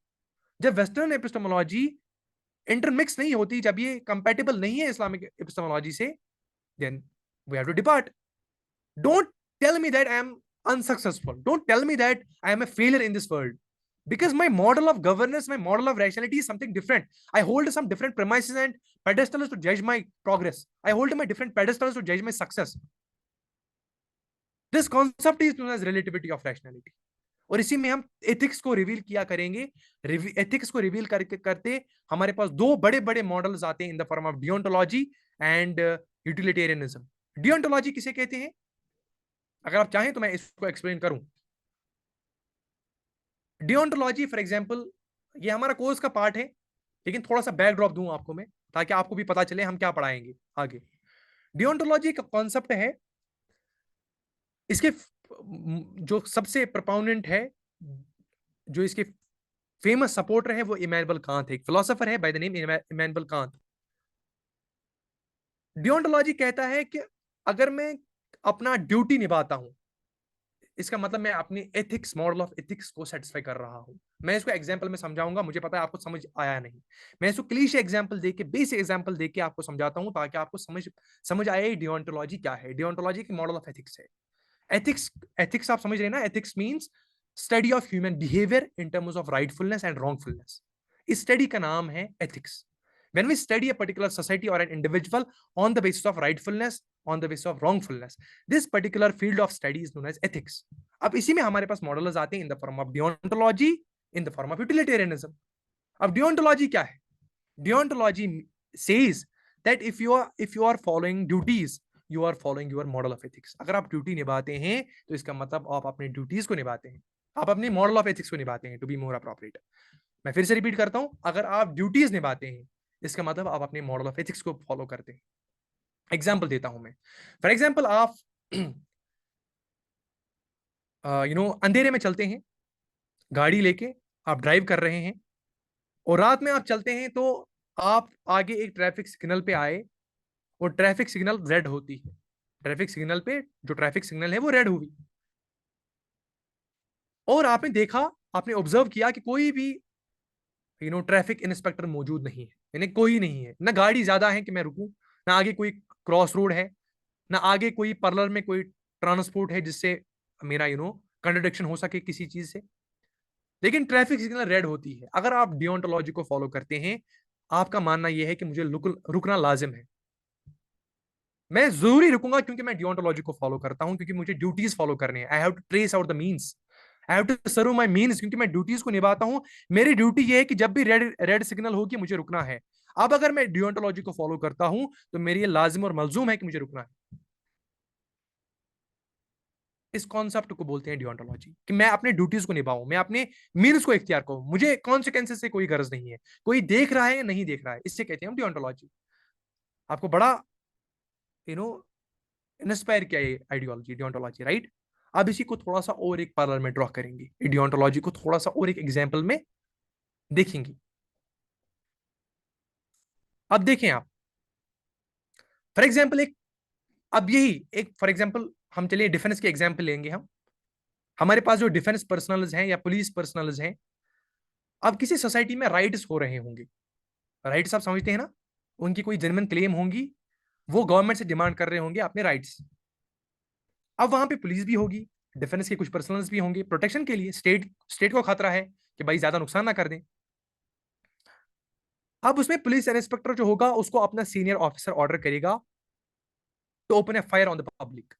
जब वेस्टर्न एपिस्टेमोलॉजी इंटरमिक्स नहीं होती, जब ये कंपैटिबल नहीं है इस्लामिक एपिस्टेमोलॉजी से, then we have to depart. Don't tell me that I am unsuccessful. Don't tell me that I am a failure in this world. Because my model of governance, my model of rationality is something different. I hold some different premises and pedestals to judge my progress. I hold my different pedestals to judge my success. This concept is known as relativity of rationality. और इसी में हम ethics को reveal किया करेंगे। Ethics को reveal करके करते हमारे पास दो बड़े बड़े मॉडल्स आते हैं in the form of deontology and utilitarianism. Deontology किसे कहते हैं? अगर आप चाहें तो मैं इसको एक्सप्लेन करूं। डियोंटोलॉजी फॉर एग्जांपल, ये हमारा कोर्स का पार्ट है, लेकिन थोड़ा सा बैकड्रॉप दूं आपको मैं, ताकि आपको भी पता चले हम क्या पढ़ाएंगे आगे। डियोंटोलॉजी का कॉन्सेप्ट है, इसके जो सबसे प्रोपोनेंट है, जो इसके फेमस सपोर्टर है, वो इमैनुअल कांत है, एक फिलोसोफर है by the name Immanuel Kant. Deontology कहता है कि अगर मैं अपना ड्यूटी निभाता हूं, इसका मतलब मैं अपनी एथिक्स, मॉडल ऑफ एथिक्स को सेटिस्फाई कर रहा हूं। मैं इसको एग्जांपल में समझाऊंगा, मुझे पता है आपको समझ आया नहीं। मैं इसको क्लीशे एग्जांपल देके, बेसिक एग्जांपल देके आपको समझाता हूं, ताकि आपको समझ आए डियोंटोलॉजी क्या है। डियोंटोलॉजी की मॉडल ऑफ एथिक्स है। एथिक्स, एथिक्स आप समझ रहे हैं ना? Ethics means study of human behaviour in terms of rightfulness and wrongfulness. इस स्टडी का नाम है ethics. When we study a particular society or an individual on the basis of rightfulness, on the basis of wrongfulness, this particular field of study is known as ethics. अब इसी में हमारे पास models आते हैं in the form of deontology, in the form of utilitarianism. अब deontology क्या है? डियोंटोलॉजी says that if you are following duties, you are following your model of ethics. अगर आप ड्यूटी निभाते हैं तो इसका मतलब आप अपने ड्यूटीज को निभाते हैं, आप अपने मॉडल ऑफ एथिक्स को निभाते हैं, टू बी मोर अप्रोप्रिएट। मैं फिर से रिपीट करता हूं, अगर आप ड्यूटीज निभाते हैं, इसका मतलब आप अपने मॉडल ऑफ एथिक्स को फॉलो करते हैं। एग्जाम्पल देता हूं मैं। फॉर एग्जाम्पल, आप अंधेरे में चलते हैं, गाड़ी लेके आप ड्राइव कर रहे हैं, और रात में आप चलते हैं, तो आप आगे एक ट्रैफिक सिग्नल पे आए, और ट्रैफिक सिग्नल रेड होती है। ट्रैफिक सिग्नल पे जो ट्रैफिक सिग्नल है वो रेड हुई, और आपने देखा, आपने ऑब्जर्व किया कि कोई भी ट्रैफिक इंस्पेक्टर मौजूद नहीं है, यानी कोई नहीं है, ना गाड़ी ज्यादा है कि मैं रुकूं, ना आगे कोई क्रॉस रोड है, ना आगे कोई पार्लर में कोई ट्रांसपोर्ट है जिससे मेरा कंट्रडिक्शन हो सके किसी चीज से। लेकिन ट्रैफिक सिग्नल रेड होती है। अगर आप डियोंटोलॉजी को फॉलो करते हैं, आपका मानना यह है कि मुझे रुकना लाजिम है, मैं जरूरी रुकूंगा, क्योंकि मैं डियोंटोलॉजी को फॉलो करता हूं, क्योंकि मुझे ड्यूटीज फॉलो करनी है। I have to trace out the means, I have to serve my means, क्योंकि मैं ड्यूटीज को निभाता हूं। मेरी ड्यूटी ये है कि जब भी रेड रेड सिग्नल होगी मुझे रुकना है। अब अगर मैं डियोंटोलॉजी को फॉलो करता हूं, तो मेरी ये लाजिम और मलजूम है कि मुझे रुकना है। इस कॉन्सेप्ट को बोलते हैं डियोंटोलॉजी, कि मैं अपने ड्यूटीज को निभाऊं, मैं अपने मीन्स को इख्तियार करूं, मुझे कॉन्सिक्वेंसेस से कोई गर्ज नहीं है, कोई देख रहा है या नहीं देख रहा है, इससे कहते हैं हम डियोंटोलॉजी। आपको बड़ा यू नो इंस्पायर किया ये आइडियोलॉजी, डियोंटोलॉजी, राइट? अब इसी को थोड़ा सा और एक पार्लर में ड्रॉ करेंगे, डियोंटोलॉजी को थोड़ा सा और एक एग्जाम्पल में देखेंगे। अब देखें आप, फॉर एग्जाम्पल एक, अब यही एक फॉर एग्जाम्पल हम चलिए डिफेंस के एग्जाम्पल लेंगे हम। हमारे पास जो डिफेंस पर्सनल्स हैं या पुलिस पर्सनल्स हैं, अब किसी सोसाइटी में राइट्स हो रहे होंगे, राइट्स आप समझते हैं ना, उनकी कोई जेन्युइन क्लेम होंगी, वो गवर्नमेंट से डिमांड कर रहे होंगे अपने राइट्स। अब वहां पे पुलिस भी होगी, डिफेंस के कुछ पर्सनल्स भी होंगे प्रोटेक्शन के लिए, स्टेट स्टेट को खतरा है कि भाई ज्यादा नुकसान ना कर दें। अब उसमें पुलिस इंस्पेक्टर जो होगा उसको अपना सीनियर ऑफिसर ऑर्डर करेगा to open a fire on the public,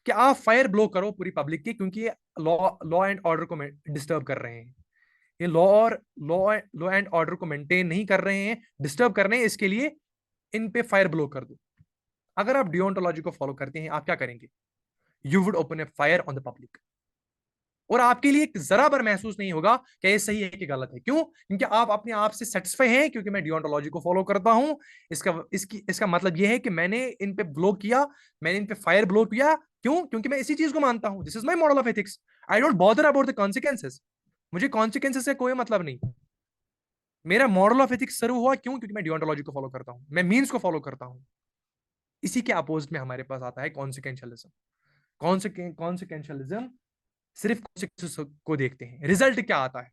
कि आप फायर ब्लो करो पूरी पब्लिक की, क्योंकि ये लॉ लॉ एंड ऑर्डर को डिस्टर्ब कर रहे हैं, ये लॉ एंड ऑर्डर को मेंटेन नहीं कर रहे हैं, डिस्टर्ब कर रहे हैं, इसके लिए इन पे फायर ब्लो कर दो। अगर आप डिओन्टोलॉजी को फॉलो करते हैं, आप क्या करेंगे? You would open a fire on the public, और आपके लिए जरा बर महसूस नहीं होगा कि ये सही है कि गलत है। क्यों? क्योंकि आप अपने आप से सेटिस्फाई हैं, क्योंकि मैं डिओन्टोलॉजी को फॉलो करता हूं। इसका मतलब यह है कि मैंने इन पे ब्लो किया, मैंने इन पे फायर ब्लो किया। क्यों? क्योंकि मैं इसी चीज को मानता हूं। This is my model of ethics. I don't bother about the consequences. मुझे कॉन्सिक्वेंसेस से कोई मतलब नहीं। मेरा मॉडल ऑफ एथिक्स शुरू हुआ क्यों? क्योंकि मैं डिओन्टोलॉजी को फॉलो करता हूं, मैं मीन्स को फॉलो करता हूं। इसी के अपोजिट में हमारे पास आता है कॉन्सिक्वेंशियलिज्म। कॉन्सिक्वेंशियलिज्म सिर्फ कॉन्सिक्वेंसेस को देखते हैं, रिजल्ट क्या आता है।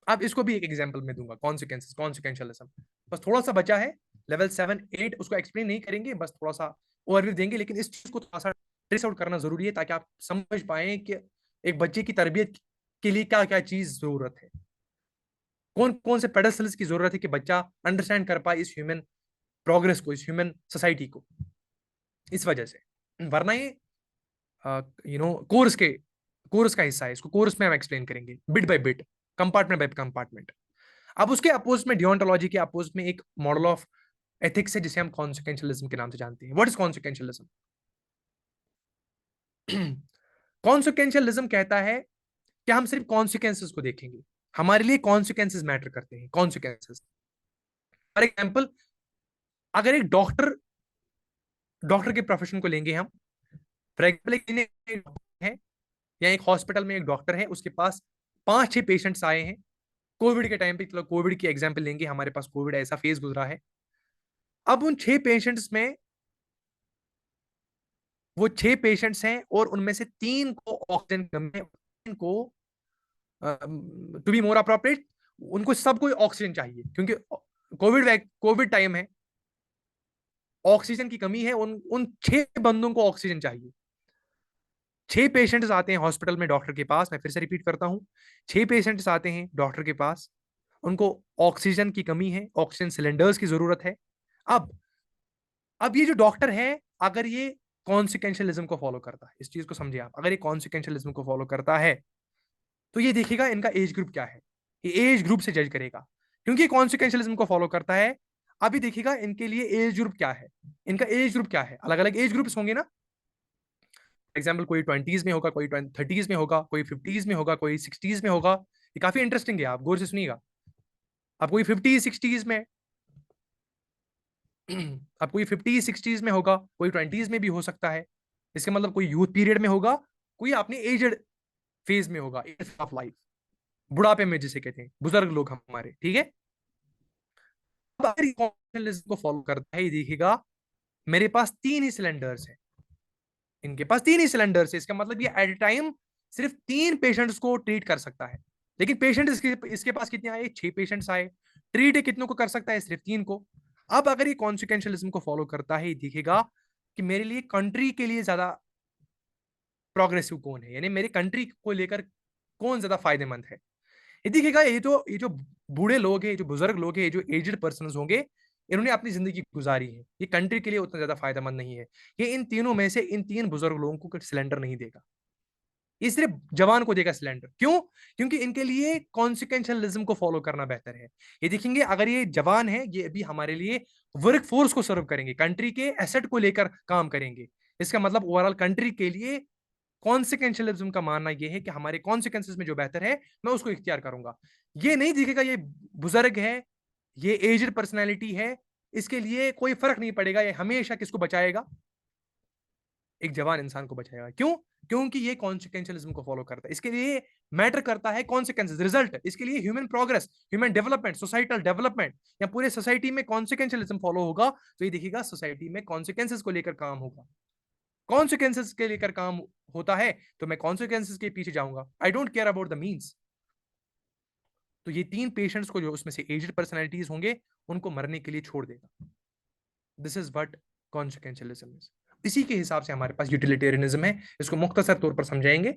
अब इसको भी एक एग्जांपल में दूंगा, कॉन्सिक्वेंशियलिज्म। बस थोड़ा सा बचा है, लेवल 7 8, उसको एक्सप्लेन नहीं करेंगे, बस थोड़ा सा ओवरव्यू देंगे। लेकिन इस चीज को थोड़ा सा ट्रेस आउट करना जरूरी है, ताकि आप समझ पाए कि एक बच्चे की तरबियत के लिए क्या क्या चीज जरूरत है, कौन कौन से पेडस्टल्स की जरूरत है कि बच्चा अंडरस्टैंड कर पाए इस ह्यूमन प्रोग्रेस को, इस ह्यूमन सोसाइटी को। इस वजह से, वरना ये कोर्स का हिस्सा है, इसको कोर्स में हम एक्सप्लेन करेंगे bit by bit, compartment by compartment. अब उसके अपोजिट में, डिओन्टोलॉजी के अपोजिट में, एक मॉडल ऑफ एथिक्स है जिसे हम कॉन्सिक्वेंशियलिज्म के नाम से जानते हैं। What is कॉन्सिक्वेंशियलिज्म? कॉन्सिक्वेंशियलिज्म कहता है कि हम सिर्फ कॉन्सिक्वेंसेस को देखेंगे, हमारे लिए कॉन्सिक्वेंसेस मैटर करते हैं। कॉन्सिक्वेंसेस, फॉर एग्जाम्पल, अगर एक डॉक्टर के प्रोफेशन को लेंगे हम, फॉर एग्जाम्पल एक है या एक हॉस्पिटल में एक डॉक्टर है, उसके पास 5 6 पेशेंट्स आए हैं कोविड के टाइम पे। चलो कोविड की एग्जांपल लेंगे, हमारे पास कोविड ऐसा फेज गुजरा है। अब उन 6 पेशेंट्स में, वो 6 पेशेंट्स हैं और उनमें से 3 को ऑक्सीजन कमी है, 3 को टू बी मोर अप्रोप्रिएट, उनको सबको ऑक्सीजन चाहिए, क्योंकि कोविड टाइम है, ऑक्सीजन की कमी है। उन उन 6 बंदों को ऑक्सीजन चाहिए। 6 पेशेंट्स आते हैं हॉस्पिटल में डॉक्टर के पास, मैं फिर से रिपीट करता हूं, 6 पेशेंट्स आते हैं डॉक्टर के पास, उनको ऑक्सीजन की कमी है, ऑक्सीजन सिलेंडर्स की जरूरत है। अब अब ये जो डॉक्टर है, अगर ये कॉन्सिक्वेंशियलिज्म को फॉलो करता है, इस चीज को समझिए आप, अगर ये कॉन्सिक्वेंशियलिज्म को फॉलो करता है, तो ये देखेगा इनका एज ग्रुप क्या है, ये एज ग्रुप से जज करेगा। क्योंकि कॉन्सिक्वेंशियलिज्म को फॉलो करता है, अभी देखिएगा इनके लिए एज ग्रुप क्या है, इनका एज ग्रुप क्या है। अलग अलग एज ग्रुप्स होंगे ना, एग्जाम्पल कोई 20s में होगा, कोई 30s में होगा, कोई 50s में होगा, कोई 60s में होगा। ये काफी इंटरेस्टिंग है, आप गौर से सुनिएगा। अब कोई 50s 60s में अब कोई 50s 60s में होगा, कोई 20s में भी हो सकता है। इसका मतलब कोई यूथ पीरियड में होगा, कोई अपने एजड फेज में होगा, एज ऑफ लाइफ, बुढ़ापे में जिसे कहते हैं, बुजुर्ग लोग हमारे, ठीक है। अब अगर को फॉलो करता है, ये देखिएगा मेरे पास 3 ही सिलेंडर्स हैं, इनके पास 3 ही सिलेंडर्स है। इसका मतलब ये एट ए टाइम सिर्फ 3 पेशेंट्स को ट्रीट कर सकता है। लेकिन पेशेंट इसके पास कितने आए? 6 पेशेंट्स आए। ट्रीट कितनों को कर सकता है? सिर्फ 3 को। अब अगर ये कॉन्सिक्वेंशियलिज्म को फॉलो करता है, ये दिखेगा कि मेरे लिए कंट्री के लिए ज्यादा प्रोग्रेसिव कौन है, यानी मेरी कंट्री को लेकर कौन ज्यादा फायदेमंद है। ये दिखेगा, ये जो बूढ़े लोग हैं, जो बुजुर्ग लोग हैं, ये जो एजड पर्सन होंगे, इन्होंने अपनी जिंदगी गुजारी है, ये कंट्री के लिए उतना ज्यादा फायदेमंद नहीं है। ये इन तीनों में से इन 3 बुजुर्ग लोगों को सिलेंडर नहीं देगा, ये सिर्फ जवान को देगा सिलेंडर। क्यों? क्योंकि इनके लिए कॉन्सिक्वेंशियलिज्म को फॉलो करना बेहतर है। ये देखेंगे, अगर ये जवान है, ये अभी हमारे लिए वर्क फोर्स को सर्व करेंगे, कंट्री के एसेट को लेकर काम करेंगे। इसका मतलब ओवरऑल कंट्री के लिए कॉन्सिक्वेंशियलिज्म का मानना यह है कि हमारे कॉन्सिक्वेंसेस में जो बेहतर है, मैं उसको इख्तियार करूंगा। ये नहीं दिखेगा ये बुजुर्ग है, ये एज्ड पर्सनैलिटी है, इसके लिए कोई फर्क नहीं पड़ेगा, ये हमेशा किसको बचाएगा? एक जवान इंसान को बचाएगा। क्यों? क्योंकि ये कॉन्सिक्वेंशियलिज्म को फॉलो करता है। इसके लिए मैटर करता है कॉन्सिक्वेंसेस, रिजल्ट। इसके लिए human progress, human development, societal development या पूरे सोसाइटी में कॉन्सिक्वेंशियलिज्म फॉलो होगा तो ये देखिएगा सोसाइटी में कॉन्सिक्वेंसेस को लेकर काम होगा। कॉन्सिक्वेंसेस के लेकर काम होता है तो मैं कॉन्सिक्वेंसेस के पीछे जाऊंगा, I don't care about the means. तो ये 3 पेशेंट्स को जो उसमें से एज्ड पर्सनैलिटीज होंगे उनको मरने के लिए छोड़ देगा। This is what consequentialism is. इसी के हिसाब से हमारे पास यूटिलिटेरियनिज्म है। इसको मुख्तसर तौर पर समझाएंगे।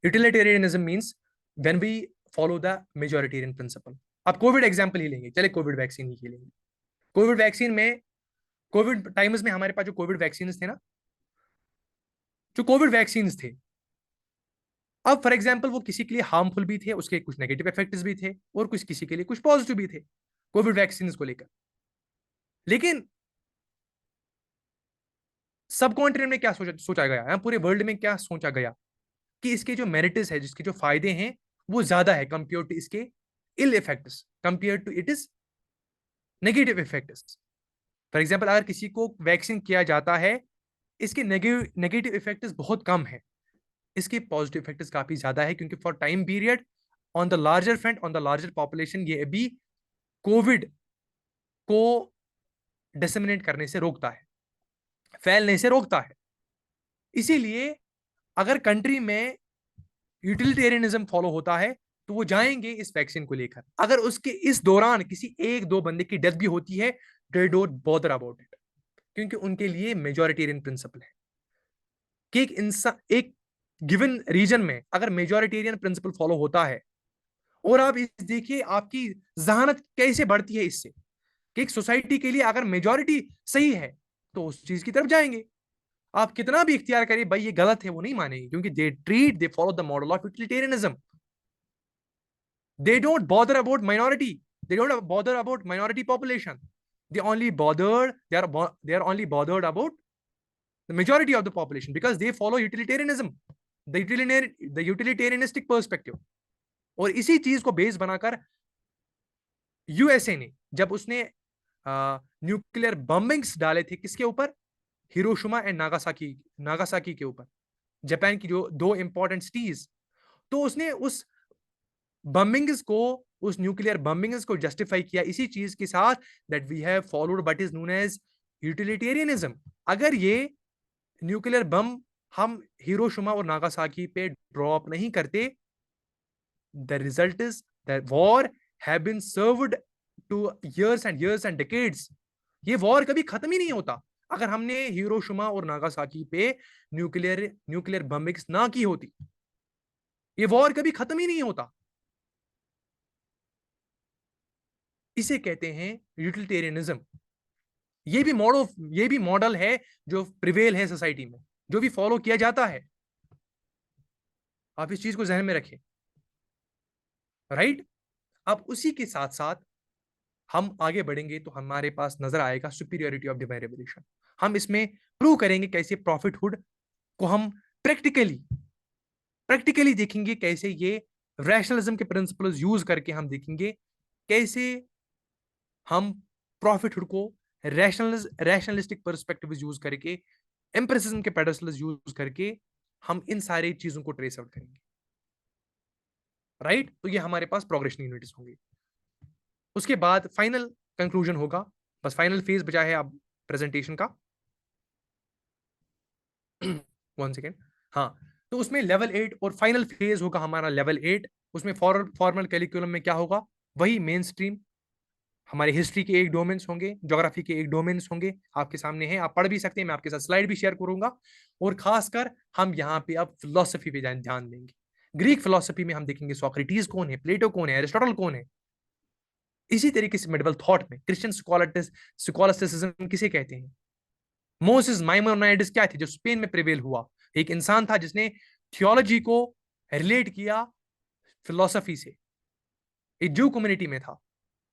Utilitarianism means when we follow the majoritarian principle. अब कोविड एग्जांपल ही लेंगे, चले कोविड वैक्सीन ही लेंगे। कोविड वैक्सीन में, कोविड टाइम्स में हमारे पास जो कोविड वैक्सीन थे ना, जो कोविड वैक्सीन थे, अब फॉर एग्जांपल वो किसी के लिए हार्मफुल भी थे, उसके कुछ नेगेटिव इफेक्ट्स भी थे और कुछ किसी के लिए कुछ पॉजिटिव भी थे कोविड वैक्सीन को लेकर। लेकिन सब कॉन्टिनेंट में क्या सोचा गया, पूरे वर्ल्ड में क्या सोचा गया कि इसके जो मेरिट्स है, जिसके जो फायदे हैं वो ज्यादा है कंपेयर टू इसके ill effects, compare to it is negative effects. For example अगर किसी को वैक्सीन किया जाता है, इसके नेगेटिव इफेक्ट्स बहुत कम है, इसके पॉजिटिव इफेक्ट्स काफी ज्यादा है, क्योंकि for time period on the larger front, on the larger population, ये अभी कोविड को डिसेमिनेट करने से रोकता है, फैलने से रोकता है। इसीलिए अगर कंट्री में यूटिलिटेरियनिज्म फॉलो होता है तो वो जाएंगे इस वैक्सीन को लेकर। अगर उसके इस दौरान किसी एक दो बंदे की डेथ भी होती है, they don't bother about it, क्योंकि उनके लिए मेजॉरिटेरियन प्रिंसिपल है कि एक इंसान, एक गिवन रीजन में अगर मेजॉरिटेरियन प्रिंसिपल फॉलो होता है, और आप इस देखिए आपकी जहानत कैसे बढ़ती है इससे, कि एक सोसाइटी के लिए अगर मेजॉरिटी सही है तो उस चीज की तरफ जाएंगे। आप कितना भी इख्तियार करिए भाई ये गलत है, वो नहीं मानेंगे, क्योंकि they follow the model of utilitarianism. They don't bother about minority, they don't bother about minority population, they are only bothered about the majority of the population because they follow utilitarianism, the utilitarianistic perspective। और इसी चीज को base बनाकर USA ने, जब उसने nuclear बम्बिंग्स डाले थे किसके ऊपर, हिरोशिमा एंड नागासाकी के ऊपर, जापान की जो 2 इंपॉर्टेंट सिटीज, तो उसने उस बम्बिंग्स को, उस न्यूक्लियर बम्बिंग्स को जस्टिफाई किया इसी चीज के साथ, that we have followed what is known as utilitarianism. अगर ये न्यूक्लियर बम हम हिरोशिमा और नागासाकी पे ड्रॉप नहीं करते, the result is that war have been served to years and years and decades। ये वॉर कभी खत्म ही नहीं होता अगर हमने हिरोशिमा और नागासाकी पे न्यूक्लियर बम्बिंग्स ना की होती, ये वॉर कभी खत्म ही नहीं होता। इसे कहते हैं यूटिलिटेरियनिज्म। ये भी मॉडल है जो प्रिवेल है सोसाइटी में, जो भी फॉलो किया जाता है। आप इस चीज को जहन में रखें, राइट। अब उसी के साथ साथ हम आगे बढ़ेंगे तो हमारे पास नजर आएगा सुपीरियोरिटी ऑफ डिवाइन रेवलेशन। हम इसमें प्रूव करेंगे कैसे प्रॉफिटहुड को हम प्रैक्टिकली देखेंगे, कैसे ये रैशनलिज्म के प्रिंसिपल्स यूज करके हम देखेंगे कैसे हम प्रॉफिटहुड को रैशनलिस्टिक पर्सपेक्टिव यूज करके, एम्पिरिसिज्म के पेडस्टल्स यूज करके हम इन सारी चीजों को ट्रेस आउट करेंगे, राइट। तो ये हमारे पास प्रोग्रेशन यूनिट्स होंगे। उसके बाद फाइनल कंक्लूजन होगा, बस फाइनल फेज बचा है अब प्रेजेंटेशन का। 1 सेकेंड, हाँ। तो उसमें लेवल 8 और फाइनल फेज होगा हमारा लेवल 8। उसमें फॉर्मल कैलिकुलम में क्या होगा, वही मेन स्ट्रीम, हमारे हिस्ट्री के एक डोमेन्स होंगे, ज्योग्राफी के एक डोमेन्स होंगे, आपके सामने है, आप पढ़ भी सकते हैं, मैं आपके साथ स्लाइड भी शेयर करूंगा। और खासकर हम यहाँ पे अब फिलोसफी पे ध्यान देंगे। ग्रीक फिलोसफी में हम देखेंगे सोक्रेटिस कौन है, प्लेटो कौन है, एरिस्टोटल कौन है। इसी तरीके से मेडिवल थॉट में क्रिश्चियन स्कॉलास्टिसिज्म किसे कहते हैं, मोसेस माइमोनाइड्स क्या थे जो स्पेन में प्रिवेल हुआ, एक इंसान था जिसने थियोलॉजी को रिलेट किया फिलोसफी से, एक जू कम्युनिटी में था।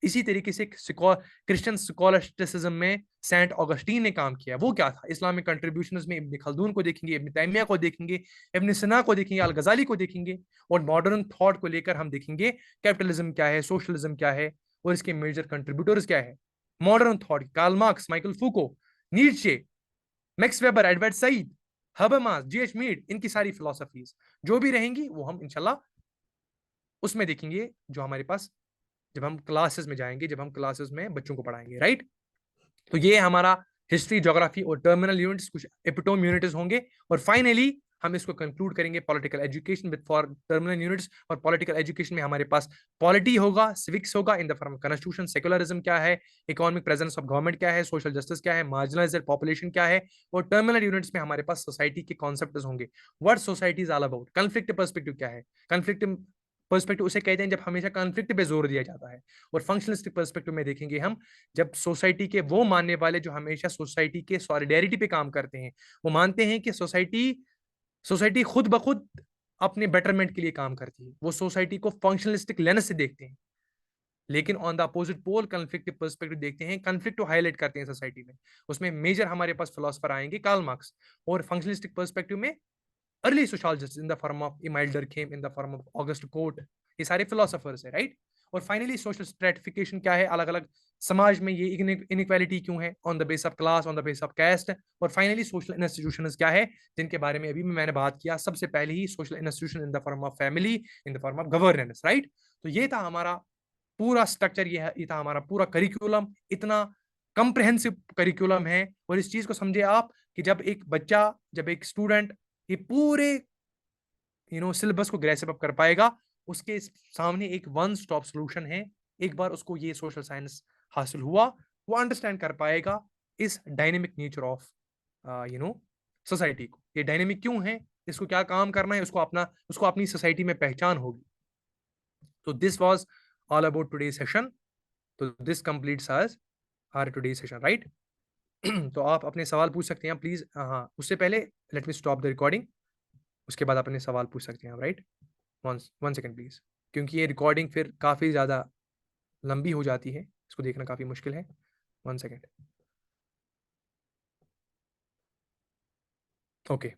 इसी तरीके से क्रिश्चियन स्कॉलास्टिसिज्म में सेंट ऑगस्टीन ने काम किया। वो क्या था, इस्लामिक कंट्रीब्यूशंस में इब्न खल्दून को देखेंगे, इब्न तैमिया को देखेंगे, इब्न सिना को देखेंगे, अल गजाली को देखेंगे। और मॉडर्न थॉट को लेकर हम देखेंगे कैपिटलिज्म क्या है, सोशलिज्म क्या है और इसके मेजर कंट्रीब्यूटर्स क्या है। Modern thought Karl Marx, Michael Foucault, Nietzsche, Max Weber, Edward Said, Habermas, G H Mead, इनकी सारी फिलोसफीज जो भी रहेंगी वो हम इंशाल्लाह उसमें देखेंगे, जो हमारे पास जब हम क्लासेस में जाएंगे, जब हम क्लासेस में बच्चों को पढ़ाएंगे, राइट। तो ये हमारा हिस्ट्री, ज्योग्राफी और टर्मिनल यूनिट्स, कुछ एपिटोम यूनिट्स होंगे, और फाइनली हम इसको कंक्लूड करेंगे political education with for terminal units. और पॉलिटिकल एजुकेशन में हमारे पास पॉलिटी होगा, सिविक्स होगा इन the form of constitution, secularism क्या है, इकोनॉमिक प्रेजेंस ऑफ गवर्नमेंट क्या है, सोशल जस्टिस क्या है, मार्जिनलाइज्ड पॉपुलेशन क्या है। और टर्मिनल यूनिट्स में हमारे पास सोसाइटी के कॉन्सेप्ट्स होंगे, what society is all about, conflict perspective क्या है, कॉन्फ्लिक्ट पर्सपेक्टिव उसे कहते हैं जब हमेशा कॉन्फ्लिक्ट पे जोर दिया जाता है। और फंक्शनलिस्टिक पर्सपेक्टिव में देखेंगे हम जब सोसाइटी के वो मानने वाले जो हमेशा सोसाइटी के सॉलिडेरिटी पे काम करते हैं, वो मानते हैं कि सोसाइटी सोसाइटी खुद ब खुद अपने बेटरमेंट के लिए काम करती है, वो सोसाइटी को फंक्शनलिस्टिक लेंस से देखते हैं। लेकिन on the opposite pole conflictive perspective देखते हैं, कॉन्फ्लिक्ट को हाईलाइट करते हैं सोसाइटी में। उसमें मेजर हमारे पास फिलोसफर आएंगे कार्ल मार्क्स। और फंक्शनलिस्टिक पर्सपेक्टिव में early sociologist in the form of Emile Durkheim, in the form of Auguste Comte, ये सारे फिलोसफर्स है, राइट। और फाइनली सोशल स्ट्रेटिफिकेशन क्या है, अलग अलग समाज में ये इनइक्वालिटी क्यों है, on the base of class, on the base of caste. और फाइनली सोशल इंस्टीट्यूशंस क्या है, जिनके बारे में अभी मैंने बात किया सबसे पहले ही, social institution in the form of family, in the form of governance, right. तो ये था हमारा पूरा स्ट्रक्चर, ये था हमारा पूरा करिकुलम, इतना कंप्रहेंसिव करिकुलम है। और इस चीज को समझे आप कि जब एक बच्चा, जब एक स्टूडेंट ये पूरे सिलेबस को ग्रेसअप कर पाएगा, उसके सामने एक वन स्टॉप सॉल्यूशन है। एक बार उसको ये सोशल साइंस हासिल हुआ, वो अंडरस्टैंड कर पाएगा इस डायनेमिक नेचर ऑफ सोसाइटी को, ये डायनेमिक क्यों है, इसको क्या काम करना है, उसको अपनी सोसाइटी में पहचान होगी। तो this was all about today session. तो this completes our today session, right. तो आप अपने सवाल पूछ सकते हैं प्लीज। हाँ, उससे पहले let me stop the recording, उसके बाद अपने सवाल पूछ सकते हैं, राइट। वन सेकेंड प्लीज, क्योंकि ये रिकॉर्डिंग फिर काफ़ी ज़्यादा लंबी हो जाती है, इसको देखना काफ़ी मुश्किल है। 1 सेकेंड। ओके।